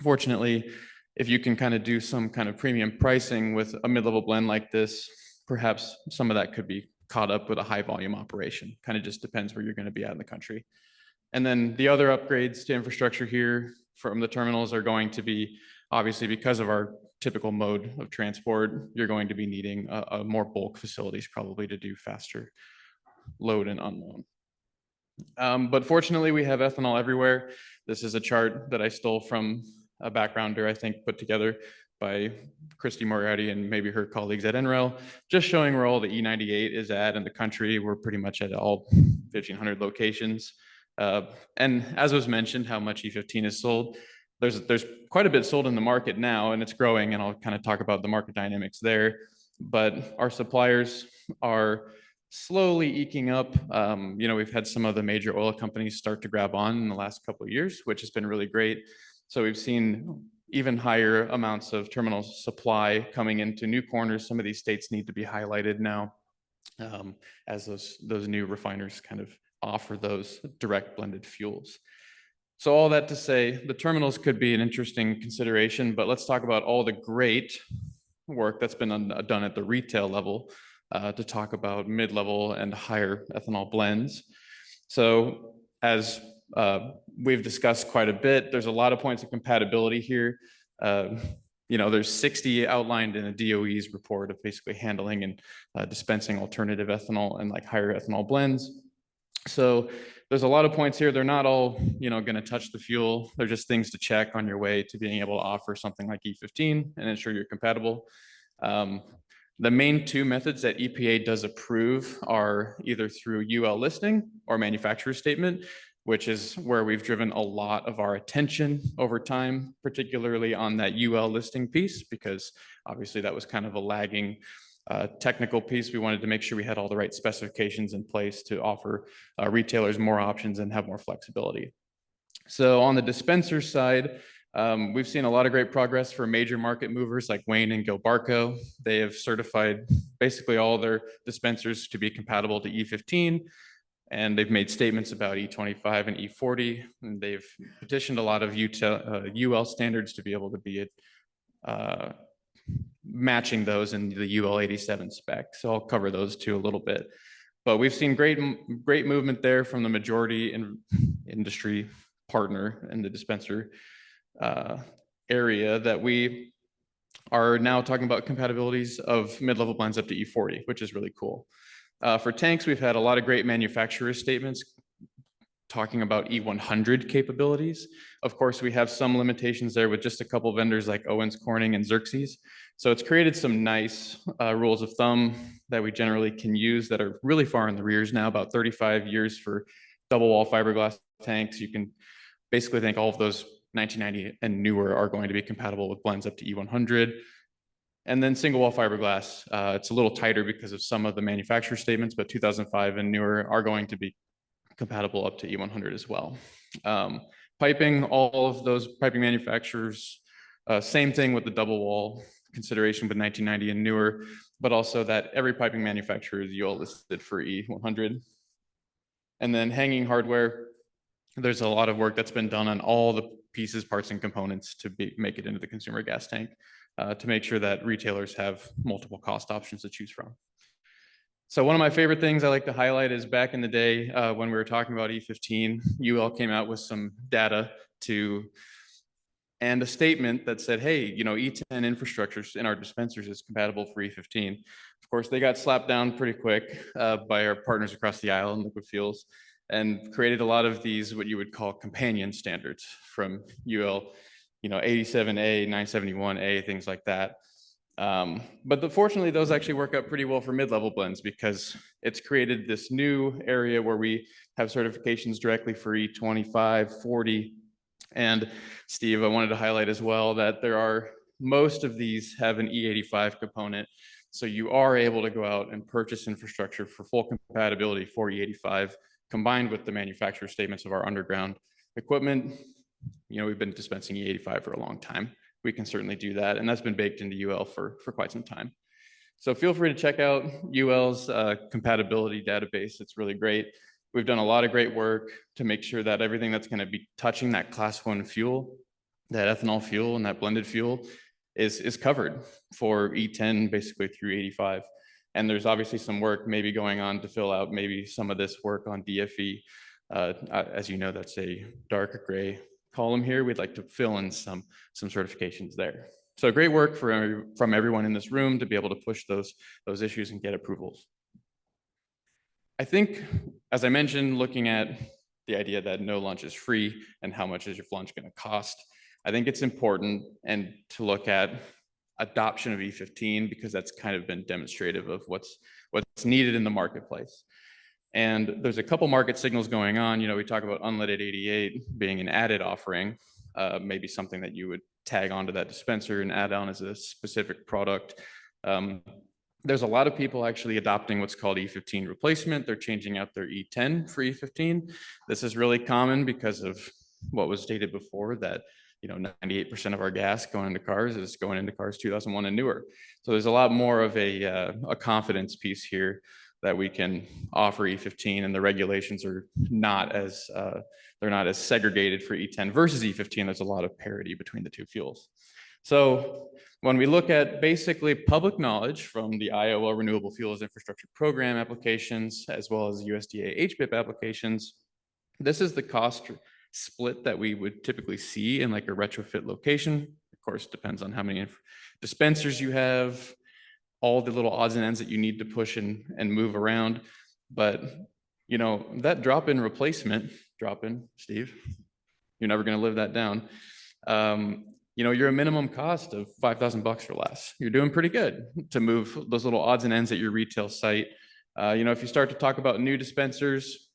fortunately, if you can kind of do some kind of premium pricing with a mid-level blend like this, perhaps some of that could be caught up with a high volume operation. Kind of just depends where you're going to be at in the country. And then the other upgrades to infrastructure here from the terminals are going to be, obviously, because of our typical mode of transport, you're going to be needing a more bulk facilities probably to do faster load and unload. But fortunately, we have ethanol everywhere. This is a chart that I stole from a backgrounder, I think, put together by Christy Moriarty and maybe her colleagues at NREL, just showing where all the E98 is at in the country. We're pretty much at all 1,500 locations. And as was mentioned, how much E15 is sold. There's quite a bit sold in the market now, and it's growing, and I'll kind of talk about the market dynamics there. But our suppliers are slowly eking up. We've had some of the major oil companies start to grab on in the last couple of years, which has been really great. So we've seen even higher amounts of terminal supply coming into new corners. Some of these states need to be highlighted now as those new refiners kind of offer those direct blended fuels. So all that to say, the terminals could be an interesting consideration, but let's talk about all the great work that's been done at the retail level to talk about mid-level and higher ethanol blends. So as we've discussed quite a bit, there's a lot of points of compatibility here. There's 60 outlined in a DOE's report of basically handling and dispensing alternative ethanol and like higher ethanol blends. So there's a lot of points here. They're not all, going to touch the fuel. They're just things to check on your way to being able to offer something like E15 and ensure you're compatible. The main two methods that EPA does approve are either through UL listing or manufacturer statement, which is where we've driven a lot of our attention over time, particularly on that UL listing piece, because obviously that was kind of a lagging technical piece. We wanted to make sure we had all the right specifications in place to offer retailers more options and have more flexibility. So on the dispenser side, We've seen a lot of great progress for major market movers like Wayne and Gilbarco. They have certified basically all their dispensers to be compatible to E15, and they've made statements about E25 and E40, and they've petitioned a lot of UL standards to be able to be matching those in the UL 87 spec. So I'll cover those two a little bit. But we've seen great movement there from the majority industry partner in the dispenser area, that we are now talking about compatibilities of mid-level blends up to E40, which is really cool. For tanks, we've had a lot of great manufacturer statements talking about E100 capabilities. Of course, we have some limitations there with just a couple vendors like Owens Corning and Xerxes. So it's created some nice rules of thumb that we generally can use that are really far in the rears now, about 35 years for double wall fiberglass tanks. You can basically think all of those 1990 and newer are going to be compatible with blends up to E100. And then single wall fiberglass, it's a little tighter because of some of the manufacturer statements, but 2005 and newer are going to be compatible up to E100 as well. Piping, all of those piping manufacturers, same thing with the double wall consideration with 1990 and newer, but also that every piping manufacturer is UL listed for E100. And then hanging hardware, there's a lot of work that's been done on all the pieces, parts, and components to make it into the consumer gas tank to make sure that retailers have multiple cost options to choose from. So one of my favorite things I like to highlight is back in the day when we were talking about E15, UL came out with some data and a statement that said, hey, you know, E10 infrastructures in our dispensers is compatible for E15. Of course, they got slapped down pretty quick by our partners across the aisle in liquid fuels and created a lot of these, what you would call companion standards from UL, you know, 87A, 971A, things like that. But fortunately, those actually work out pretty well for mid-level blends because it's created this new area where we have certifications directly for E25, 40. And Steve, I wanted to highlight as well that most of these have an E85 component. So you are able to go out and purchase infrastructure for full compatibility for E85 combined with the manufacturer statements of our underground equipment. You know, we've been dispensing E85 for a long time. We can certainly do that. And that's been baked into UL for quite some time. So feel free to check out UL's compatibility database. It's really great. We've done a lot of great work to make sure that everything that's going to be touching that class 1 fuel, that ethanol fuel and that blended fuel is covered for E10 basically through 85. And there's obviously some work maybe going on to fill out maybe some of this work on DFE. As you know, that's a dark gray column here. We'd like to fill in some certifications there. So great work from everyone in this room to be able to push those issues and get approvals. I think, as I mentioned, looking at the idea that no lunch is free and how much is your lunch going to cost, I think it's important and to look at adoption of E15 because that's kind of been demonstrative of what's needed in the marketplace. And there's a couple market signals going on. You know, we talk about unleaded 88 being an added offering, maybe something that you would tag onto that dispenser and add on as a specific product. There's a lot of people actually adopting what's called E15 replacement. They're changing out their E10 for E15. This is really common because of what was stated before that, you know, 98% of our gas going into cars is going into cars 2001 and newer. So there's a lot more of a confidence piece here that we can offer E15, and the regulations are not as they're not as segregated for E10 versus E15. There's a lot of parity between the two fuels. So when we look at basically public knowledge from the Iowa Renewable Fuels Infrastructure Program applications, as well as USDA HBIP applications, this is the cost split that we would typically see in like a retrofit location. Of course, it depends on how many dispensers you have, all the little odds and ends that you need to push and move around. But, you know, that drop-in replacement, Steve, you're never going to live that down. You know, you're a minimum cost of $5,000 or less. You're doing pretty good to move those little odds and ends at your retail site. You know, if you start to talk about new dispensers,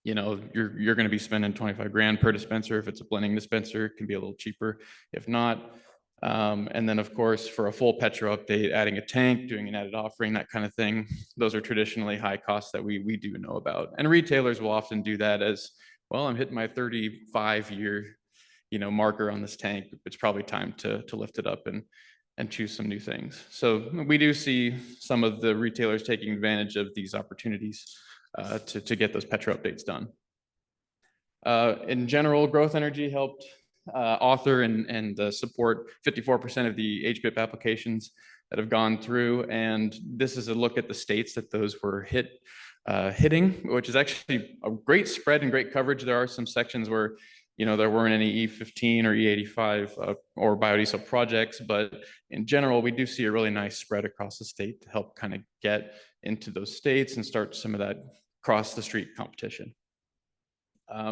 you know, you're going to be spending 25 grand per dispenser. If it's a blending dispenser, it can be a little cheaper. If not, and then of course, for a full petro update, adding a tank, doing an added offering, that kind of thing, those are traditionally high costs that we do know about. And retailers will often do that as, well, I'm hitting my 35-year marker on this tank, it's probably time to lift it up and choose some new things. So we do see some of the retailers taking advantage of these opportunities to get those Petro updates done. In general, Growth Energy helped author and support 54% of the HBIP applications that have gone through. And this is a look at the states that those were hitting, which is actually a great spread and great coverage. There are some sections where there weren't any E15 or E85 or biodiesel projects, but in general, we do see a really nice spread across the state to help kind of get into those states and start some of that cross the street competition.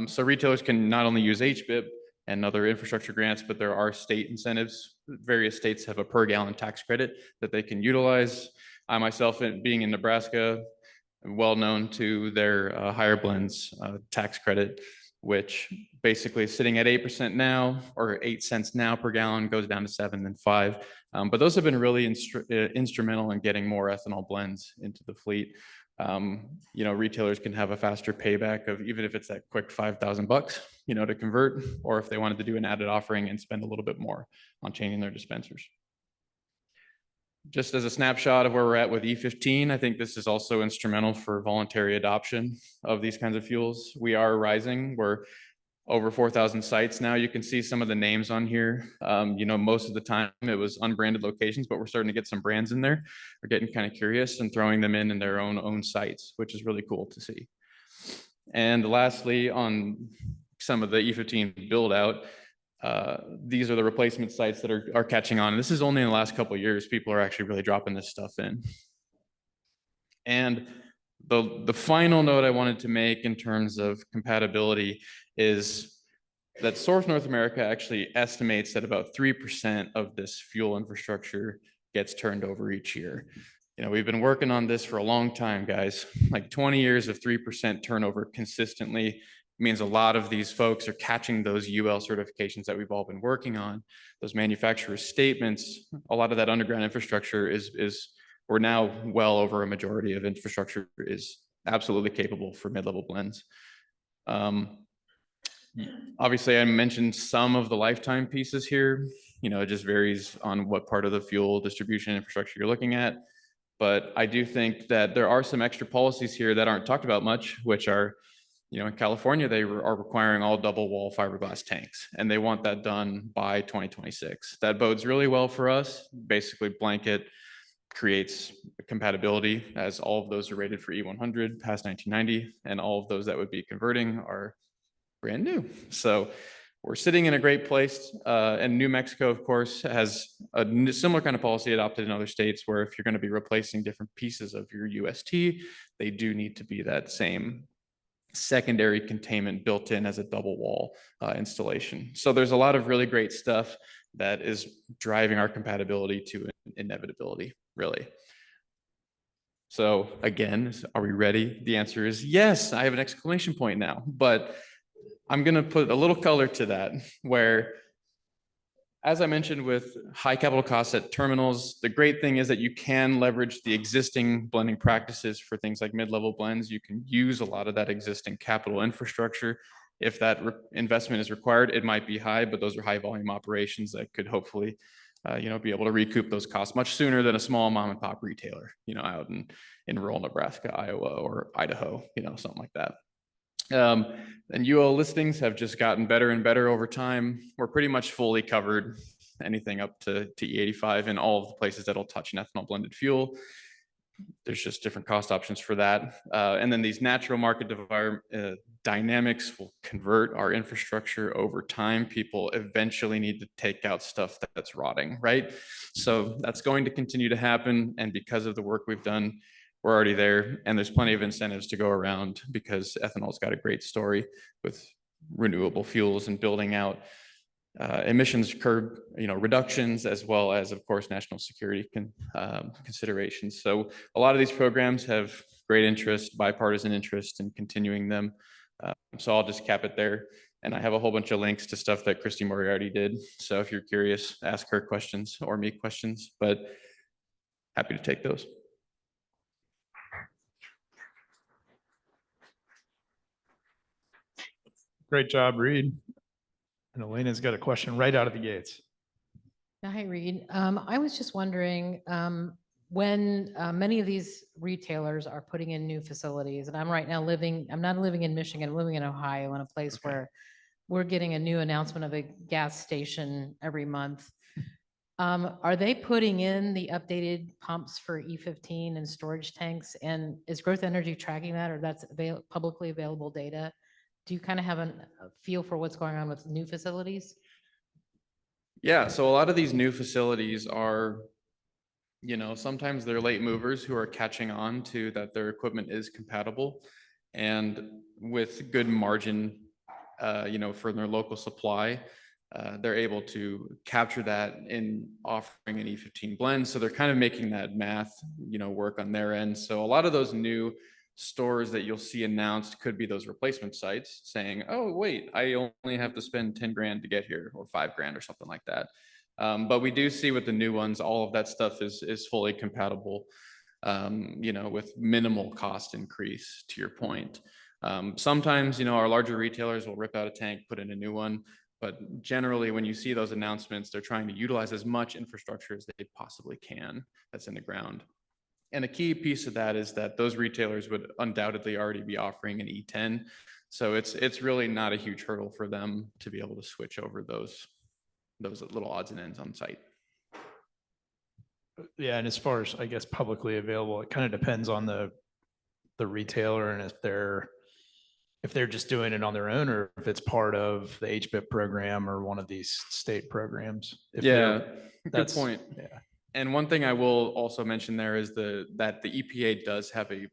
So retailers can not only use HBIP and other infrastructure grants, but there are state incentives. Various states have a per gallon tax credit that they can utilize. I myself, being in Nebraska, am well known to their higher blends tax credit, which basically is sitting at 8% now, or 8 cents now per gallon, goes down to 7, then 5. But those have been really instrumental in getting more ethanol blends into the fleet. Retailers can have a faster payback of, even if it's that quick $5,000, to convert, or if they wanted to do an added offering and spend a little bit more on changing their dispensers. Just as a snapshot of where we're at with E15, I think this is also instrumental for voluntary adoption of these kinds of fuels. We are rising. We're over 4,000 sites now. You can see some of the names on here. Most of the time it was unbranded locations, but we're starting to get some brands in there. We're getting kind of curious and throwing them in their own sites, which is really cool to see. And lastly, on some of the E15 build out, these are the replacement sites that are catching on. And this is only in the last couple of years, people are actually really dropping this stuff in. And the final note I wanted to make in terms of compatibility is that Source North America actually estimates that about 3% of this fuel infrastructure gets turned over each year. We've been working on this for a long time, guys. Like 20 years of 3% turnover consistently means a lot of these folks are catching those UL certifications that we've all been working on, those manufacturer statements. A lot of that underground infrastructure we're now well over a majority of infrastructure is absolutely capable for mid-level blends. Obviously, I mentioned some of the lifetime pieces here. It just varies on what part of the fuel distribution infrastructure you're looking at. But I do think that there are some extra policies here that aren't talked about much, which are, in California, they are requiring all double wall fiberglass tanks, and they want that done by 2026. That bodes really well for us. Basically, blanket creates compatibility, as all of those are rated for E100 past 1990, and all of those that would be converting are brand new. So we're sitting in a great place. And New Mexico, of course, has a similar kind of policy adopted in other states, where if you're going to be replacing different pieces of your UST, they do need to be that same secondary containment built in as a double wall installation. So there's a lot of really great stuff that is driving our compatibility to inevitability, really. So again, are we ready? The answer is yes. I have an exclamation point now, but I'm going to put a little color to that, where, as I mentioned, with high capital costs at terminals, the great thing is that you can leverage the existing blending practices for things like mid-level blends. You can use a lot of that existing capital infrastructure. If that investment is required, it might be high, but those are high volume operations that could hopefully, be able to recoup those costs much sooner than a small mom and pop retailer, out in rural Nebraska, Iowa, or Idaho, something like that. And UL listings have just gotten better and better over time. We're pretty much fully covered, anything up to E85 in all of the places that'll touch an ethanol blended fuel. There's just different cost options for that. And then these natural market dynamics will convert our infrastructure over time. People eventually need to take out stuff that's rotting, right? So that's going to continue to happen. And because of the work we've done, we're already there, and there's plenty of incentives to go around, because ethanol's got a great story with renewable fuels and building out emissions curb, reductions, as well as, of course, national security considerations. So a lot of these programs have great interest, bipartisan interest in continuing them. So I'll just cap it there. And I have a whole bunch of links to stuff that Christy Moriarty did. So if you're curious, ask her questions or me questions, but happy to take those. Great job, Reed. And Elena's got a question right out of the gates. Hi, Reed. I was just wondering, when many of these retailers are putting in new facilities, and I'm right now I'm not living in Michigan, I'm living in Ohio, in a place where we're getting a new announcement of a gas station every month. Are they putting in the updated pumps for E15 and storage tanks? And is Growth Energy tracking that, or that's publicly available data? Do you kind of have a feel for what's going on with new facilities? Yeah, so a lot of these new facilities are, sometimes they're late movers who are catching on to that their equipment is compatible. And with good margin, for their local supply, they're able to capture that in offering an E15 blend. So they're kind of making that math, work on their end. So a lot of those new stores that you'll see announced could be those replacement sites saying, oh, wait, I only have to spend 10 grand to get here, or 5 grand or something like that. But we do see with the new ones, all of that stuff is fully compatible, with minimal cost increase, to your point. Sometimes, our larger retailers will rip out a tank, put in a new one. But generally, when you see those announcements, they're trying to utilize as much infrastructure as they possibly can that's in the ground. And a key piece of that is that those retailers would undoubtedly already be offering an E10. So it's really not a huge hurdle for them to be able to switch over those little odds and ends on site. Yeah, and as far as, I guess, publicly available, it kind of depends on the retailer and if they're just doing it on their own, or if it's part of the HBIP program or one of these state programs. Good That's point. Yeah. And one thing I will also mention there is that the EPA does have a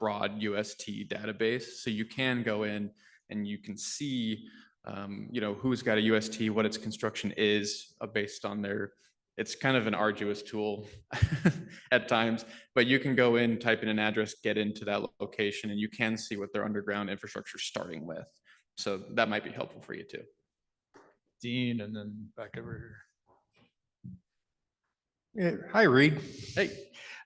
broad UST database. So you can go in and you can see, who's got a UST, what its construction is based on it's kind of an arduous tool at times, but you can go in, type in an address, get into that location, and you can see what their underground infrastructure is starting with. So that might be helpful for you too. Dean, and then back over here. Hi, Reed. Hey.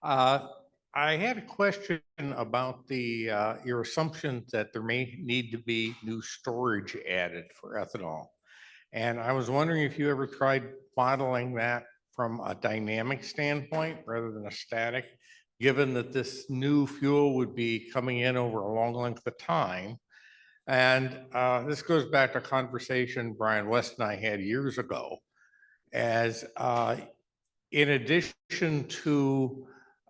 I had a question about your assumption that there may need to be new storage added for ethanol. And I was wondering if you ever tried modeling that from a dynamic standpoint rather than a static, given that this new fuel would be coming in over a long length of time. And this goes back to a conversation Brian West and I had years ago, as in addition to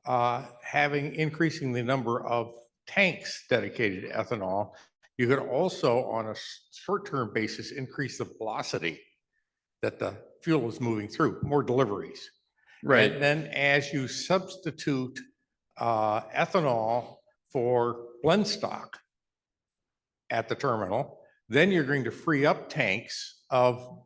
increasing the number of tanks dedicated to ethanol, you could also, on a short-term basis, increase the velocity that the fuel is moving through, more deliveries. Right. And then as you substitute ethanol for blend stock at the terminal, then you're going to free up tanks of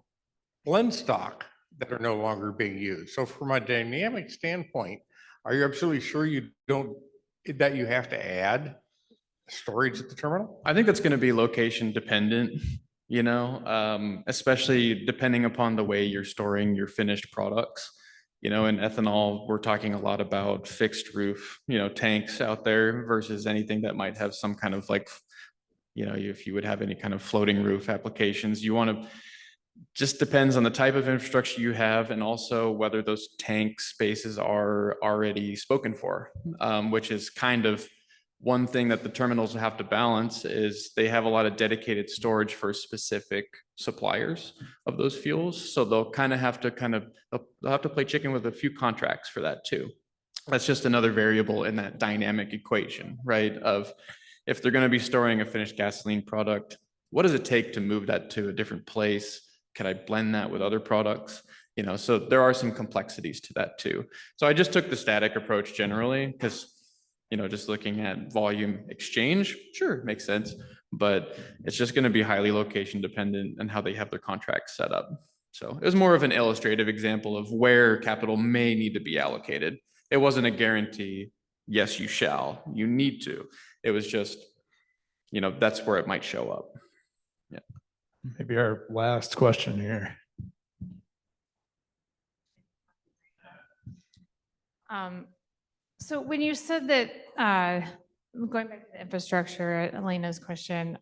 blend stock that are no longer being used. So from a dynamic standpoint, are you absolutely sure that you have to add storage at the terminal? I think that's going to be location dependent, especially depending upon the way you're storing your finished products. In ethanol, we're talking a lot about fixed roof, tanks out there versus anything that might have some kind of if you would have any kind of floating roof applications, just depends on the type of infrastructure you have and also whether those tank spaces are already spoken for, which is kind of one thing that the terminals have to balance is they have a lot of dedicated storage for specific suppliers of those fuels. So they'll have to play chicken with a few contracts for that too. That's just another variable in that dynamic equation, right? Of if they're going to be storing a finished gasoline product, what does it take to move that to a different place? Can I blend that with other products? So there are some complexities to that too. So I just took the static approach generally because just looking at volume exchange, sure, makes sense, but it's just going to be highly location dependent and how they have their contracts set up. So it was more of an illustrative example of where capital may need to be allocated. It wasn't a guarantee, yes, you shall, you need to. It was just, that's where it might show up. Yeah. maybe our last question here. So when you said that, going back to the infrastructure, Elena's question,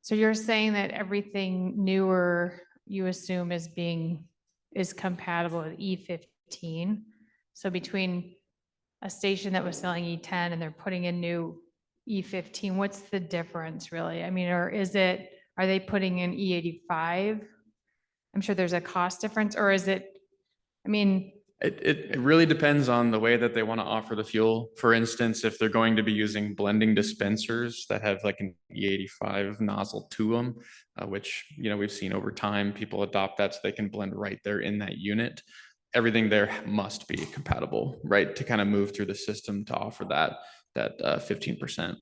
So you're saying that everything newer you assume is compatible with E15? So between a station that was selling E10 and they're putting in new E15, what's the difference really? I mean, or are they putting in E85? I'm sure there's a cost difference, or is it, I mean, It really depends on the way that they want to offer the fuel. For instance, if they're going to be using blending dispensers that have like an E85 nozzle to them, which, you know, we've seen over time, people adopt that so they can blend right there in that unit. Everything there must be compatible, right? To kind of move through the system to offer that 15%.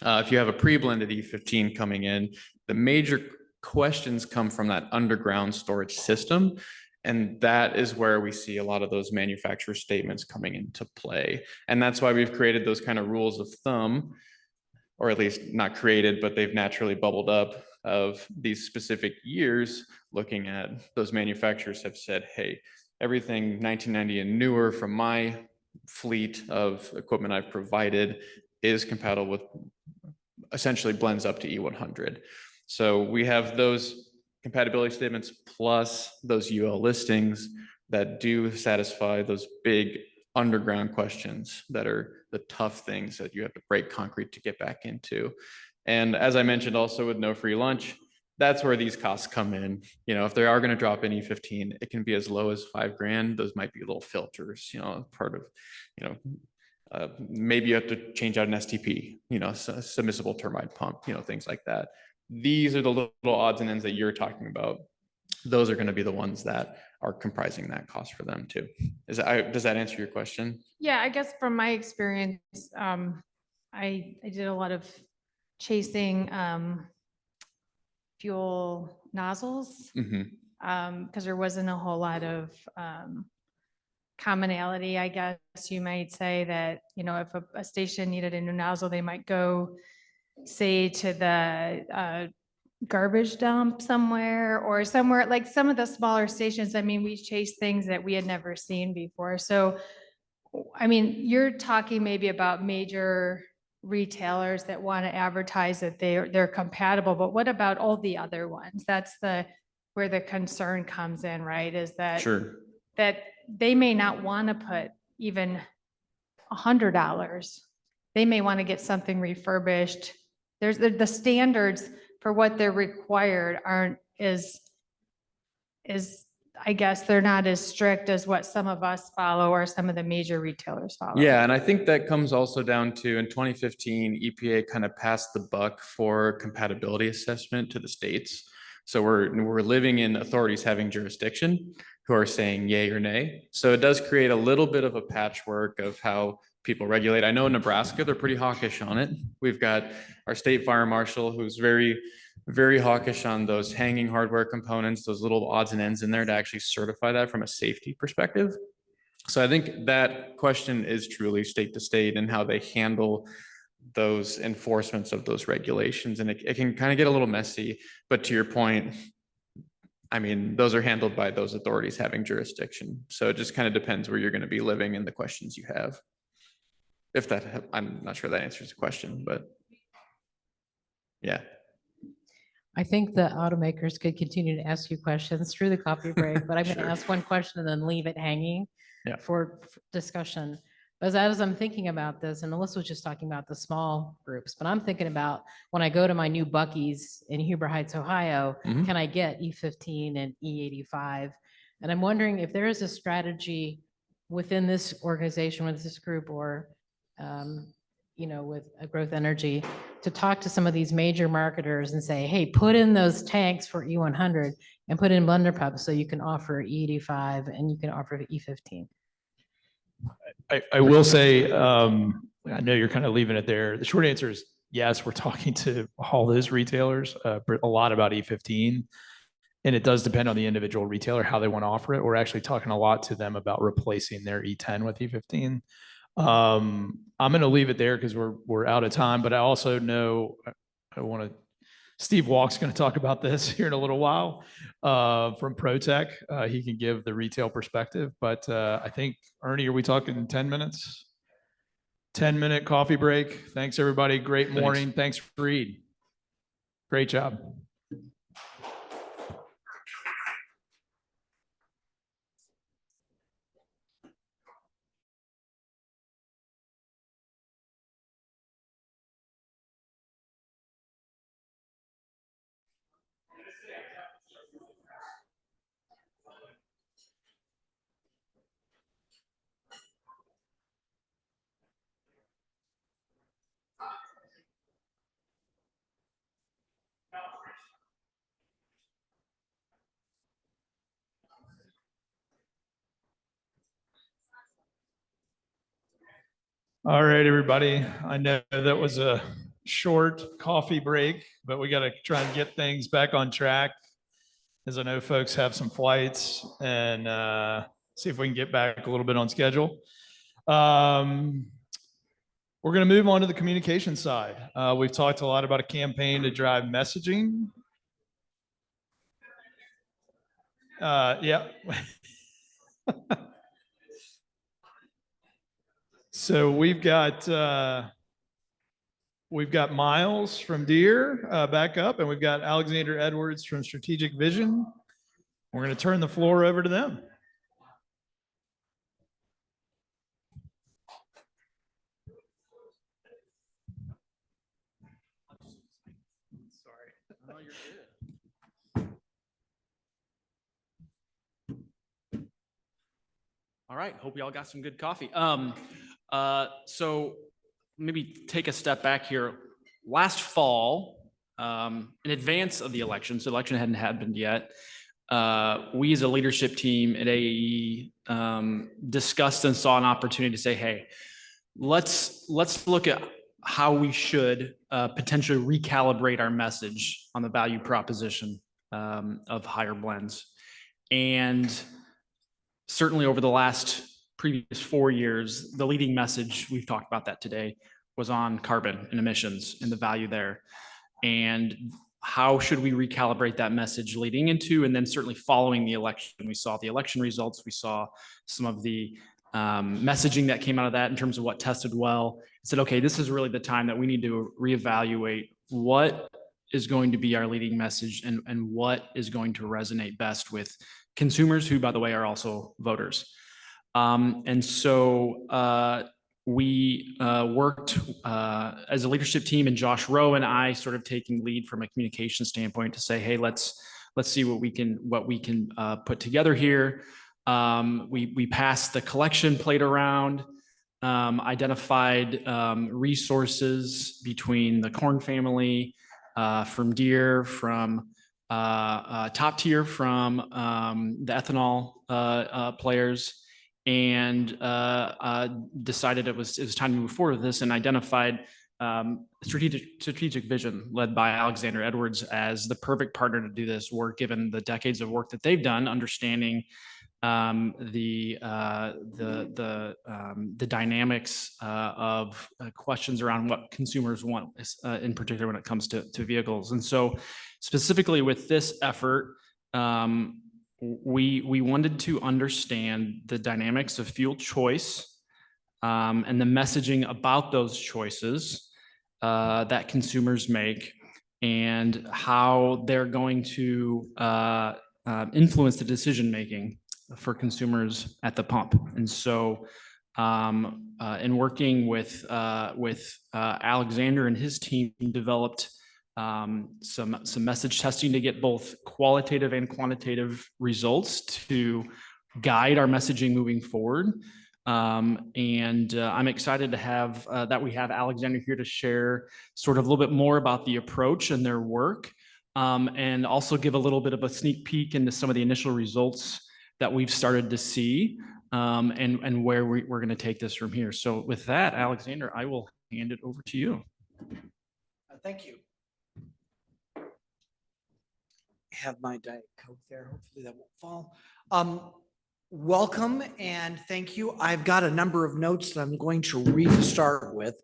If you have a pre-blended E15 coming in, the major questions come from that underground storage system. And that is where we see a lot of those manufacturer statements coming into play. And that's why we've created those kind of rules of thumb, or at least not created, but they've naturally bubbled up of these specific years, looking at those manufacturers have said, hey, everything 1990 and newer from my fleet of equipment I've provided is compatible with, essentially blends up to E100. So we have those compatibility statements plus those UL listings that do satisfy those big underground questions that are the tough things that you have to break concrete to get back into. And as I mentioned also with no free lunch, that's where these costs come in. You know, if they are going to drop in E15, it can be as low as $5,000. Those might be little filters, you know, part of, you know, maybe you have to change out an STP, you know, submissible turbine pump, you know, things like that. These are the little odds and ends that you're talking about. Those are going to be the ones that are comprising that cost for them too. Does that answer your question? yeah, I guess from my experience, I did a lot of chasing fuel nozzles because there wasn't a whole lot of commonality, I guess you might say, that, you know, if a station needed a new nozzle, they might go, say, to the garbage dump somewhere, or somewhere like some of the smaller stations. I mean, we chased things that we had never seen before. So, I mean, you're talking maybe about major retailers that want to advertise that they're compatible, but what about all the other ones? That's where the concern comes in, right? Is that Sure. that they may not want to put even $100. They may want to get something refurbished. There's the standards for what they're required aren't as I guess they're not as strict as what some of us follow or some of the major retailers follow. Yeah, and I think that comes also down to, in 2015, EPA kind of passed the buck for compatibility assessment to the states. So we're living in authorities having jurisdiction who are saying yay or nay. So it does create a little bit of a patchwork of how people regulate. I know in Nebraska, they're pretty hawkish on it. We've got our state fire marshal who's very, very hawkish on those hanging hardware components, those little odds and ends in there to actually certify that from a safety perspective. So I think that question is truly state to state and how they handle those enforcements of those regulations. And it can kind of get a little messy, but to your point, I mean, those are handled by those authorities having jurisdiction. So it just kind of depends where you're going to be living and the questions you have. If that, I'm not sure that answers the question, but yeah. I think the automakers could continue to ask you questions through the coffee break, but I'm going to ask one question and then leave it hanging for discussion. But as I'm thinking about this, and Melissa was just talking about the small groups, but I'm thinking about when I go to my new Buc-ee's in Huber Heights, Ohio, can I get E15 and E85? And I'm wondering if there is a strategy within this organization, with this group, or you know, with a Growth Energy, to talk to some of these major marketers and say, hey, put in those tanks for E100 and put in blender pumps so you can offer E85 and you can offer E15. I will say, I know you're kind of leaving it there. The short answer is yes, we're talking to all those retailers a lot about E15. And it does depend on the individual retailer, how they want to offer it. We're actually talking a lot to them about replacing their E10 with E15. I'm going to leave it there because we're out of time, but I also know Steve Walk's going to talk about this here in a little while from ProTech. He can give the retail perspective, but I think, Ernie, are we talking 10 minutes? 10-minute coffee break. Thanks, everybody. Great morning. Thanks, Reed. Great job. All right, everybody. I know that was a short coffee break, but we got to try and get things back on track, as I know folks have some flights, and see if we can get back a little bit on schedule. We're going to move on to the communication side. We've talked a lot about a campaign to drive messaging. Yeah. So we've got Miles from Deere back up, and we've got Alexander Edwards from Strategic Vision. We're going to turn the floor over to them. All right, hope you all got some good coffee. So maybe take a step back here. Last fall, in advance of the election, so the election hadn't happened yet, we as a leadership team at AAE discussed and saw an opportunity to say, hey, let's look at how we should potentially recalibrate our message on the value proposition of higher blends. And certainly over the last previous 4 years, the leading message, we've talked about that today, was on carbon and emissions and the value there. And how should we recalibrate that message leading into, and then certainly following the election? We saw the election results. We saw some of the messaging that came out of that in terms of what tested well. I said, okay, this is really the time that we need to reevaluate what is going to be our leading message and what is going to resonate best with consumers, who, by the way, are also voters. And so we worked as a leadership team, and Josh Rowe and I sort of taking lead from a communication standpoint to say, hey, let's see what we can put together here. We passed the collection plate around, identified resources between the corn family, from Deere, from top tier from the ethanol players, and decided it was time to move forward with this, and identified strategic vision led by Alexander Edwards as the perfect partner to do this work, given the decades of work that they've done, understanding the dynamics of questions around what consumers want, in particular when it comes to vehicles. And so specifically with this effort, we wanted to understand the dynamics of fuel choice and the messaging about those choices that consumers make, and how they're going to influence the decision-making for consumers at the pump. And so in working with Alexander and his team, developed some message testing to get both qualitative and quantitative results to guide our messaging moving forward. And I'm excited to have that we have Alexander here to share sort of a little bit more about the approach and their work, and also give a little bit of a sneak peek into some of the initial results that we've started to see, and where we're going to take this from here. So with that, Alexander, I will hand it over to you. Thank you. Have my Diet Coke there. Hopefully that won't fall. Welcome and thank you. I've got a number of notes that I'm going to read to start with.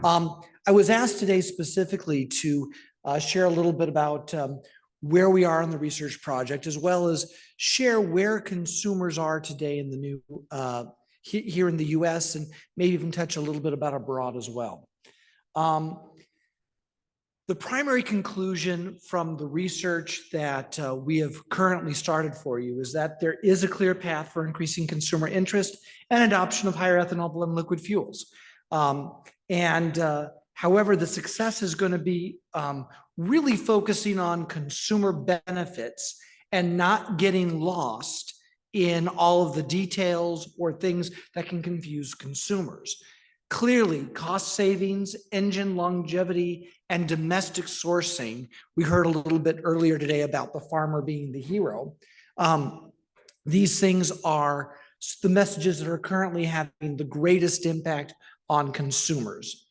I was asked today specifically to share a little bit about where we are on the research project, as well as share where consumers are today in the new here in the US, and maybe even touch a little bit about abroad as well. The primary conclusion from the research that we have currently started for you is that there is a clear path for increasing consumer interest and adoption of higher ethanol blend liquid fuels. However, the success is going to be really focusing on consumer benefits and not getting lost in all of the details or things that can confuse consumers. Clearly, cost savings, engine longevity, and domestic sourcing. We heard a little bit earlier today about the farmer being the hero. These things are the messages that are currently having the greatest impact on consumers.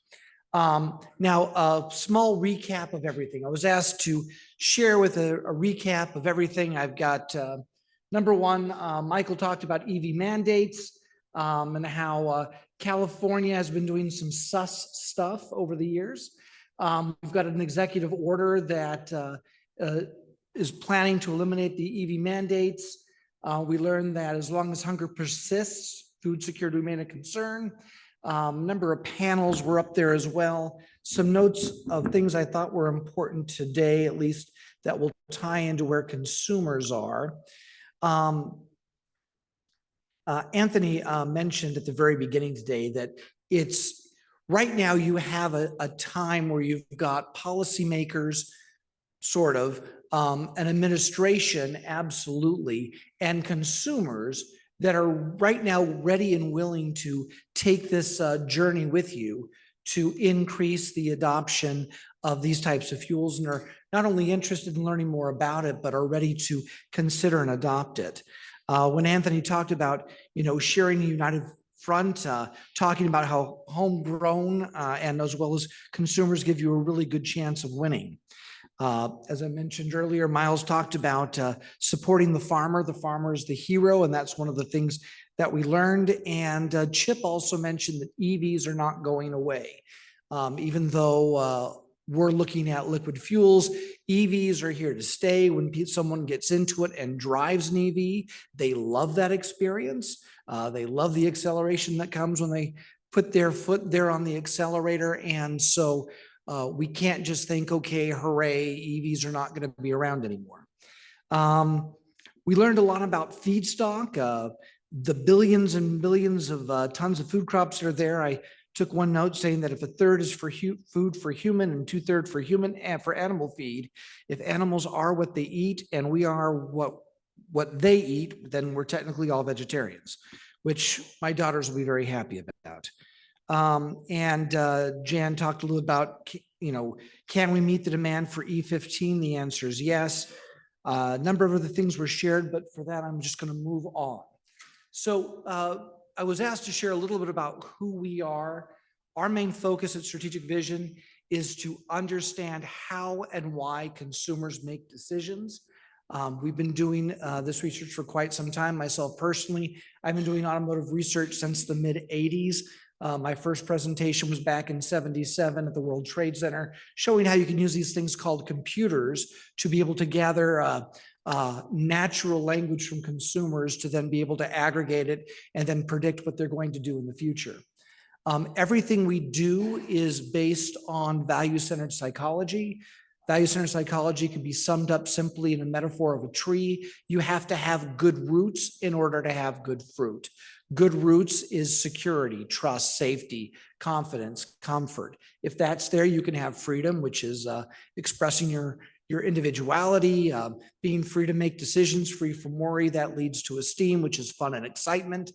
Now, a small recap of everything. I was asked to share with a recap of everything. I've got number one, Michael talked about EV mandates and how California has been doing some sus stuff over the years. We've got an executive order that is planning to eliminate the EV mandates. We learned that as long as hunger persists, food security remain a concern. Number of panels were up there as well. Some notes of things I thought were important today, at least that will tie into where consumers are. Anthony mentioned at the very beginning today that it's right now you have a time where you've got policymakers, sort of, an administration, absolutely, and consumers that are right now ready and willing to take this journey with you to increase the adoption of these types of fuels and are not only interested in learning more about it, but are ready to consider and adopt it. When Anthony talked about, sharing a united front, talking about how homegrown and as well as consumers give you a really good chance of winning. As I mentioned earlier, Miles talked about supporting the farmer. The farmer is the hero, and that's one of the things that we learned. And Chip also mentioned that EVs are not going away. Even though we're looking at liquid fuels, EVs are here to stay. When someone gets into it and drives an EV, they love that experience. They love the acceleration that comes when they put their foot there on the accelerator. And so we can't just think, okay, hooray, EVs are not going to be around anymore. We learned a lot about feedstock, the billions and billions of tons of food crops that are there. I took one note saying that if a third is for food for human and 2/3 for human and for animal feed, if animals are what they eat and we are what they eat, then we're technically all vegetarians, which my daughters will be very happy about. Jan talked a little about, can we meet the demand for E15? The answer is yes. A number of other things were shared, but for that, I'm just going to move on. So I was asked to share a little bit about who we are. Our main focus at Strategic Vision is to understand how and why consumers make decisions. We've been doing this research for quite some time. Myself personally, I've been doing automotive research since the mid-'80s. My first presentation was back in '77 at the World Trade Center, showing how you can use these things called computers to be able to gather natural language from consumers to then be able to aggregate it and then predict what they're going to do in the future. Everything we do is based on value-centered psychology. Value-centered psychology can be summed up simply in a metaphor of a tree. You have to have good roots in order to have good fruit. Good roots is security, trust, safety, confidence, comfort. If that's there, you can have freedom, which is expressing your individuality, being free to make decisions, free from worry. That leads to esteem, which is fun and excitement.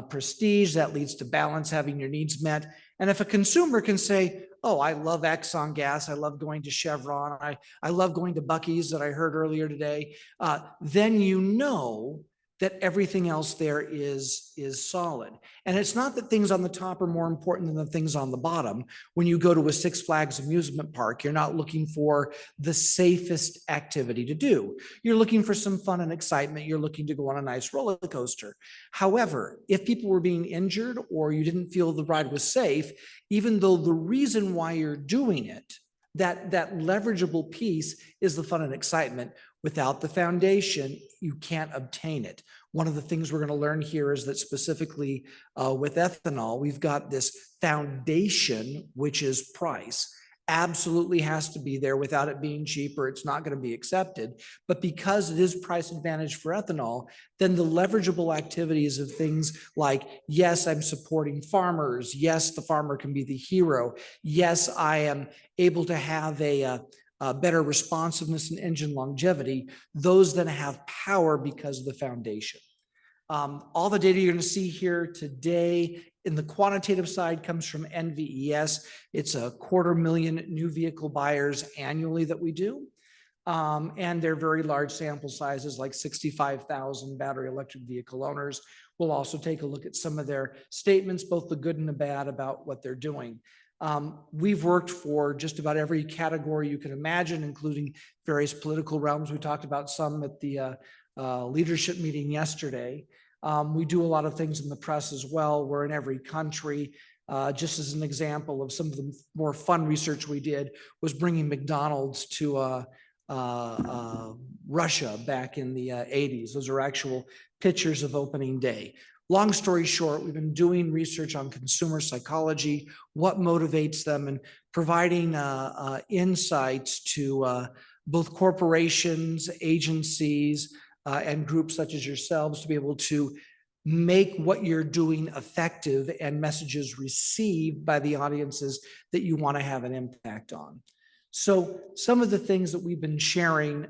Prestige, that leads to balance, having your needs met. And if a consumer can say, oh, I love Exxon gas, I love going to Chevron, I love going to Buc-ee's that I heard earlier today, then you know that everything else there is solid. And it's not that things on the top are more important than the things on the bottom. When you go to a Six Flags amusement park, you're not looking for the safest activity to do. You're looking for some fun and excitement. You're looking to go on a nice roller coaster. However, if people were being injured or you didn't feel the ride was safe, even though the reason why you're doing it, that leverageable piece is the fun and excitement. Without the foundation, you can't obtain it. One of the things we're going to learn here is that specifically with ethanol, we've got this foundation, which is price. absolutely has to be there. Without it being cheaper, it's not going to be accepted. But because it is price advantage for ethanol, then the leverageable activities of things like, yes, I'm supporting farmers. Yes, the farmer can be the hero. Yes, I am able to have a better responsiveness and engine longevity. Those then have power because of the foundation. All the data you're going to see here today in the quantitative side comes from NVES. It's 250,000 new vehicle buyers annually that we do. And they're very large sample sizes, like 65,000 battery electric vehicle owners. We'll also take a look at some of their statements, both the good and the bad, about what they're doing. We've worked for just about every category you can imagine, including various political realms. We talked about some at the leadership meeting yesterday. We do a lot of things in the press as well. We're in every country. Just as an example of some of the more fun research we did was bringing McDonald's to Russia back in the 80s. Those are actual pictures of opening day. Long story short, we've been doing research on consumer psychology, what motivates them, and providing insights to both corporations, agencies, and groups such as yourselves to be able to make what you're doing effective and messages received by the audiences that you want to have an impact on. So some of the things that we've been sharing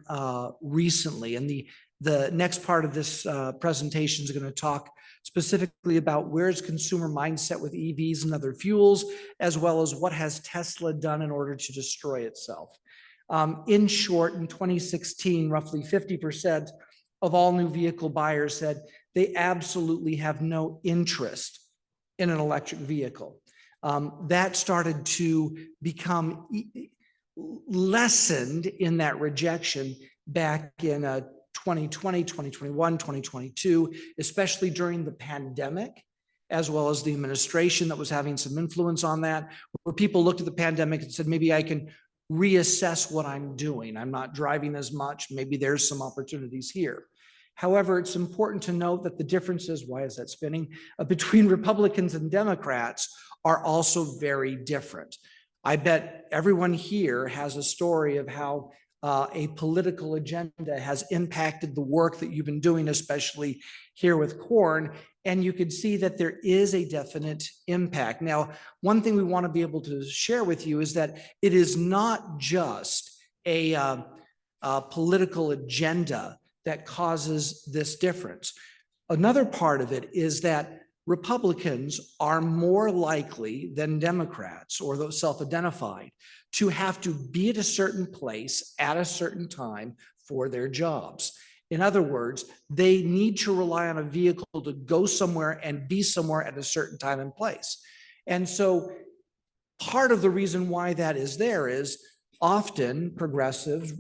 recently, and the next part of this presentation is going to talk specifically about where's consumer mindset with EVs and other fuels, as well as what has Tesla done in order to destroy itself. In short, in 2016, roughly 50% of all new vehicle buyers said they absolutely have no interest in an electric vehicle. That started to become lessened in that rejection back in 2020, 2021, 2022, especially during the pandemic, as well as the administration that was having some influence on that, where people looked at the pandemic and said, maybe I can reassess what I'm doing. I'm not driving as much. Maybe there's some opportunities here. However, it's important to note that the differences, why is that spinning, between Republicans and Democrats are also very different. I bet everyone here has a story of how a political agenda has impacted the work that you've been doing, especially here with corn, and you can see that there is a definite impact. Now, one thing we want to be able to share with you is that it is not just a political agenda that causes this difference. Another part of it is that Republicans are more likely than Democrats, or those self-identified, to have to be at a certain place at a certain time for their jobs. In other words, they need to rely on a vehicle to go somewhere and be somewhere at a certain time and place. And so part of the reason why that is there is often progressive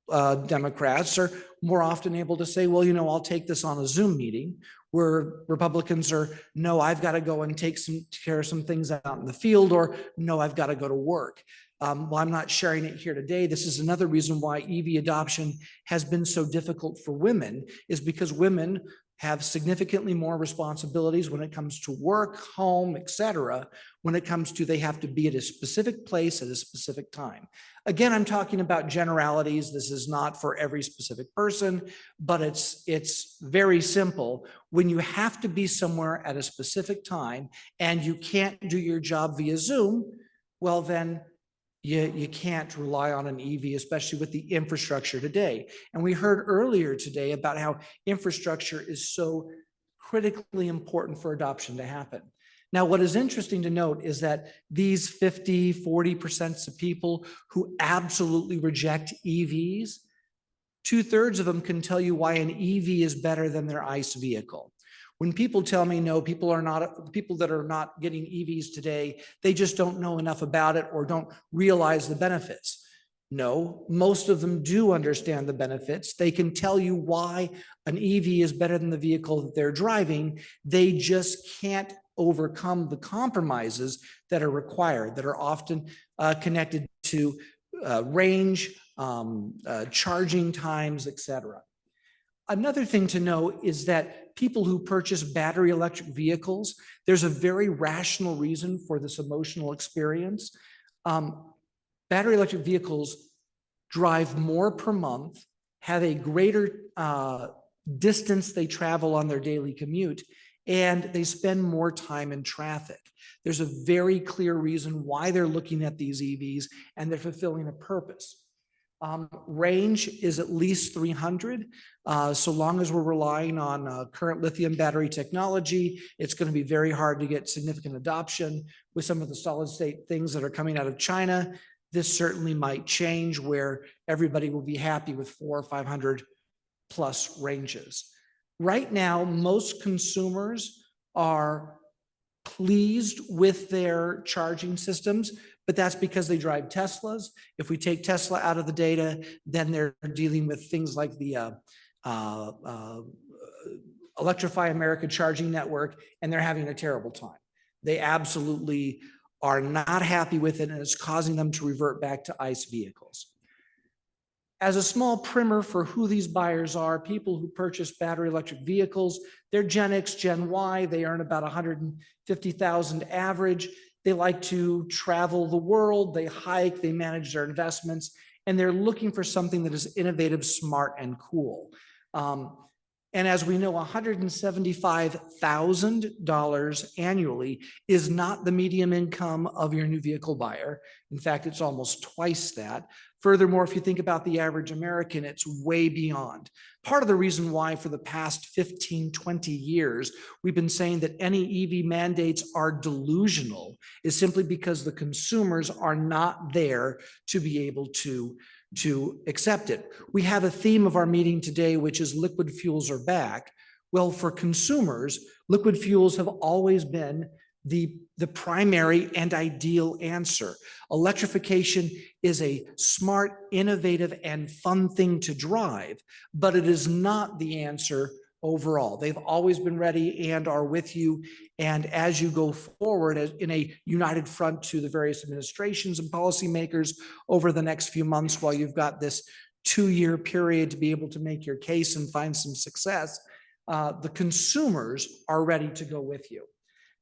Democrats are more often able to say, well, you know, I'll take this on a Zoom meeting, where Republicans are, no, I've got to go and take care of some things out in the field, or no, I've got to go to work. Well, I'm not sharing it here today. This is another reason why EV adoption has been so difficult for women, is because women have significantly more responsibilities when it comes to work, home, etc. When it comes to they have to be at a specific place at a specific time. Again, I'm talking about generalities. This is not for every specific person, but it's very simple. When you have to be somewhere at a specific time and you can't do your job via Zoom, well, then you can't rely on an EV, especially with the infrastructure today. And we heard earlier today about how infrastructure is so critically important for adoption to happen. Now, what is interesting to note is that these 40% of people who absolutely reject EVs, 2/3 of them can tell you why an EV is better than their ICE vehicle. When people tell me, no, people that are not getting EVs today, they just don't know enough about it or don't realize the benefits. No, most of them do understand the benefits. They can tell you why an EV is better than the vehicle that they're driving. They just can't overcome the compromises that are required, that are often connected to range, charging times, etc. Another thing to note is that people who purchase battery electric vehicles, there's a very rational reason for this emotional experience. battery electric vehicles drive more per month, have a greater distance they travel on their daily commute, and they spend more time in traffic. There's a very clear reason why they're looking at these EVs, and they're fulfilling a purpose. Range is at least 300. So long as we're relying on current lithium battery technology, it's going to be very hard to get significant adoption with some of the solid state things that are coming out of China. This certainly might change where everybody will be happy with 400 or 500 plus ranges. Right now, most consumers are pleased with their charging systems, but that's because they drive Teslas. If we take Tesla out of the data, then they're dealing with things like the Electrify America charging network, and they're having a terrible time. They absolutely are not happy with it, and it's causing them to revert back to ICE vehicles. As a small primer for who these buyers are, people who purchase battery electric vehicles, they're Gen X, Gen Y, they earn about 150,000 average. They like to travel the world, they hike, they manage their investments, and they're looking for something that is innovative, smart, and cool. And as we know, $175,000 annually is not the median income of your new vehicle buyer. In fact, it's almost twice that. Furthermore, if you think about the average American, it's way beyond. Part of the reason why for the past 15, 20 years, we've been saying that any EV mandates are delusional is simply because the consumers are not there to be able to accept it. We have a theme of our meeting today, which is liquid fuels are back. Well, for consumers, liquid fuels have always been the primary and ideal answer. Electrification is a smart, innovative, and fun thing to drive, but it is not the answer overall. They've always been ready and are with you. And as you go forward in a united front to the various administrations and policymakers over the next few months, while you've got this 2-year period to be able to make your case and find some success, the consumers are ready to go with you.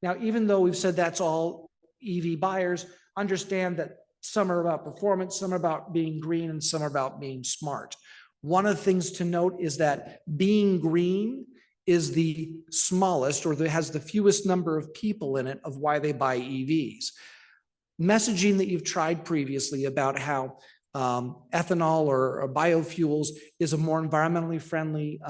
Now, even though we've said that's all EV buyers, understand that some are about performance, some are about being green, and some are about being smart. One of the things to note is that being green is the smallest, or that has the fewest number of people in it of why they buy EVs. Messaging that you've tried previously about how ethanol or biofuels is a more environmentally friendly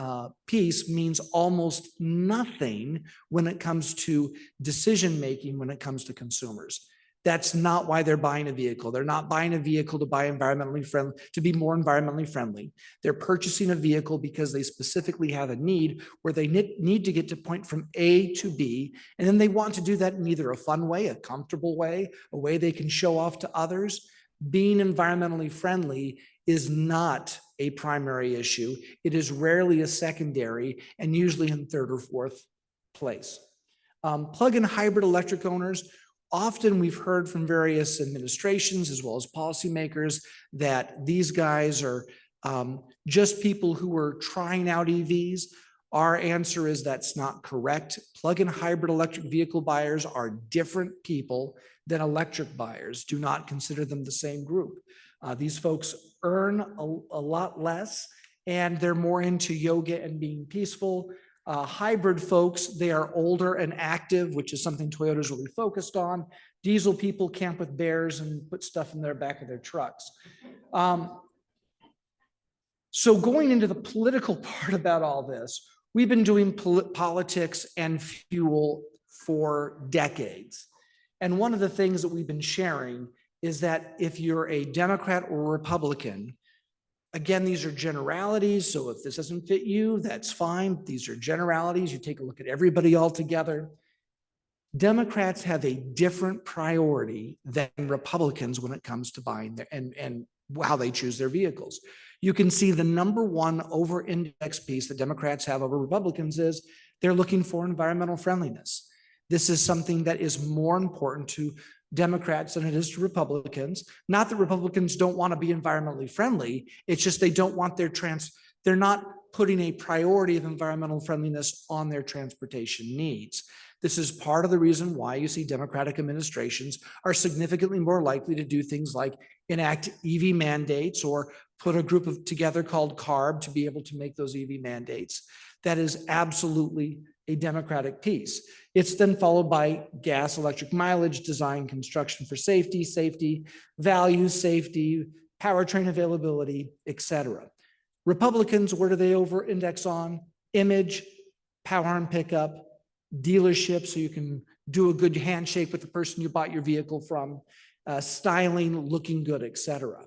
piece means almost nothing when it comes to decision-making when it comes to consumers. That's not why they're buying a vehicle. They're not buying a vehicle to buy environmentally friendly, to be more environmentally friendly. They're purchasing a vehicle because they specifically have a need where they need to get to point from A to B, and then they want to do that in either a fun way, a comfortable way, a way they can show off to others. Being environmentally friendly is not a primary issue. It is rarely a secondary, and usually in third or fourth place. Plug-in hybrid electric owners, often we've heard from various administrations as well as policymakers that these guys are just people who are trying out EVs. Our answer is that's not correct. Plug-in hybrid electric vehicle buyers are different people than electric buyers. Do not consider them the same group. These folks earn a lot less, and they're more into yoga and being peaceful. Hybrid folks, they are older and active, which is something Toyota's really focused on. Diesel people camp with bears and put stuff in their back of their trucks. So going into the political part about all this, we've been doing politics and fuel for decades. And one of the things that we've been sharing is that if you're a Democrat or Republican, again, these are generalities. So if this doesn't fit you, that's fine. These are generalities. You take a look at everybody all together. Democrats have a different priority than Republicans when it comes to buying their, and how they choose their vehicles. You can see the number one over-index piece that Democrats have over Republicans is they're looking for environmental friendliness. This is something that is more important to Democrats than it is to Republicans. Not that Republicans don't want to be environmentally friendly. It's just they don't want they're not putting a priority of environmental friendliness on their transportation needs. This is part of the reason why you see Democratic administrations are significantly more likely to do things like enact EV mandates or put a group of together called CARB to be able to make those EV mandates. That is absolutely a Democratic piece. It's then followed by gas, electric mileage, design, construction for safety, safety, value, safety, powertrain availability, et cetera. Republicans, where do they over index on? Image, power and pickup, dealership, so you can do a good handshake with the person you bought your vehicle from, styling, looking good, et cetera.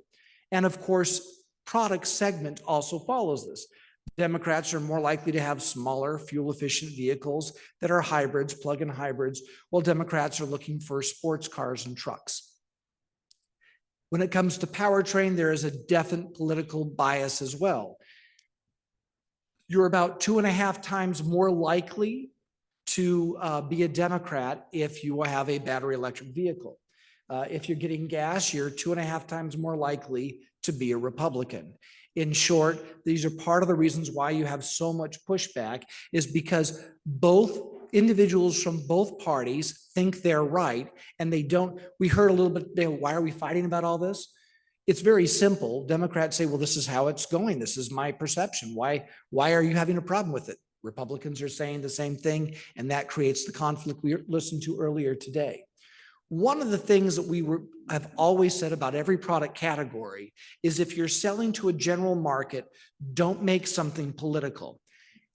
And of course, product segment also follows this. Democrats are more likely to have smaller, fuel-efficient vehicles that are hybrids, plug-in hybrids, while Democrats are looking for sports cars and trucks. When it comes to powertrain, there is a definite political bias as well. You're about 2.5 times more likely to be a Democrat if you have a battery electric vehicle. If you're getting gas, you're 2.5 times more likely to be a Republican. In short, these are part of the reasons why you have so much pushback, is because both individuals from both parties think they're right and they don't. We heard a little bit, why are we fighting about all this? It's very simple. Democrats say, well, this is how it's going. This is my perception. Why are you having a problem with it? Republicans are saying the same thing, and that creates the conflict we listened to earlier today. One of the things that have always said about every product category is if you're selling to a general market, don't make something political.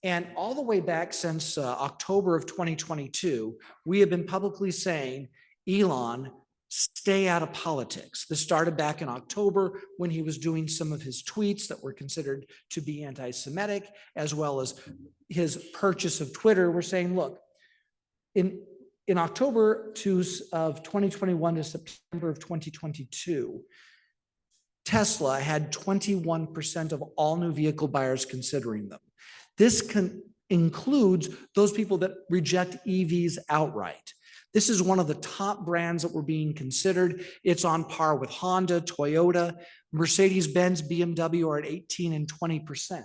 And all the way back since October of 2022, we have been publicly saying, Elon, stay out of politics. This started back in October when he was doing some of his tweets that were considered to be anti-Semitic, as well as his purchase of Twitter. We're saying, look, in October of 2021 to September of 2022, Tesla had 21% of all new vehicle buyers considering them. This includes those people that reject EVs outright. This is one of the top brands that were being considered. It's on par with Honda, Toyota, Mercedes-Benz, BMW are at 18 and 20%.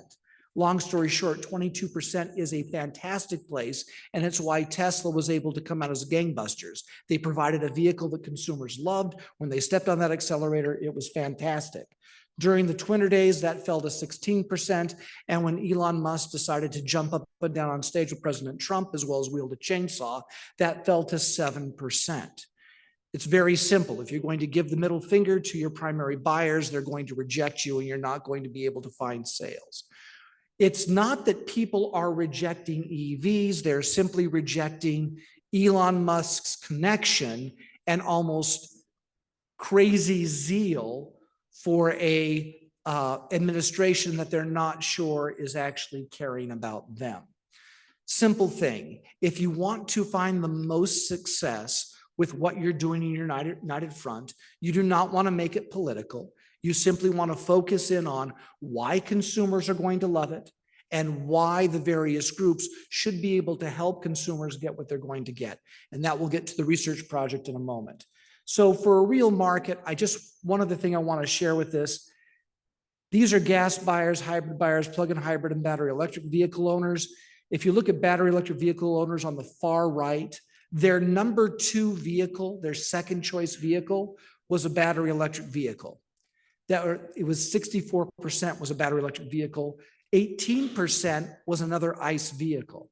Long story short, 22% is a fantastic place, and it's why Tesla was able to come out as gangbusters. They provided a vehicle that consumers loved. When they stepped on that accelerator, it was fantastic. During the Twitter days, that fell to 16%, and when Elon Musk decided to jump up and down on stage with President Trump, as well as wield a chainsaw, that fell to 7%. It's very simple. If you're going to give the middle finger to your primary buyers, they're going to reject you, and you're not going to be able to find sales. It's not that people are rejecting EVs, they're simply rejecting Elon Musk's connection and almost crazy zeal for a administration that they're not sure is actually caring about them. Simple thing, if you want to find the most success with what you're doing in your United Front, you do not want to make it political. You simply want to focus in on why consumers are going to love it and why the various groups should be able to help consumers get what they're going to get. And that will get to the research project in a moment. So for a real market, one other thing I want to share with this, these are gas buyers, hybrid buyers, plug-in hybrid and battery electric vehicle owners. If you look at battery electric vehicle owners on the far right, their number 2 vehicle, their second choice vehicle was a battery electric vehicle. It was 64% was a battery electric vehicle. 18% was another ICE vehicle.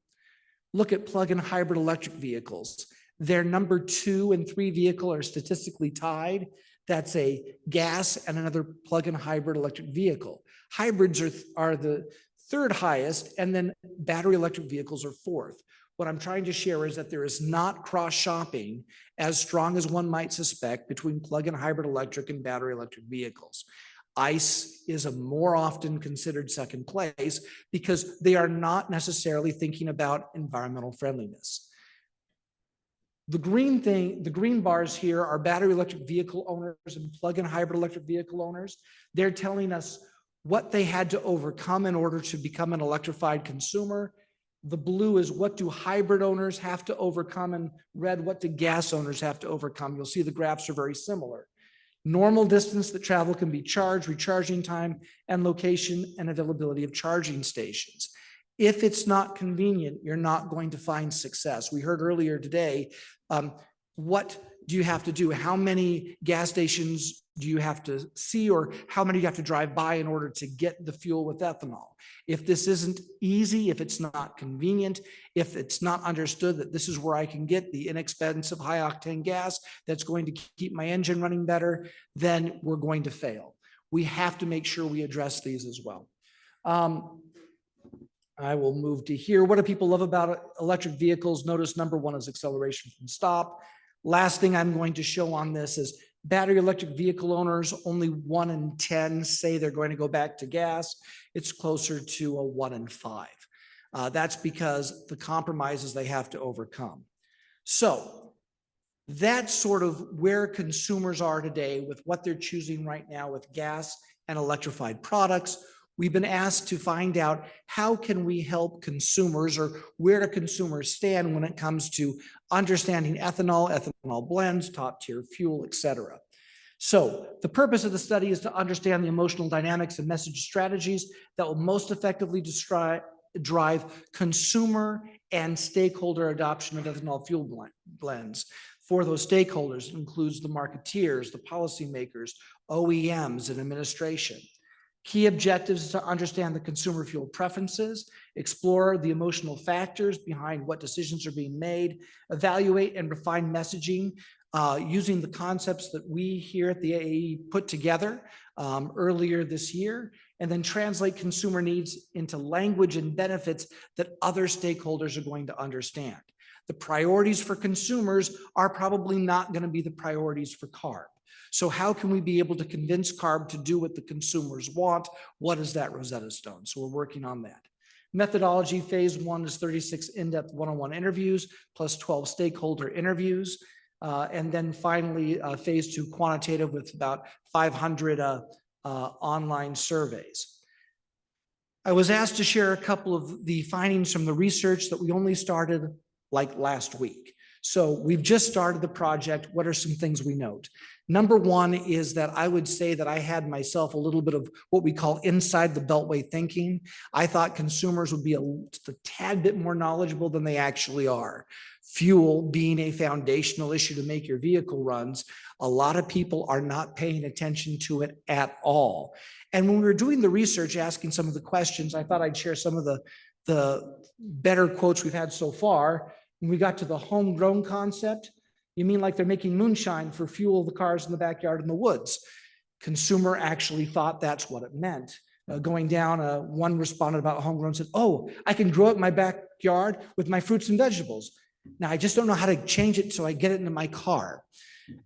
Look at plug-in hybrid electric vehicles. Their number 2 and 3 vehicle are statistically tied. That's a gas and another plug-in hybrid electric vehicle. Hybrids are the 3rd highest, and then battery electric vehicles are 4th. What I'm trying to share is that there is not cross-shopping as strong as one might suspect between plug-in hybrid electric and battery electric vehicles. ICE is a more often considered second place because they are not necessarily thinking about environmental friendliness. The green bars here are battery electric vehicle owners and plug-in hybrid electric vehicle owners. They're telling us what they had to overcome in order to become an electrified consumer. The blue is what do hybrid owners have to overcome, and red, what do gas owners have to overcome. You'll see the graphs are very similar. Normal distance that travel can be charged, recharging time, and location and availability of charging stations. If it's not convenient, you're not going to find success. We heard earlier today what do you have to do? How many gas stations do you have to see, or how many do you have to drive by in order to get the fuel with ethanol? If this isn't easy, if it's not convenient, if it's not understood that this is where I can get the inexpensive high octane gas that's going to keep my engine running better, then we're going to fail. We have to make sure we address these as well. I will move to here. What do people love about electric vehicles? Notice number one is acceleration from stop. Last thing I'm going to show on this is battery electric vehicle owners, only 1 in 10 say they're going to go back to gas. It's closer to a 1 in 5. That's because the compromises they have to overcome. So that's sort of where consumers are today with what they're choosing right now with gas and electrified products. We've been asked to find out how can we help consumers, or where do consumers stand when it comes to understanding ethanol, ethanol blends, top tier fuel, et cetera. So the purpose of the study is to understand the emotional dynamics and message strategies that will most effectively drive consumer and stakeholder adoption of ethanol fuel blends. For those stakeholders, it includes the marketeers, the policymakers, OEMs, and administration. Key objectives is to understand the consumer fuel preferences, explore the emotional factors behind what decisions are being made, evaluate and refine messaging using the concepts that we here at the AAE put together earlier this year, and then translate consumer needs into language and benefits that other stakeholders are going to understand. The priorities for consumers are probably not going to be the priorities for CARB. So how can we be able to convince CARB to do what the consumers want? What is that Rosetta Stone? So we're working on that. Methodology, phase 1 is 36 in-depth one-on-one interviews plus 12 stakeholder interviews. And then finally, phase 2 quantitative with about 500 online surveys. I was asked to share a couple of the findings from the research that we only started like last week. So we've just started the project. What are some things we note? Number one is that I would say that I had myself a little bit of what we call inside the beltway thinking. I thought consumers would be just a tad bit more knowledgeable than they actually are. Fuel being a foundational issue to make your vehicle runs, a lot of people are not paying attention to it at all. And when we were doing the research, asking some of the questions, I thought I'd share some of the better quotes we've had so far. When we got to the homegrown concept, you mean like they're making moonshine for fuel the cars in the backyard in the woods? Consumer actually thought that's what it meant. Going down, one responded about homegrown, said, oh, I can grow it in my backyard with my fruits and vegetables. Now, I just don't know how to change it so I get it into my car.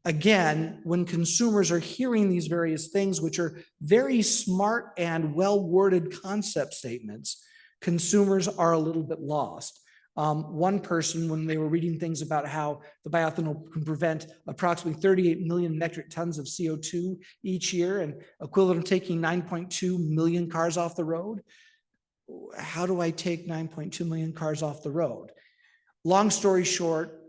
Again, when consumers are hearing these various things, which are very smart and well-worded concept statements, consumers are a little bit lost. One person, when they were reading things about how the bioethanol can prevent approximately 38 million metric tons of CO2 each year and equivalent to taking 9.2 million cars off the road. How do I take 9.2 million cars off the road? Long story short,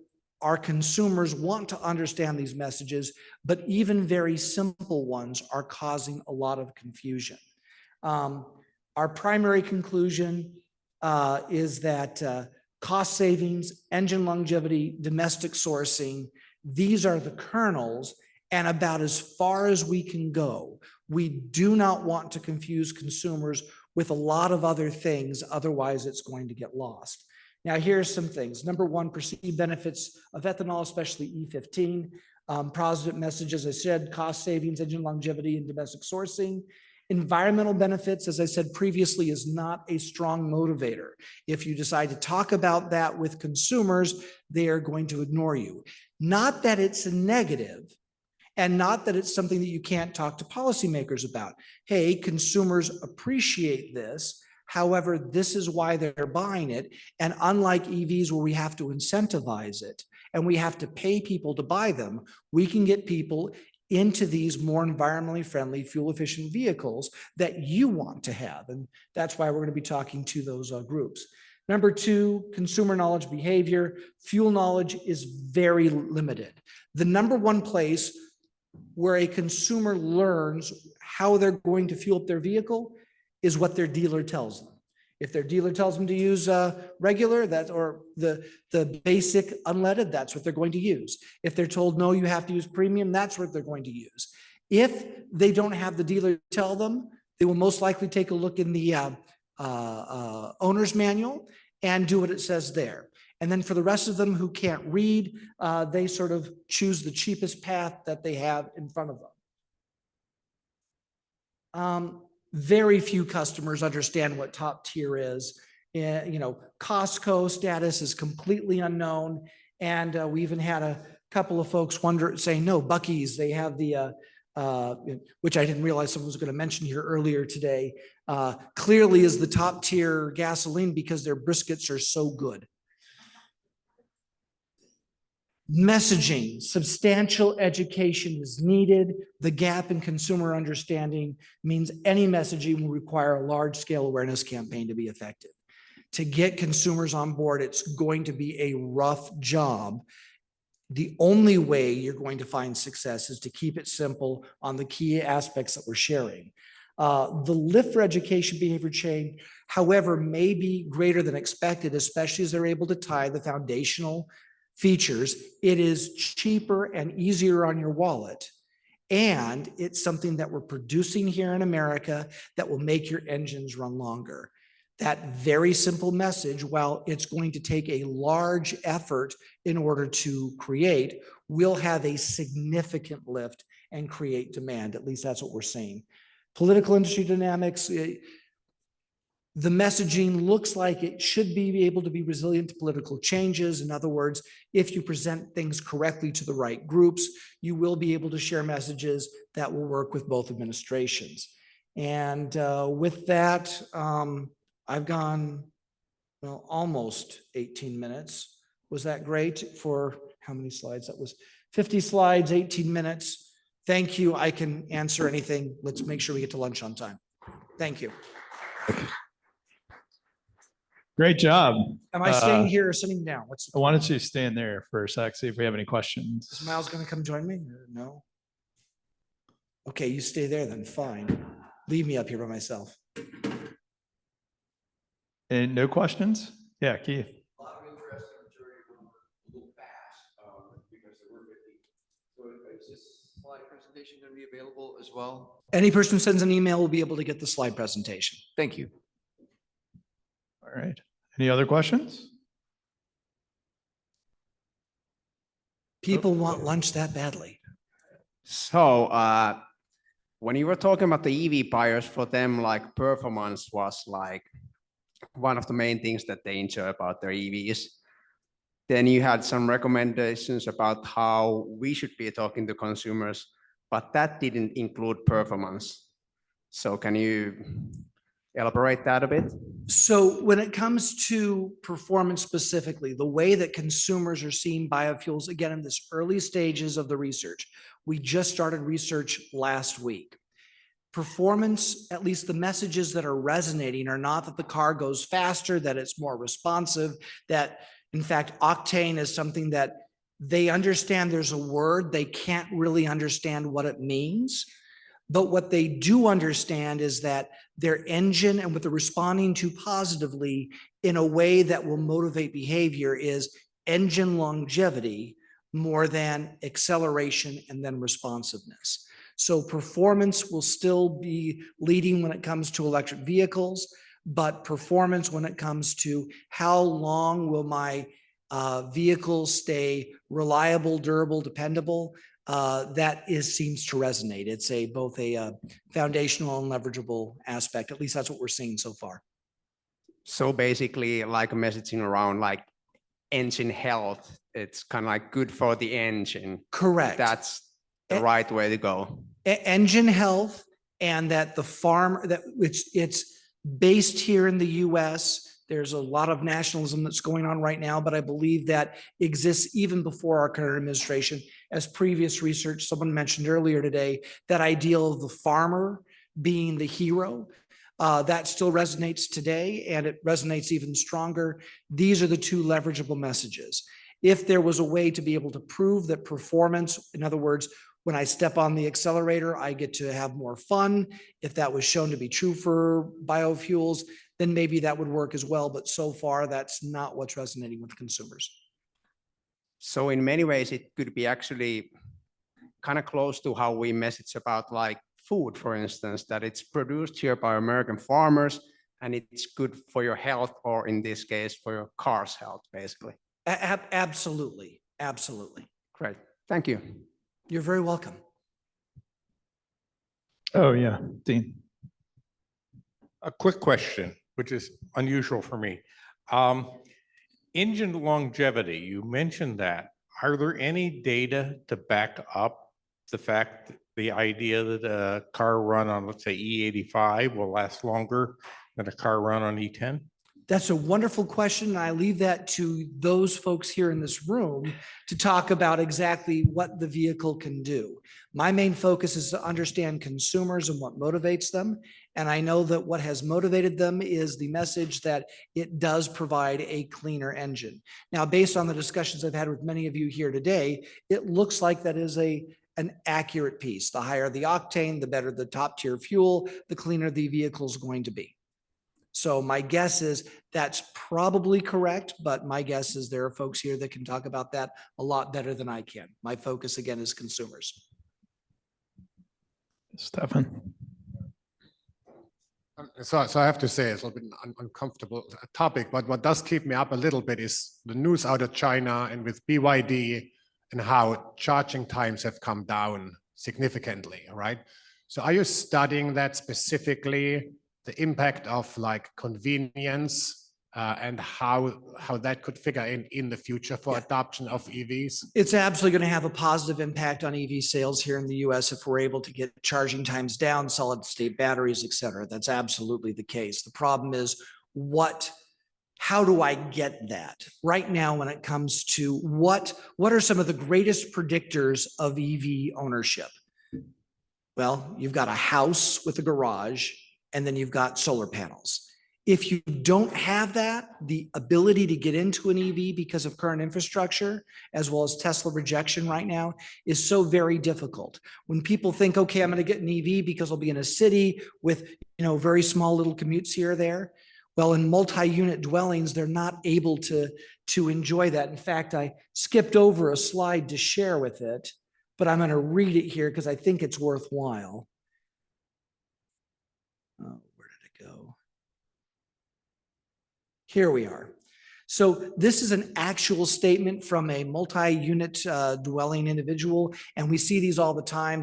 our consumers want to understand these messages, but even very simple ones are causing a lot of confusion. Our primary conclusion is that cost savings, engine longevity, domestic sourcing, these are the kernels and about as far as we can go. We do not want to confuse consumers with a lot of other things, otherwise it's going to get lost. Now, here's some things. Number one, perceived benefits of ethanol, especially E15. Positive messages, as I said, cost savings, engine longevity, and domestic sourcing. Environmental benefits, as I said previously, is not a strong motivator. If you decide to talk about that with consumers, they are going to ignore you. Not that it's a negative, and not that it's something that you can't talk to policymakers about. Hey, consumers appreciate this. However, this is why they're buying it. And unlike EVs where we have to incentivize it and we have to pay people to buy them, we can get people into these more environmentally friendly, fuel efficient vehicles that you want to have. And that's why we're going to be talking to those groups. Number two, consumer knowledge behavior. Fuel knowledge is very limited. The number one place where a consumer learns how they're going to fuel up their vehicle is what their dealer tells them. If their dealer tells them to use regular, or the basic unleaded, that's what they're going to use. If they're told, no, you have to use premium, that's what they're going to use. If they don't have the dealer tell them, they will most likely take a look in the owner's manual and do what it says there. And then for the rest of them who can't read, they sort of choose the cheapest path that they have in front of them. Very few customers understand what top tier is. Costco status is completely unknown. And we even had a couple of folks saying, no, Buc-ee's, they have the, which I didn't realize someone was going to mention here earlier today, clearly is the top tier gasoline because their briskets are so good. Messaging, substantial education is needed. The gap in consumer understanding means any messaging will require a large-scale awareness campaign to be effective. To get consumers on board, it's going to be a rough job. The only way you're going to find success is to keep it simple on the key aspects that we're sharing. The lift for education behavior change, however, may be greater than expected, especially as they're able to tie the foundational features. It is cheaper and easier on your wallet. And it's something that we're producing here in America that will make your engines run longer. That very simple message, while it's going to take a large effort in order to create, will have a significant lift and create demand. At least that's what we're seeing. Political industry dynamics, the messaging looks like it should be able to be resilient to political changes. In other words, if you present things correctly to the right groups, you will be able to share messages that will work with both administrations. And with that, I've gone, well, almost 18 minutes. Was that great for how many slides? That was 50 slides, 18 minutes. Thank you. I can answer anything. Let's make sure we get to lunch on time. Thank you. Great job. Am I staying here or sitting down? Why don't you stand there for a sec, see if we have any questions. Is Miles going to come join me? Or no? Okay, you stay there then, fine. Leave me up here by myself. And no questions? Yeah, Keith. A lot of interest, a little fast, because there were 50. So is this slide presentation going to be available as well? Any person who sends an email will be able to get the slide presentation. Thank you. All right. Any other questions? People want lunch that badly. So when you were talking about the EV buyers, for them, like performance was like one of the main things that they enjoy about their EVs. Then you had some recommendations about how we should be talking to consumers, but that didn't include performance. So can you elaborate that a bit? So when it comes to performance specifically, the way that consumers are seeing biofuels, again, in this early stages of the research, we just started research last week. Performance, at least the messages that are resonating, are not that the car goes faster, that it's more responsive, that in fact, octane is something that they understand there's a word, they can't really understand what it means. But what they do understand is that their engine and what they're responding to positively in a way that will motivate behavior is engine longevity more than acceleration and then responsiveness. So performance will still be leading when it comes to electric vehicles, but performance when it comes to how long will my vehicle stay reliable, durable, dependable, seems to resonate. It's both a foundational and leverageable aspect. At least that's what we're seeing so far. So basically like messaging around like engine health, it's kind of like good for the engine. Correct. That's the right way to go. Engine health, and that the farm, that it's based here in the US. There's a lot of nationalism that's going on right now, but I believe that exists even before our current administration. As previous research, someone mentioned earlier today, that ideal of the farmer being the hero, that still resonates today, and it resonates even stronger. These are the two leverageable messages. If there was a way to be able to prove that performance, in other words, when I step on the accelerator, I get to have more fun. If that was shown to be true for biofuels, then maybe that would work as well. But so far, that's not what's resonating with consumers. So in many ways, it could be actually kind of close to how we message about like food, for instance, that it's produced here by American farmers and it's good for your health, or in this case, for your car's health, basically. Absolutely. Absolutely. Great. Thank you. You're very welcome. Oh, yeah, Dean. A quick question, which is unusual for me. Engine longevity, you mentioned that. Are there any data to back up the fact, the idea that a car run on, let's say, E85 will last longer than a car run on E10? That's a wonderful question. And I leave that to those folks here in this room to talk about exactly what the vehicle can do. My main focus is to understand consumers and what motivates them. And I know that what has motivated them is the message that it does provide a cleaner engine. Now, based on the discussions I've had with many of you here today, it looks like that is an accurate piece. The higher the octane, the better the top tier fuel, the cleaner the vehicle is going to be. So my guess is that's probably correct, but my guess is there are folks here that can talk about that a lot better than I can. My focus again is consumers. Stefan. So I have to say it's a little bit uncomfortable topic, but what does keep me up a little bit is the news out of China and with BYD and how charging times have come down significantly, right? So are you studying that specifically, the impact of like convenience and how that could figure in the future for adoption of EVs? It's absolutely going to have a positive impact on EV sales here in the US if we're able to get charging times down, solid state batteries, et cetera. That's absolutely the case. The problem is how do I get that? Right now, when it comes to what are some of the greatest predictors of EV ownership? Well, you've got a house with a garage, and then you've got solar panels. If you don't have that, the ability to get into an EV because of current infrastructure, as well as Tesla rejection right now, is so very difficult. When people think, okay, I'm going to get an EV because I'll be in a city with, very small little commutes here or there. Well, in multi-unit dwellings, they're not able to enjoy that. In fact, I skipped over a slide to share with it, but I'm going to read it here because I think it's worthwhile. Oh, where did it go? Here we are. So this is an actual statement from a multi-unit dwelling individual, and we see these all the time.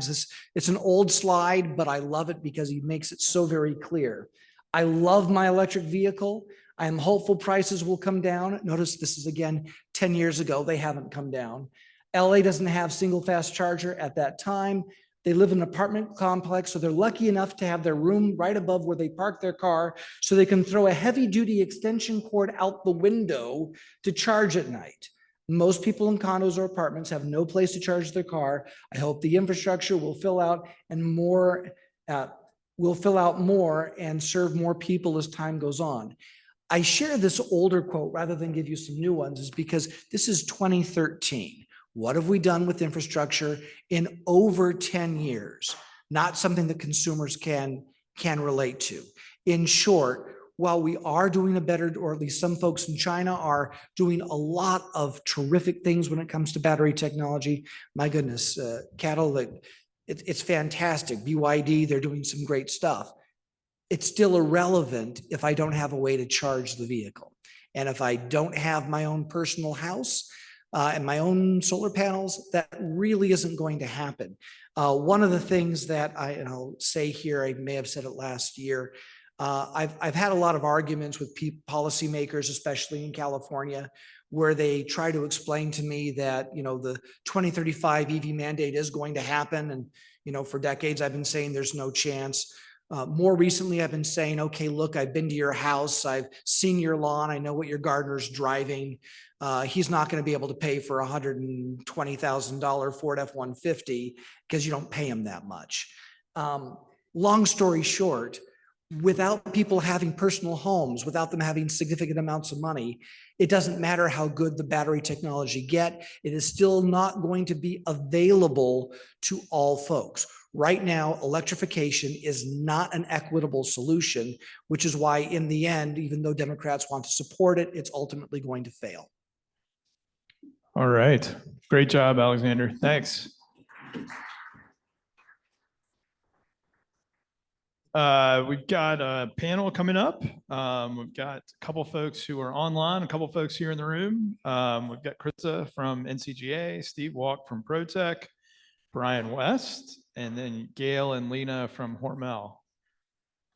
It's an old slide, but I love it because he makes it so very clear. I love my electric vehicle. I am hopeful prices will come down. Notice this is again 10 years ago. They haven't come down. LA doesn't have single fast charger at that time. They live in an apartment complex, so they're lucky enough to have their room right above where they park their car, so they can throw a heavy duty extension cord out the window to charge at night. Most people in condos or apartments have no place to charge their car. I hope the infrastructure will fill out more and serve more people as time goes on. I share this older quote rather than give you some new ones is because this is 2013. What have we done with infrastructure in over 10 years? Not something that consumers can relate to. In short, while we are doing a better, or at least some folks in China are doing a lot of terrific things when it comes to battery technology. My goodness, it's fantastic. BYD, they're doing some great stuff. It's still irrelevant if I don't have a way to charge the vehicle. And if I don't have my own personal house, and my own solar panels, that really isn't going to happen. One of the things that I'll say here, I may have said it last year, I've had a lot of arguments with policymakers, especially in California, where they try to explain to me that, the 2035 EV mandate is going to happen. And, for decades, I've been saying there's no chance. More recently, I've been saying, okay, look, I've been to your house. I've seen your lawn. I know what your gardener's driving. He's not going to be able to pay for a $120,000 Ford F-150 because you don't pay him that much. Long story short, without people having personal homes, without them having significant amounts of money, it doesn't matter how good the battery technology get, it is still not going to be available to all folks. Right now, electrification is not an equitable solution, which is why in the end, even though Democrats want to support it, it's ultimately going to fail. All right. Great job, Alexander. Thanks. We've got a panel coming up. We've got a couple folks who are online, a couple folks here in the room. We've got Krista from NCGA, Steve Walk from ProTech, Brian West, and then Gail and Lena from Hormel.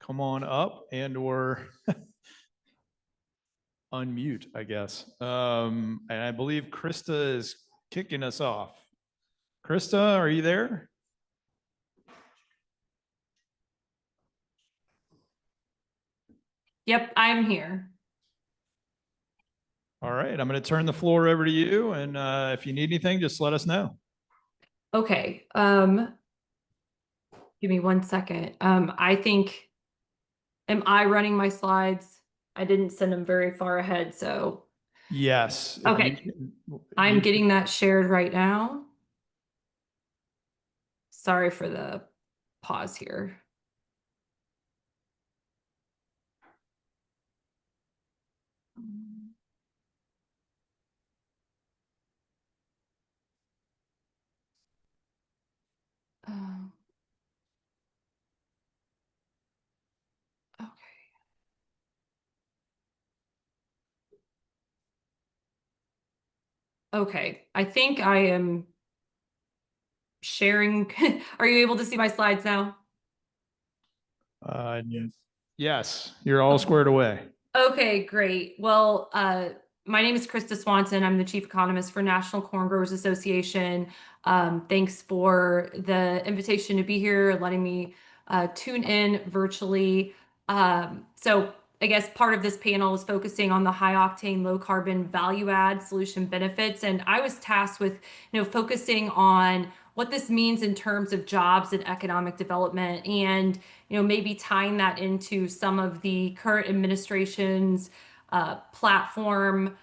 Come on up and or unmute, I guess. And I believe Krista is kicking us off. Krista, are you there? Yep, I'm here. All right, I'm going to turn the floor over to you. And if you need anything, just let us know. Okay. Give me 1 second. I think, am I running my slides? I didn't send them very far ahead, so. Yes. Okay. I'm getting that shared right now. Sorry for the pause here. Okay, I think I am sharing. Are you able to see my slides now? Yes, you're all squared away. Okay, great. Well, my name is Krista Swanson. I'm the chief economist for National Corn Growers Association. Thanks for the invitation to be here, letting me tune in virtually. So I guess part of this panel is focusing on the high octane, low carbon value add solution benefits. And I was tasked with, focusing on what this means in terms of jobs and economic development, and maybe tying that into some of the current administration's platform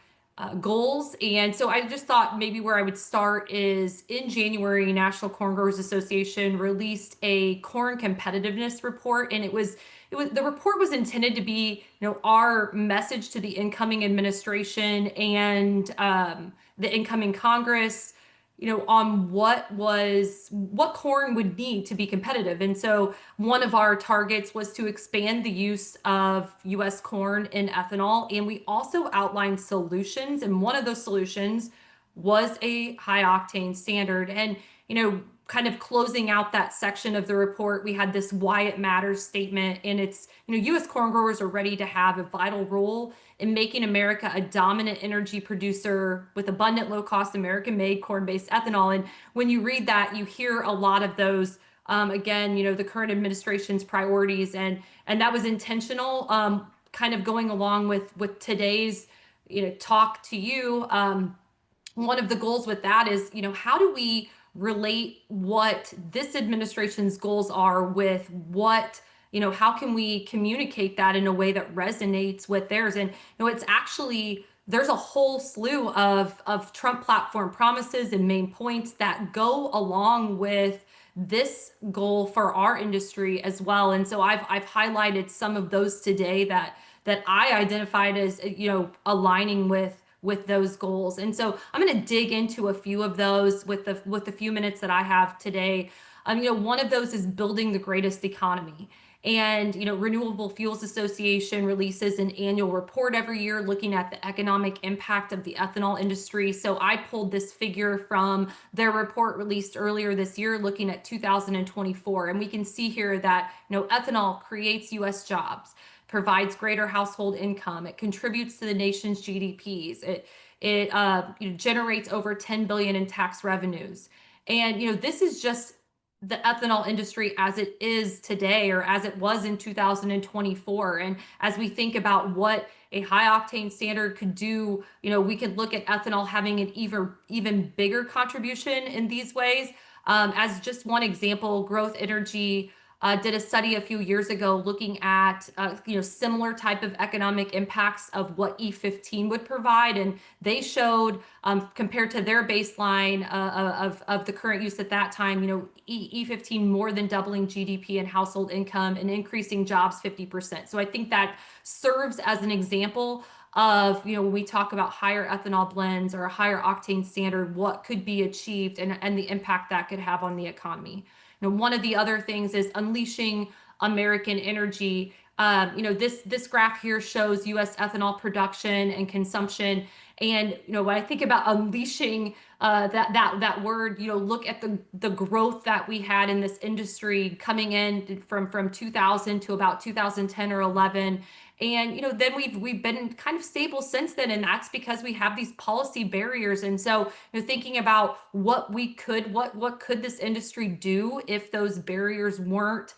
goals. And so I just thought maybe where I would start is in January, National Corn Growers Association released a corn competitiveness report, and the report was intended to be, our message to the incoming administration and the incoming Congress, on what corn would need to be competitive. And so one of our targets was to expand the use of US corn in ethanol. And we also outlined solutions. And one of those solutions was a high octane standard. And, kind of closing out that section of the report, we had this why it matters statement. And it's, US corn growers are ready to have a vital role in making America a dominant energy producer with abundant, low-cost American-made corn-based ethanol. And when you read that, you hear a lot of those, again, the current administration's priorities, and that was intentional, kind of going along with today's, talk to you. One of the goals with that is, how do we relate what this administration's goals are with what, how can we communicate that in a way that resonates with theirs? And, it's actually, there's a whole slew of Trump platform promises and main points that go along with this goal for our industry as well. And so I've highlighted some of those today that I identified as, aligning with those goals. And so I'm going to dig into a few of those with the few minutes that I have today. One of those is building the greatest economy. And, Renewable Fuels Association releases an annual report every year looking at the economic impact of the ethanol industry. So I pulled this figure from their report released earlier this year, looking at 2024. And we can see here that, ethanol creates US jobs, provides greater household income. It contributes to the nation's GDPs. It generates over 10 billion in tax revenues. And this is just the ethanol industry as it is today, or as it was in 2024. And as we think about what a high octane standard could do, we could look at ethanol having an even bigger contribution in these ways. As just one example, Growth Energy did a study a few years ago looking at similar type of economic impacts of what E15 would provide, and they showed compared to their baseline of the current use at that time, E15 more than doubling GDP and household income and increasing jobs 50%. So I think that serves as an example of, when we talk about higher ethanol blends or a higher octane standard, what could be achieved and the impact that could have on the economy. One of the other things is unleashing American energy. This graph here shows U.S. ethanol production and consumption. And when I think about unleashing that word, look at the growth that we had in this industry coming in from 2000 to about 2010 or 11. And then we've been kind of stable since then, and that's because we have these policy barriers. And so thinking about what could this industry do if those barriers weren't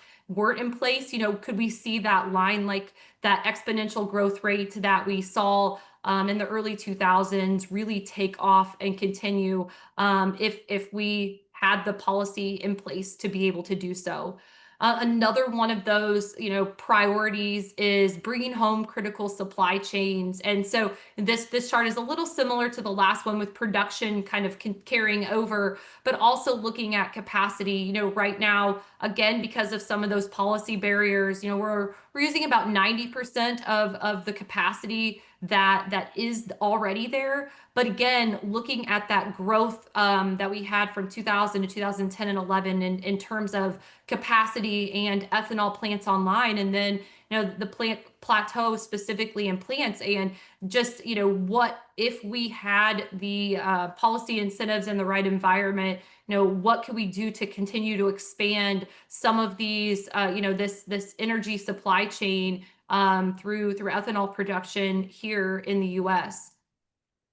in place? Could we see that line, like that exponential growth rate that we saw in the early 2000s really take off and continue if we had the policy in place to be able to do so? Another one of those, priorities is bringing home critical supply chains. And so this chart is a little similar to the last one, with production kind of carrying over, but also looking at capacity. Right now, again, because of some of those policy barriers, we're using about 90% of the capacity that is already there. But again, looking at that growth that we had from 2000 to 2010 and 11 in terms of capacity and ethanol plants online, and then the plant plateau specifically in plants, and just what if we had the policy incentives and the right environment, what could we do to continue to expand some of these this energy supply chain through ethanol production here in the U.S.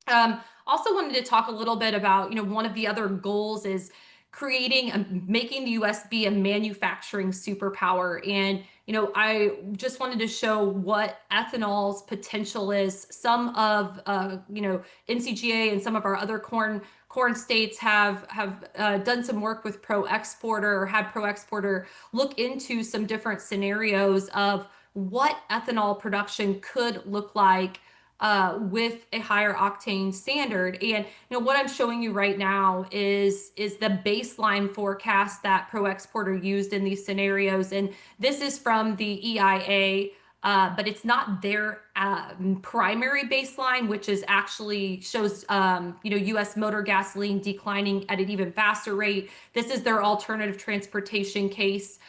Also wanted to talk a little bit about, one of the other goals is making the U.S. be a manufacturing superpower. And, I just wanted to show what ethanol's potential is. Some of, NCGA and some of our other corn states have done some work with Pro-Exporter, or had Pro-Exporter look into some different scenarios of what ethanol production could look like with a higher octane standard. And what I'm showing you right now is the baseline forecast that Pro-Exporter used in these scenarios. And this is from the EIA, but it's not their primary baseline, which is actually shows U.S. motor gasoline declining at an even faster rate. This is their alternative transportation case,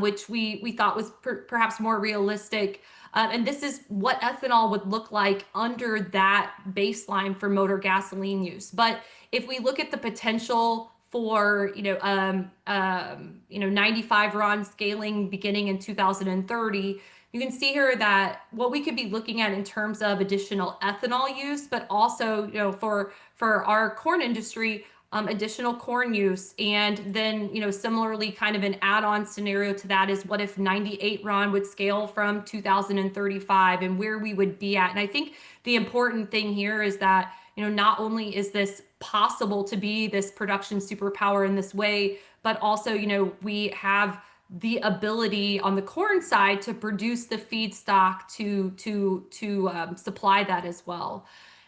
which we thought was perhaps more realistic. And this is what ethanol would look like under that baseline for motor gasoline use. But if we look at the potential for 95 RON scaling beginning in 2030, you can see here that what we could be looking at in terms of additional ethanol use, but also for our corn industry, additional corn use. And then, similarly, kind of an add-on scenario to that is, what if 98 RON would scale from 2035, and where we would be at? And I think the important thing here is that, not only is this possible to be this production superpower in this way, but also, we have the ability on the corn side to produce the feedstock to supply that as well.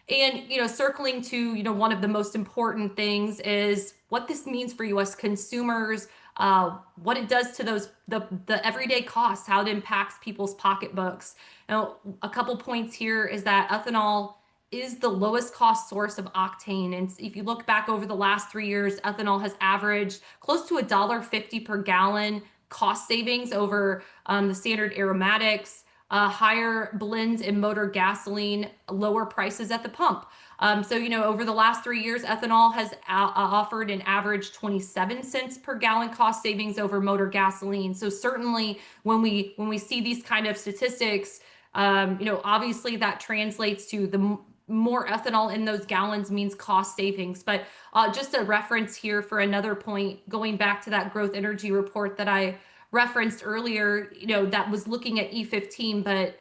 And, circling to, one of the most important things is what this means for U.S. consumers, what it does to the everyday costs, how it impacts people's pocketbooks. Now, a couple points here is that ethanol is the lowest cost source of octane. And if you look back over the last 3 years, ethanol has averaged close to $1.50 per gallon cost savings over the standard aromatics, higher blends in motor gasoline, lower prices at the pump. So, over the last 3 years, ethanol has offered an average 27 cents per gallon cost savings over motor gasoline. So certainly when we see these kind of statistics, obviously that translates to the more ethanol in those gallons means cost savings. But just a reference here for another point, going back to that growth energy report that I referenced earlier, that was looking at E15, but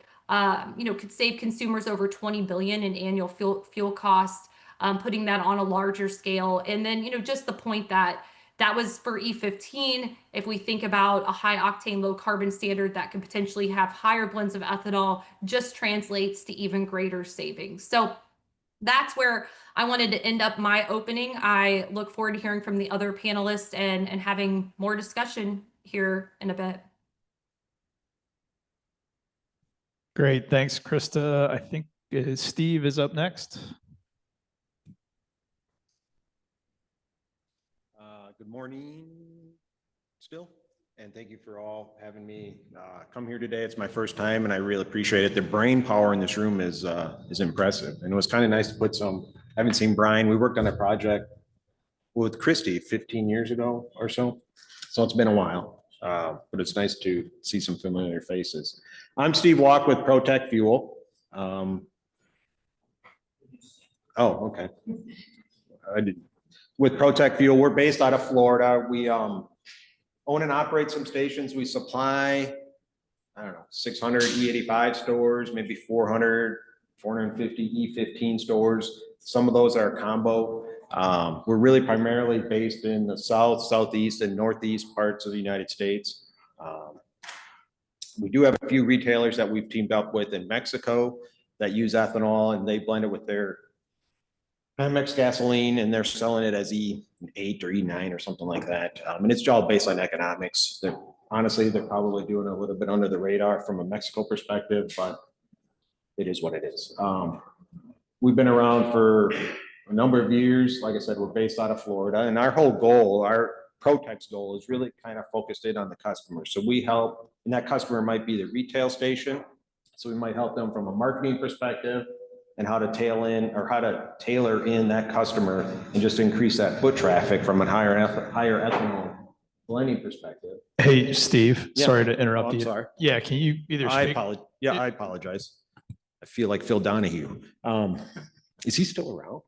could save consumers over 20 billion in annual fuel costs, putting that on a larger scale. And then, just the point that That was for E15. If we think about a high octane, low carbon standard that could potentially have higher blends of ethanol, just translates to even greater savings. So that's where I wanted to end up my opening. I look forward to hearing from the other panelists and having more discussion here in a bit. Great. Thanks, Krista. I think Steve is up next. Good morning still, and thank you for all having me come here today. It's my first time and I really appreciate it. The brain power in this room is impressive, and it was kind of nice to put some, I haven't seen Brian. We worked on a project with Christy 15 years ago or so. So it's been a while, but it's nice to see some familiar faces. I'm Steve Walk with ProTech Fuel. Oh, okay. I didn't. With ProTech Fuel, we're based out of Florida. We own and operate some stations. We supply, I don't know, 600 E85 stores, maybe 400, 450 E15 stores. Some of those are combo. We're really primarily based in the south, southeast, and northeast parts of the United States. We do have a few retailers that we've teamed up with in Mexico that use ethanol, and they blend it with their Chemex gasoline, and they're selling it as E8 or E9 or something like that. And it's all based on economics. Honestly, they're probably doing a little bit under the radar from a Mexico perspective, but it is what it is. We've been around for a number of years. Like I said, we're based out of Florida, and our whole goal, our ProTech's goal, is really kind of focused in on the customer. So we help, and that customer might be the retail station. So we might help them from a marketing perspective and how to tailor in that customer and just increase that foot traffic from a higher ethanol blending perspective. Hey, Steve, Yeah. sorry to interrupt Oh, I'm you. sorry. Yeah, can you either speak? I apologize. I feel like Phil Donahue. Is he still around?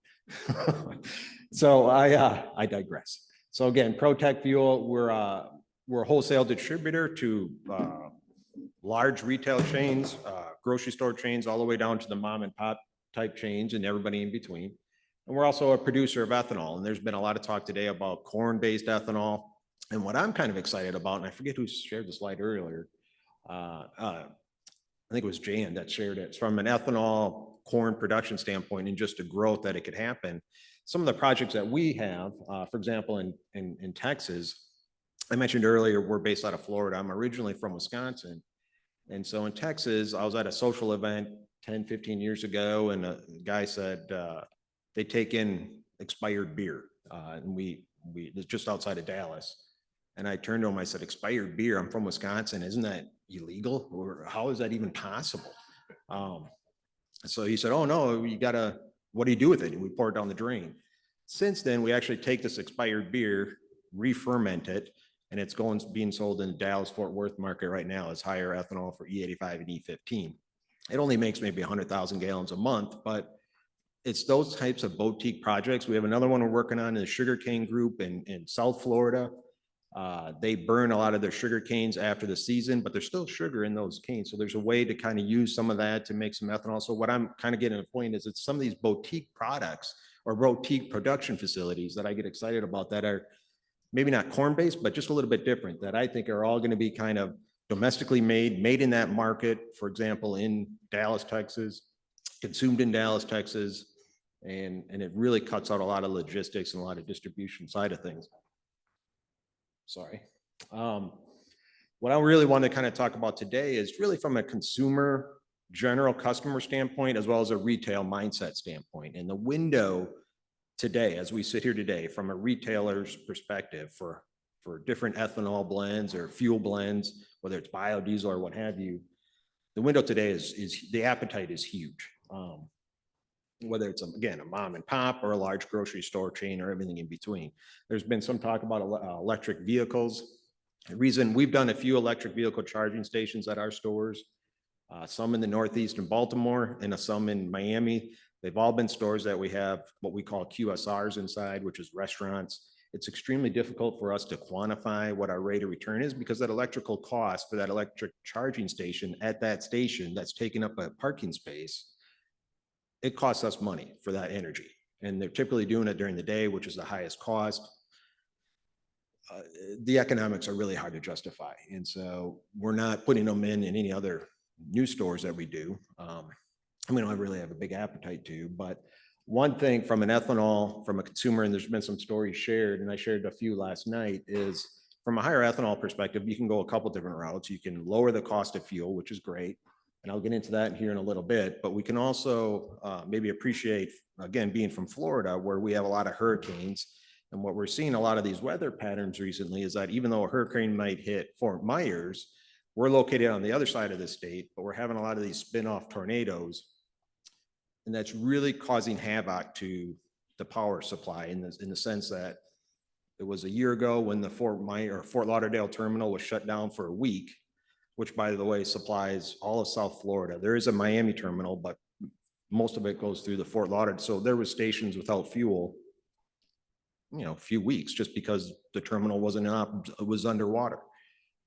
So I digress. So again, ProTech Fuel, we're a wholesale distributor to large retail chains, grocery store chains, all the way down to the mom and pop type chains and everybody in between. And we're also a producer of ethanol. And there's been a lot of talk today about corn-based ethanol. And what I'm kind of excited about, and I forget who shared the slide earlier, I think it was Jan that shared it. It's from an ethanol corn production standpoint and just the growth that it could happen. Some of the projects that we have, for example, in Texas, I mentioned earlier, we're based out of Florida. I'm originally from Wisconsin. And so in Texas, I was at a social event 10, 15 years ago, and a guy said they take in expired beer. And it's just outside of Dallas. And I turned to him, I said, expired beer, I'm from Wisconsin, isn't that illegal? Or how is that even possible? So he said, oh no, what do you do with it? And we pour it down the drain. Since then, we actually take this expired beer, re-ferment it, and it's being sold in the Dallas-Fort Worth market right now as higher ethanol for E85 and E15. It only makes maybe 100,000 gallons a month, but it's those types of boutique projects. We have another one we're working on in the sugarcane group in South Florida. They burn a lot of their sugar canes after the season, but there's still sugar in those canes. So there's a way to kind of use some of that to make some ethanol. So what I'm kind of getting at the point is it's some of these boutique products or boutique production facilities that I get excited about that are maybe not corn-based, but just a little bit different, that I think are all going to be kind of domestically made in that market, for example, in Dallas, Texas, consumed in Dallas, Texas, and it really cuts out a lot of logistics and a lot of distribution side of things. Sorry. What I really want to kind of talk about today is really from a consumer, general customer standpoint, as well as a retail mindset standpoint. And the window today, as we sit here today, from a retailer's perspective for different ethanol blends or fuel blends, whether it's biodiesel or what have you, the window today is the appetite is huge. Whether it's, again, a mom and pop or a large grocery store chain or everything in between. There's been some talk about electric vehicles. The reason we've done a few electric vehicle charging stations at our stores, some in the Northeast in Baltimore and some in Miami. They've all been stores that we have what we call QSRs inside, which is restaurants. It's extremely difficult for us to quantify what our rate of return is because that electrical cost for that electric charging station at that station that's taking up a parking space, it costs us money for that energy. And they're typically doing it during the day, which is the highest cost. the economics are really hard to justify. And so we're not putting them in any other new stores that we do. We don't really have a big appetite to, but one thing from an ethanol, from a consumer, and there's been some stories shared, and I shared a few last night, is from a higher ethanol perspective, you can go a couple different routes. You can lower the cost of fuel, which is great. And I'll get into that here in a little bit, but we can also maybe appreciate, again, being from Florida, where we have a lot of hurricanes. And what we're seeing a lot of these weather patterns recently is that even though a hurricane might hit Fort Myers, we're located on the other side of the state, but we're having a lot of these spin-off tornadoes. And that's really causing havoc to the power supply in the sense that it was a year ago when the Fort Lauderdale terminal was shut down for a week, which, by the way, supplies all of South Florida. There is a Miami terminal, but most of it goes through the Fort Lauderdale. So there were stations without fuel, a few weeks, just because the terminal was underwater.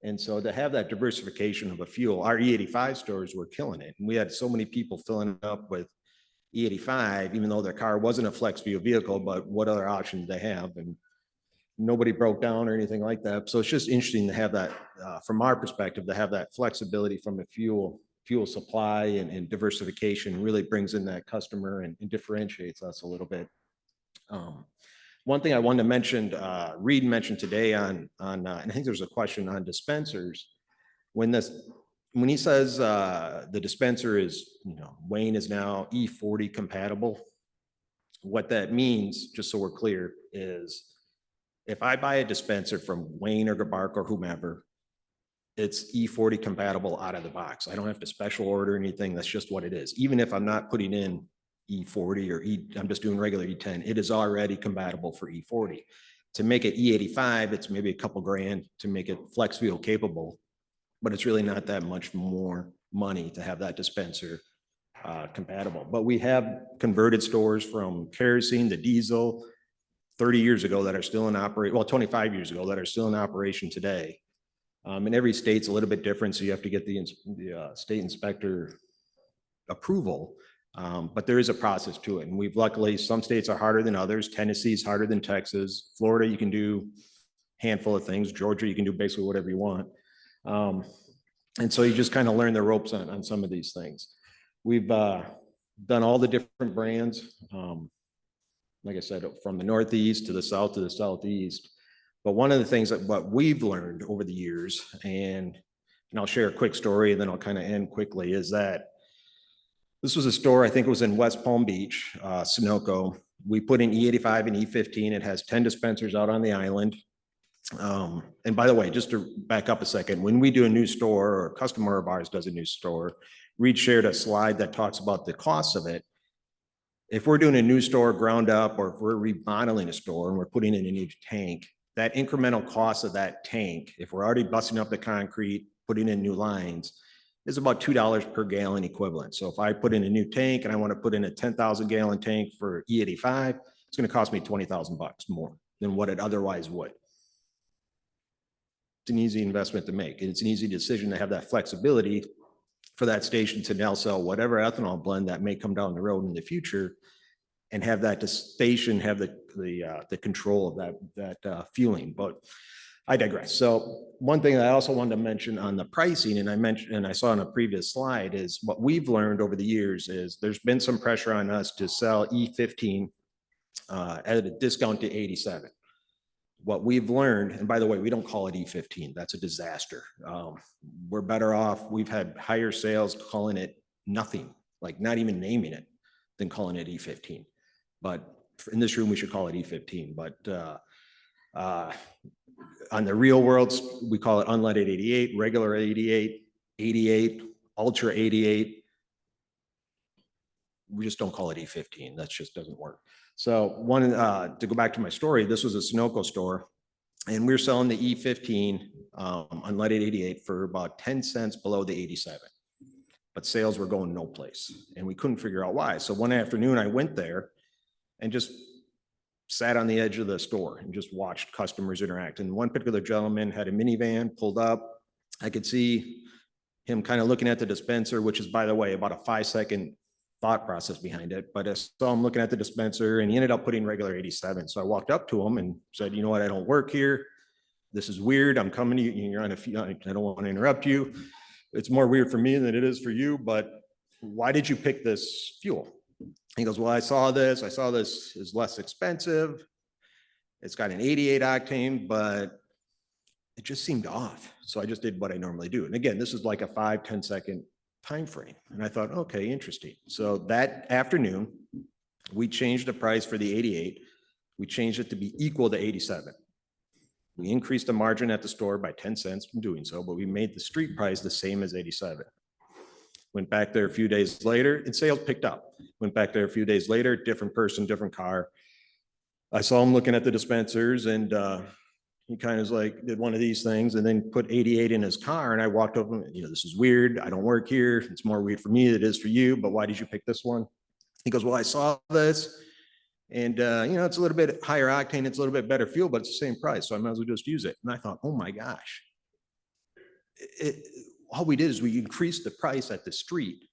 And so to have that diversification of a fuel, our E85 stores were killing it. And we had so many people filling up with E85, even though their car wasn't a flex fuel vehicle, but what other options they have? And nobody broke down or anything like that. So it's just interesting to have that, from our perspective, to have that flexibility from a fuel supply and diversification really brings in that customer and differentiates us a little bit. One thing I wanted to mention, Reed mentioned today and I think there's a question on dispensers. When he says the dispenser is, Wayne is now E40 compatible, what that means, just so we're clear, is if I buy a dispenser from Wayne or Gabark or whomever, it's E40 compatible out of the box. I don't have to special order anything. That's just what it is. Even if I'm not putting in E40 or I'm just doing regular E10, it is already compatible for E40. To make it E85, it's maybe a couple grand to make it flex fuel capable, but it's really not that much more money to have that dispenser compatible. But we have converted stores from kerosene to diesel 30 years ago that are still in operation, 25 years ago that are still in operation today. And every state's a little bit different, so you have to get the state inspector approval. But there is a process to it. And we've luckily, some states are harder than others. Tennessee's harder than Texas. Florida, you can do a handful of things. Georgia, you can do basically whatever you want. And so you just kind of learn the ropes on some of these things. We've done all the different brands. Like I said, from the Northeast to the South to the Southeast. But one of the things that what we've learned over the years, and I'll share a quick story and then I'll kind of end quickly, is that this was a store, I think it was in West Palm Beach, Sunoco. We put in E85 and E15. It has 10 dispensers out on the island. And by the way, just to back up a second, when we do a new store or a customer of ours does a new store, Reed shared a slide that talks about the cost of it. If we're doing a new store ground up, or if we're remodeling a store and we're putting in a new tank, that incremental cost of that tank, if we're already busting up the concrete, putting in new lines, is about $2 per gallon equivalent. So if I put in a new tank and I want to put in a 10,000 gallon tank for E85, it's going to cost me 20,000 bucks more than what it otherwise would. It's an easy investment to make. And it's an easy decision to have that flexibility for that station to now sell whatever ethanol blend that may come down the road in the future, and have that station have the control of that fueling. But I digress. So one thing I also wanted to mention on the pricing, and I mentioned, and I saw on a previous slide, is what we've learned over the years is there's been some pressure on us to sell E15 at a discount to 87. What we've learned, and by the way, we don't call it E15. That's a disaster. We're better off. We've had higher sales calling it nothing, like not even naming it, than calling it E15. But in this room, we should call it E15. But on the real world, we call it unleaded 88, regular 88, 88, ultra 88. We just don't call it E15. That just doesn't work. So to go back to my story, this was a Sunoco store, and we were selling the E15 unleaded 88 for about 10 cents below the 87. But sales were going no place, and we couldn't figure out why. So one afternoon I went there and just sat on the edge of the store and just watched customers interact. And one particular gentleman had a minivan pulled up. I could see him kind of looking at the dispenser, which is, by the way, about a 5-second thought process behind it. But I saw him looking at the dispenser, and he ended up putting regular 87. So I walked up to him and said, you know what, I don't work here. this is weird. I'm coming to you, you're on a few, I don't want to interrupt you. It's more weird for me than it is for you, but why did you pick this fuel? He goes, well, I saw this is less expensive. It's got an 88 octane, but it just seemed off. So I just did what I normally do. And again, this is like a 5-10 second time frame. And I thought, okay, interesting. So that afternoon, we changed the price for the 88. We changed it to be equal to 87. We increased the margin at the store by 10 cents from doing so, but we made the street price the same as 87. Went back there a few days later and sales picked up. Went back there a few days later, different person, different car. I saw him looking at the dispensers and he kind of like did one of these things and then put 88 in his car. And I walked up and, this is weird. I don't work here. It's more weird for me than it is for you, but why did you pick this one? He goes, well, I saw this and, it's a little bit higher octane. It's a little bit better fuel, but it's the same price. So I might as well just use it. And I thought, oh my gosh, all we did is we increased the price at the street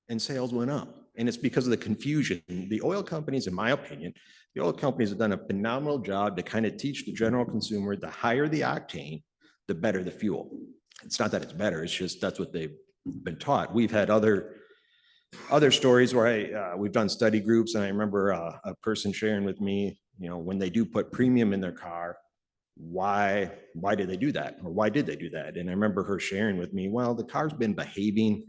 and sales went up. And it's because of the confusion. The oil companies, in my opinion, the oil companies have done a phenomenal job to kind of teach the general consumer, the higher the octane, the better the fuel. It's not that it's better, it's just that's what they've been taught. We've had other stories where we've done study groups, and I remember a person sharing with me, when they do put premium in their car, why did they do that? Or why did they do that? And I remember her sharing with me, well, the car's been behaving,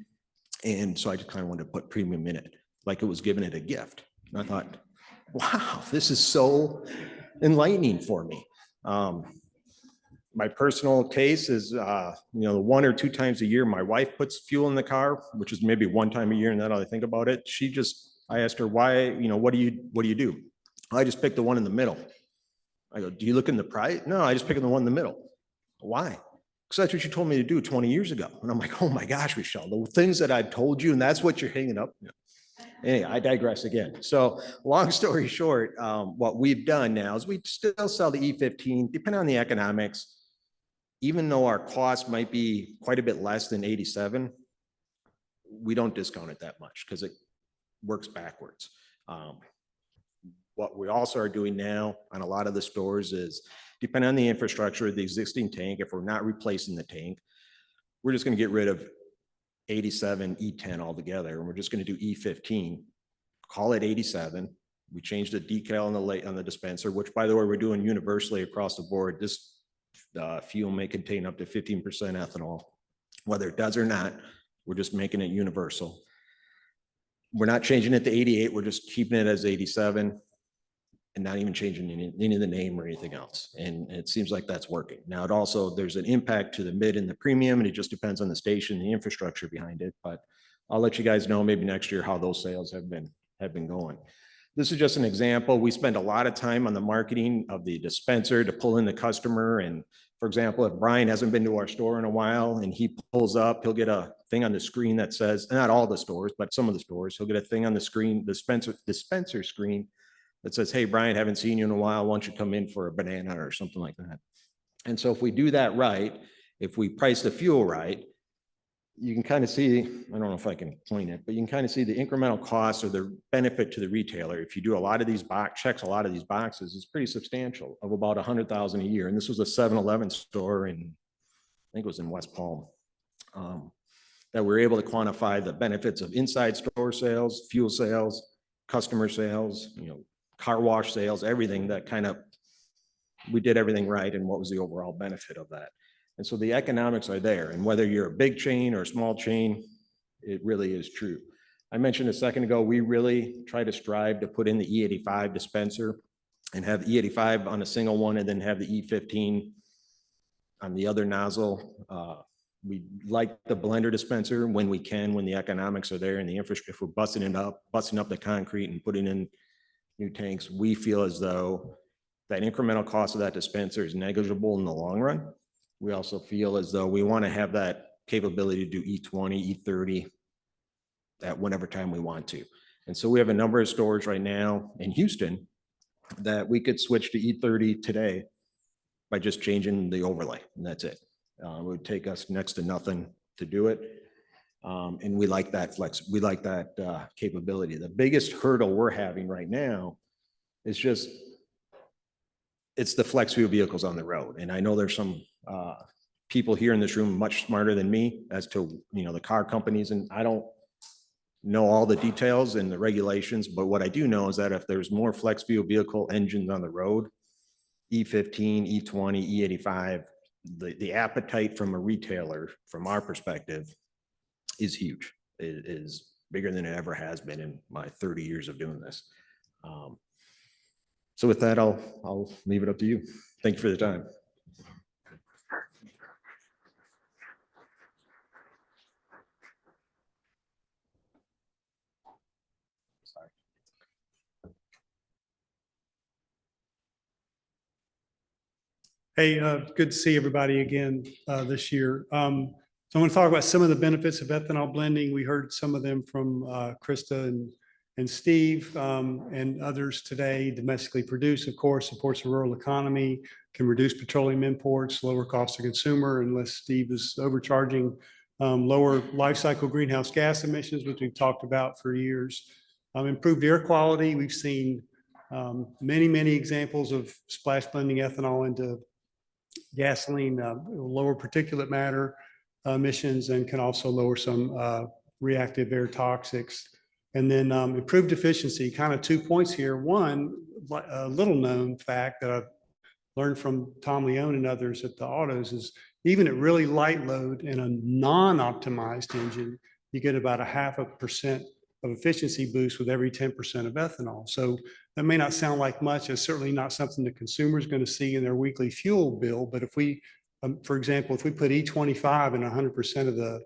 and so I just kind of wanted to put premium in it, like it was giving it a gift. And I thought, wow, this is so enlightening for me. My personal case is, 1 or 2 times a year, my wife puts fuel in the car, which is maybe 1 time a year, and then I think about it. I asked her, why, what do you do? I just pick the one in the middle. I go, do you look in the price? No, I just pick the one in the middle. Why? Because that's what you told me to do 20 years ago. And I'm like, oh my gosh, Michelle, the things that I've told you, and that's what you're hanging up. Anyway, I digress again. So long story short, what we've done now is we still sell the E15, depending on the economics. Even though our cost might be quite a bit less than 87, we don't discount it that much because it works backwards. What we also are doing now on a lot of the stores is, depending on the infrastructure of the existing tank, if we're not replacing the tank, we're just going to get rid of 87 E10 altogether, and we're just going to do E15, call it 87. We changed the decal on the dispenser, which, by the way, we're doing universally across the board. This fuel may contain up to 15% ethanol. Whether it does or not, we're just making it universal. We're not changing it to 88. We're just keeping it as 87 and not even changing any of the name or anything else. And it seems like that's working. Now, there's an impact to the mid and the premium, and it just depends on the station, the infrastructure behind it. But I'll let you guys know maybe next year how those sales have been going. This is just an example. We spend a lot of time on the marketing of the dispenser to pull in the customer. And for example, if Brian hasn't been to our store in a while and he pulls up, he'll get a thing on the screen that says, not all the stores, but some of the stores, he'll get a thing on the screen, dispenser screen that says, hey, Brian, haven't seen you in a while. Why don't you come in for a banana or something like that? And so if we do that right, if we price the fuel right, you can kind of see, I don't know if I can point it, but you can kind of see the incremental cost or the benefit to the retailer. If you do a lot of these checks, a lot of these boxes, it's pretty substantial, of about 100,000 a year. And this was a 7-Eleven store in, I think it was in West Palm, that we're able to quantify the benefits of inside store sales, fuel sales, customer sales, car wash sales, everything that we did everything right. And what was the overall benefit of that? And so the economics are there. And whether you're a big chain or a small chain, it really is true. I mentioned a second ago, we really try to strive to put in the E85 dispenser and have E85 on a single one and then have the E15 on the other nozzle. We like the blender dispenser when we can, when the economics are there and the infrastructure. If we're busting up the concrete and putting in new tanks, we feel as though that incremental cost of that dispenser is negligible in the long run. We also feel as though we want to have that capability to do E20, E30 at whatever time we want to. And so we have a number of stores right now in Houston that we could switch to E30 today by just changing the overlay, and that's it. It would take us next to nothing to do it. And we like that capability. The biggest hurdle we're having right now is just it's the flex fuel vehicles on the road. And I know there's some people here in this room much smarter than me as to, the car companies, and I don't know all the details and the regulations, but what I do know is that if there's more flex fuel vehicle engines on the road, E15, E20, E85, the appetite from a retailer, from our perspective, is huge. It is bigger than it ever has been in my 30 years of doing this. So with that, I'll leave it up to you. Thank you for the time. Hey, good to see everybody again this year. So I want to talk about some of the benefits of ethanol blending. We heard some of them from Krista and Steve and others today. Domestically produced, of course, supports the rural economy, can reduce petroleum imports, lower cost to consumer, unless Steve is overcharging, lower life cycle greenhouse gas emissions, which we've talked about for years. Improved air quality. We've seen many examples of splash blending ethanol into gasoline, lower particulate matter emissions, and can also lower some reactive air toxics. And then improved efficiency, kind of 2 points here. One, a little known fact that I've learned from Tom Leone and others at the autos is even at really light load in a non-optimized engine, you get about 0.5% of efficiency boost with every 10% of ethanol. So that may not sound like much. It's certainly not something the consumer is going to see in their weekly fuel bill. But if we, for example, if we put E25 in 100% of the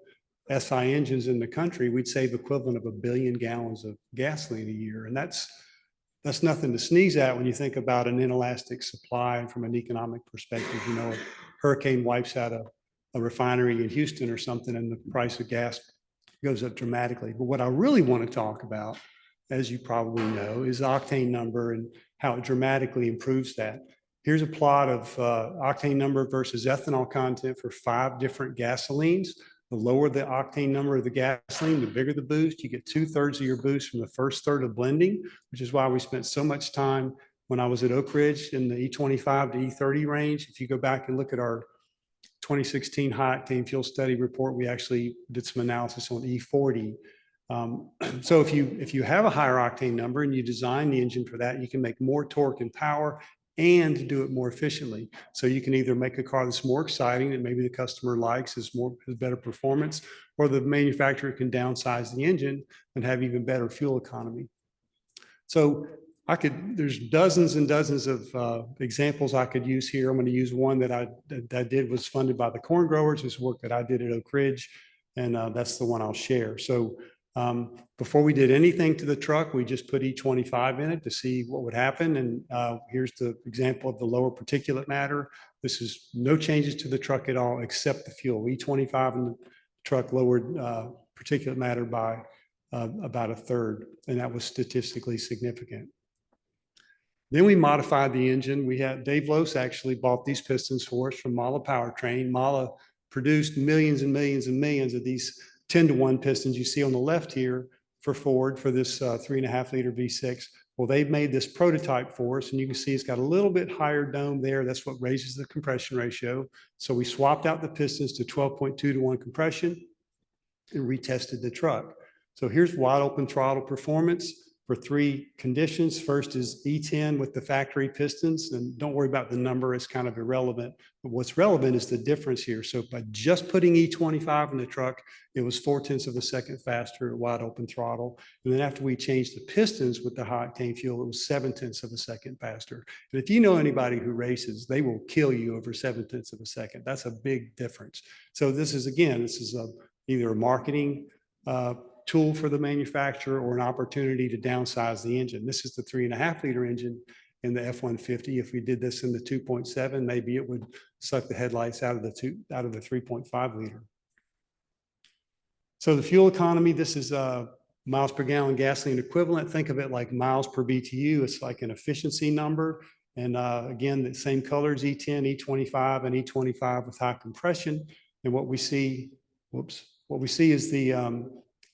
SI engines in the country, we'd save equivalent of 1 billion gallons of gasoline a year. And that's nothing to sneeze at when you think about an inelastic supply from an economic perspective. A hurricane wipes out a refinery in Houston or something, and the price of gas goes up dramatically. But what I really want to talk about, as you probably know, is octane number and how it dramatically improves that. Here's a plot of octane number versus ethanol content for 5 different gasolines. The lower the octane number of the gasoline, the bigger the boost. You get 2/3 of your boost from the first third of blending, which is why we spent so much time when I was at Oak Ridge in the E25 to E30 range. If you go back and look at our 2016 high octane fuel study report, we actually did some analysis on E40. So if you have a higher octane number and you design the engine for that, you can make more torque and power and do it more efficiently. So you can either make a car that's more exciting that maybe the customer likes, has better performance, or the manufacturer can downsize the engine and have even better fuel economy. So there's dozens and dozens of examples I could use here. I'm going to use one that I did, was funded by the corn growers. It's work that I did at Oak Ridge, and that's the one I'll share. So before we did anything to the truck, we just put E25 in it to see what would happen. And here's the example of the lower particulate matter. This is no changes to the truck at all, except the fuel. E25 in the truck lowered particulate matter by about 1/3, and that was statistically significant. Then we modified the engine. Dave Lose actually bought these pistons for us from Mala Powertrain. Mala produced millions and millions and millions of these 10-to-1 pistons you see on the left here for Ford for this 3.5 liter V6. Well, they've made this prototype for us, and you can see it's got a little bit higher dome there. That's what raises the compression ratio. So we swapped out the pistons to 12.2-to-1 compression and retested the truck. So here's wide open throttle performance for 3 conditions. First is E10 with the factory pistons, and don't worry about the number, it's kind of irrelevant. But what's relevant is the difference here. So by just putting E25 in the truck, it was 0.4 of a second faster at wide open throttle. And then after we changed the pistons with the high octane fuel, it was 0.7 of a second faster. And if you know anybody who races, they will kill you over 0.7 of a second. That's a big difference. So this is either a marketing tool for the manufacturer or an opportunity to downsize the engine. This is the 3.5 liter engine in the F-150. If we did this in the 2.7, maybe it would suck the headlights out of the 3.5 liter. So the fuel economy, this is miles per gallon gasoline equivalent. Think of it like miles per BTU. It's like an efficiency number. And again, the same colors, E10, E25, and E25 with high compression. And what we see is the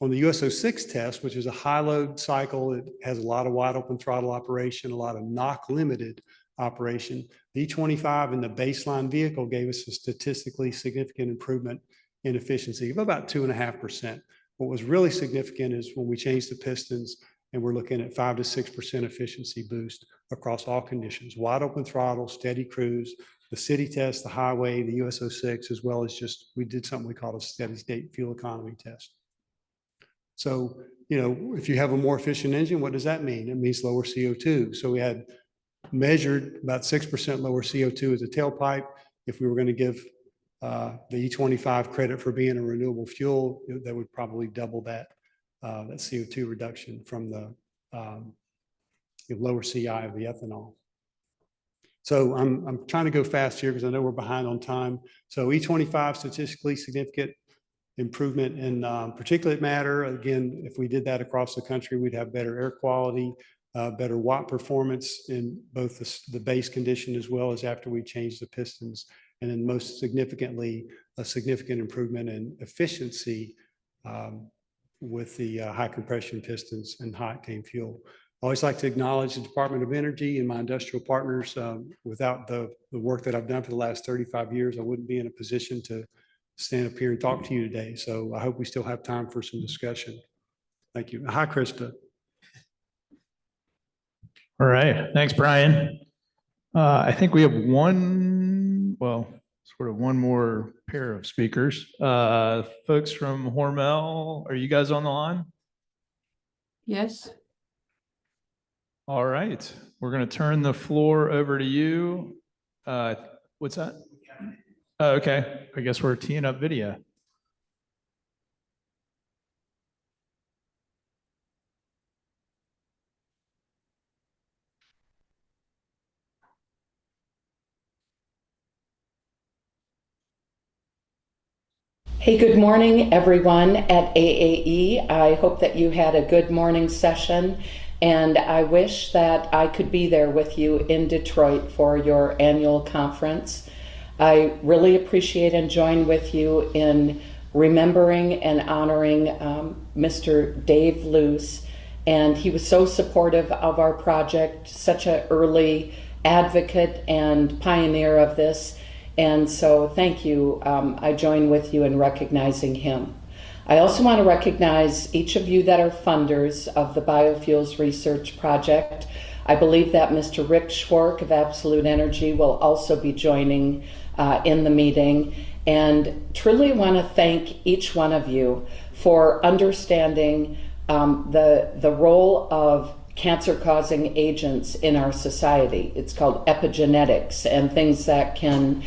on the USO6 test, which is a high load cycle, it has a lot of wide open throttle operation, a lot of knock limited operation. The E25 in the baseline vehicle gave us a statistically significant improvement in efficiency of about 2.5%. What was really significant is when we changed the pistons and we're looking at 5 to 6% efficiency boost across all conditions, wide open throttle, steady cruise, the city test, the highway, the US06, as well as just, we did something we called a steady state fuel economy test. So, you know, if you have a more efficient engine, what does that mean? It means lower CO2. So we had measured about 6% lower CO2 as a tailpipe. If we were going to give the E25 credit for being a renewable fuel, that would probably double that CO2 reduction from the lower CI of the ethanol. So I'm trying to go fast here because I know we're behind on time. So E25 statistically significant improvement in particulate matter. Again, if we did that across the country, we'd have better air quality, better watt performance in both the base condition as well as after we changed the pistons. And then most significantly, a significant improvement in efficiency with the high compression pistons and high octane fuel. I always like to acknowledge the Department of Energy and my industrial partners. Without the work that I've done for the last 35 years, I wouldn't be in a position to stand up here and talk to you today. So I hope we still have time for some discussion. Thank you. Hi, Krista. All right. Thanks, Brian. I think we have sort of one more pair of speakers. Folks from Hormel, are you guys on the line? Yes. All right. We're going to turn the floor over to you. What's that? Oh, okay. I guess we're teeing up video. Hey, good morning, everyone at AAE. I hope that you had a good morning session, and I wish that I could be there with you in Detroit for your annual conference. I really appreciate and join with you in remembering and honoring Mr. Dave Luce, and he was so supportive of our project, such an early advocate and pioneer of this. And so thank you. I join with you in recognizing him. I also want to recognize each of you that are funders of the Biofuels Research Project. I believe that Mr. Rick Schwark of Absolute Energy will also be joining in the meeting. And truly want to thank each one of you for understanding the role of cancer-causing agents in our society. It's called epigenetics, and things that can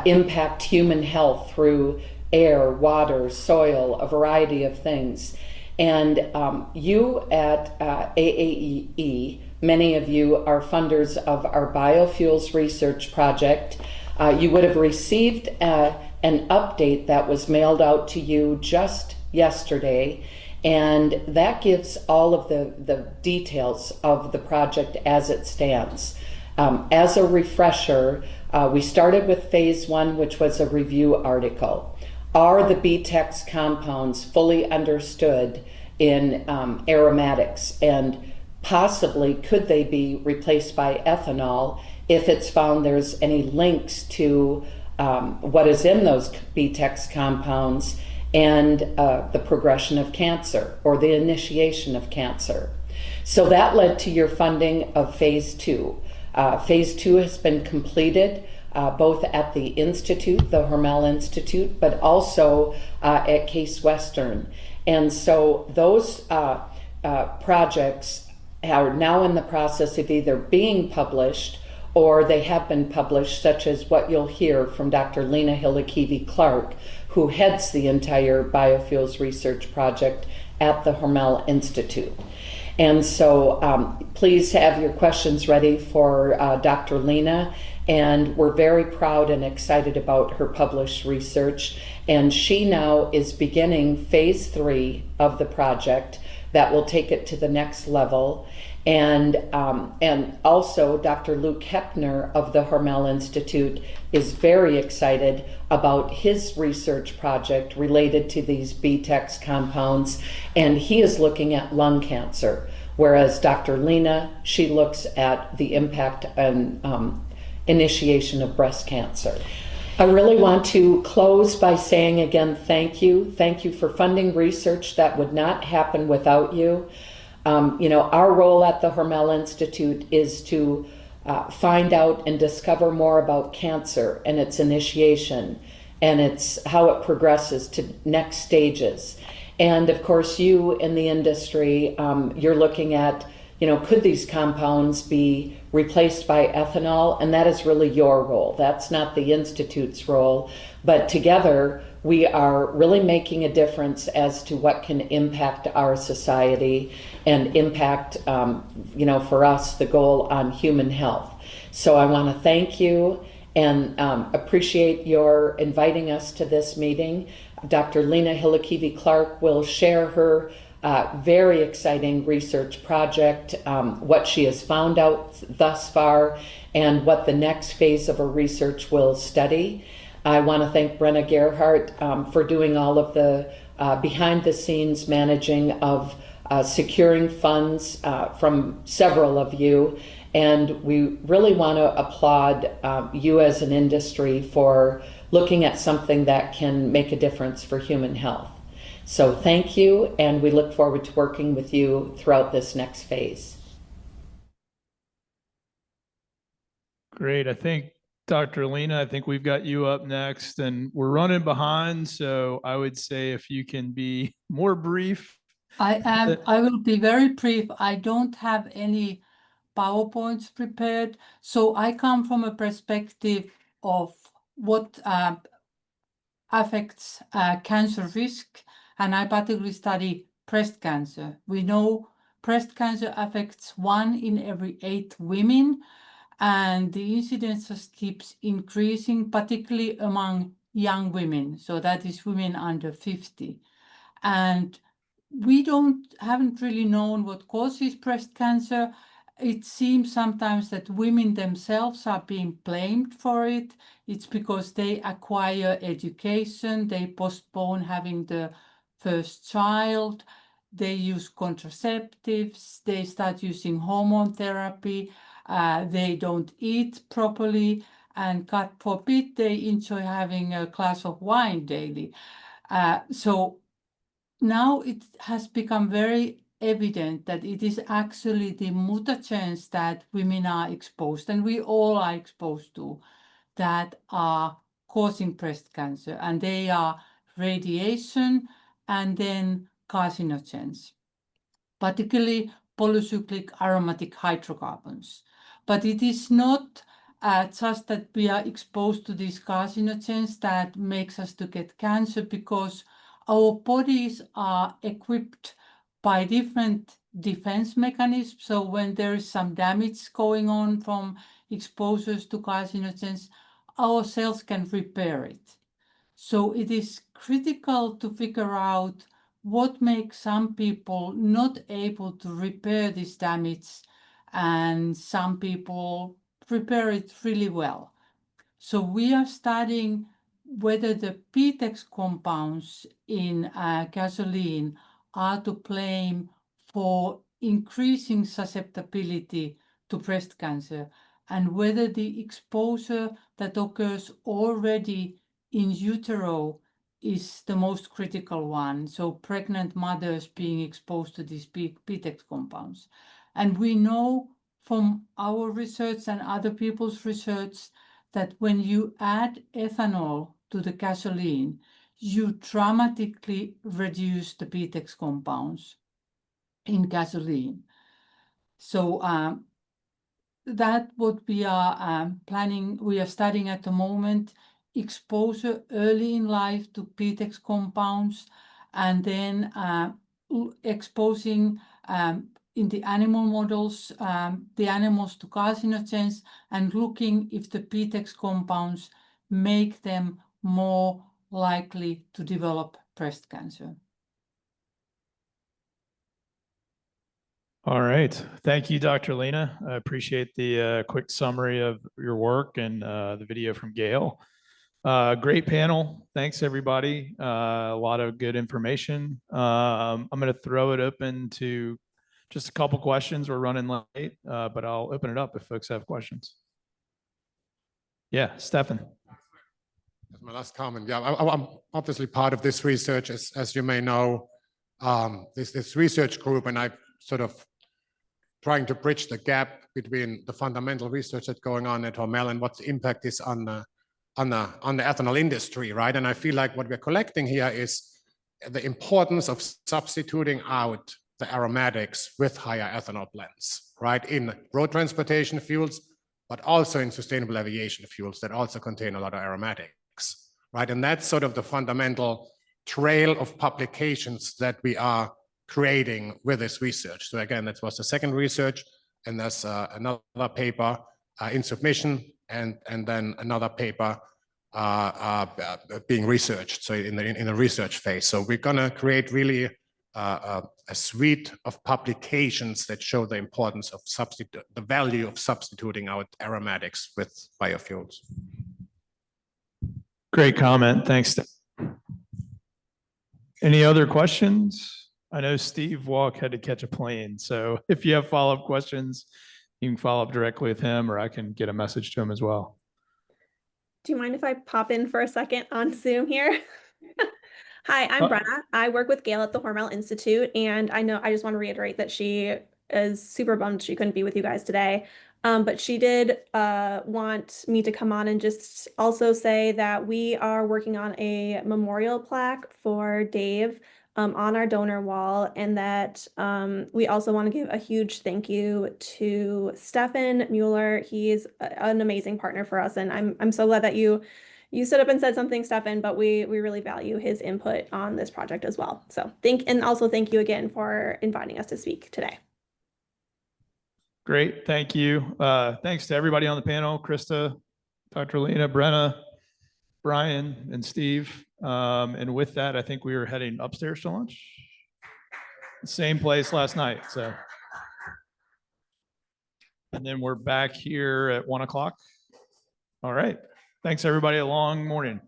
impact human health through air, water, soil, a variety of things. And you at AAE, many of you are funders of our Biofuels Research Project. You would have received an update that was mailed out to you just yesterday, and that gives all of the details of the project as it stands. As a refresher, we started with phase 1, which was a review article. Are the BTEX compounds fully understood in aromatics, and possibly could they be replaced by ethanol if it's found there's any links to what is in those BTEX compounds and the progression of cancer or the initiation of cancer. So that led to your funding of phase 2. Phase 2 has been completed both at the Institute, the Hormel Institute, but also at Case Western. And so those projects are now in the process of either being published or they have been published, such as what you'll hear from Dr. Lena Hillakivi-Clark, who heads the entire Biofuels Research Project at the Hormel Institute. And so please have your questions ready for Dr. Lena. And we're very proud and excited about her published research. And she now is beginning phase 3 of the project that will take it to the next level. And also Dr. Luke Hepner of the Hormel Institute is very excited about his research project related to these BTEX compounds. And he is looking at lung cancer, whereas Dr. Lena, she looks at the impact and initiation of breast cancer. I really want to close by saying again, thank you. Thank you for funding research that would not happen without you. Our role at the Hormel Institute is to find out and discover more about cancer and its initiation and its how it progresses to next stages. And of course, you in the industry, you're looking at, could these compounds be replaced by ethanol? And that is really your role. That's not the Institute's role. But together, we are really making a difference as to what can impact our society and impact, for us, the goal on human health. So I want to thank you and appreciate your inviting us to this meeting. Dr. Lena Hillakivi-Clark will share her very exciting research project, what she has found out thus far, and what the next phase of her research will study. I want to thank Brenna Gerhardt for doing all of the behind the scenes managing of securing funds from several of you. And we really want to applaud you as an industry for looking at something that can make a difference for human health. So thank you, and we look forward to working with you throughout this next phase. Great. I think, Dr. Lena, I think we've got you up next, and we're running behind. So I would say if you can be more brief. I will be very brief. I don't have any PowerPoints prepared. So I come from a perspective of what affects cancer risk, and I particularly study breast cancer. We know breast cancer affects 1 in every 8 women, and the incidence just keeps increasing, particularly among young women. So that is women under 50. And we haven't really known what causes breast cancer. It seems sometimes that women themselves are being blamed for it. It's because they acquire education, they postpone having the first child, they use contraceptives, they start using hormone therapy, they don't eat properly, and God forbid they enjoy having a glass of wine daily. So now it has become very evident that it is actually the mutagens that women are exposed, and we all are exposed to, that are causing breast cancer, and they are radiation and then carcinogens, particularly polycyclic aromatic hydrocarbons. But it is not just that we are exposed to these carcinogens that makes us to get cancer, because our bodies are equipped by different defense mechanisms. So when there is some damage going on from exposures to carcinogens, our cells can repair it. So it is critical to figure out what makes some people not able to repair this damage, and some people repair it really well. So we are studying whether the PTEX compounds in gasoline are to blame for increasing susceptibility to breast cancer, and whether the exposure that occurs already in utero is the most critical one. So pregnant mothers being exposed to these PTEX compounds. And we know from our research and other people's research that when you add ethanol to the gasoline, you dramatically reduce the PTEX compounds in gasoline. So that's what we are planning. We are studying at the moment, exposure early in life to PTEX compounds, and then exposing in the animal models, the animals to carcinogens, and looking if the PTEX compounds make them more likely to develop breast cancer. All right. Thank you, Dr. Lena. I appreciate the quick summary of your work and the video from Gail. Great panel. Thanks, everybody. A lot of good information. I'm going to throw it open to Just a couple questions. We're running late, but I'll open it up if folks have questions. Yeah, Stefan. That's my last comment. Yeah, I'm obviously part of this research, as you may know, this research group, and I'm sort of trying to bridge the gap between the fundamental research that's going on at Hormel and what the impact is on the ethanol industry, right? And I feel like what we're collecting here is the importance of substituting out the aromatics with higher ethanol blends, right? In road transportation fuels, but also in sustainable aviation fuels that also contain a lot of aromatics, right? And that's sort of the fundamental trail of publications that we are creating with this research. So again, that was the second research, and there's another paper in submission, and then another paper being researched, so in a research phase. So we're gonna create really a suite of publications that show the importance of the value of substituting out aromatics with biofuels. Great comment. Thanks. Any other questions? I know Steve Walk had to catch a plane, so if you have follow-up questions, you can follow up directly with him, or I can get a message to him as well. Do you mind if I pop in for a second on Zoom here? Hi, I'm Brenna. I work with Gail at the Hormel Institute, and I just want to reiterate that she is super bummed she couldn't be with you guys today. But she did want me to come on and just also say that we are working on a memorial plaque for Dave on our donor wall, and that we also want to give a huge thank you to Stefan Mueller. He's an amazing partner for us, and I'm so glad that you stood up and said something, Stefan, but we really value his input on this project as well. So also thank you again for inviting us to speak today. Great, thank you. Thanks to everybody on the panel, Krista, Dr. Lena, Brenna, Brian, and Steve. And with that, I think we were heading upstairs to lunch. Same place last night, so. And then we're back here at 1 o'clock. All right, thanks everybody, a long morning.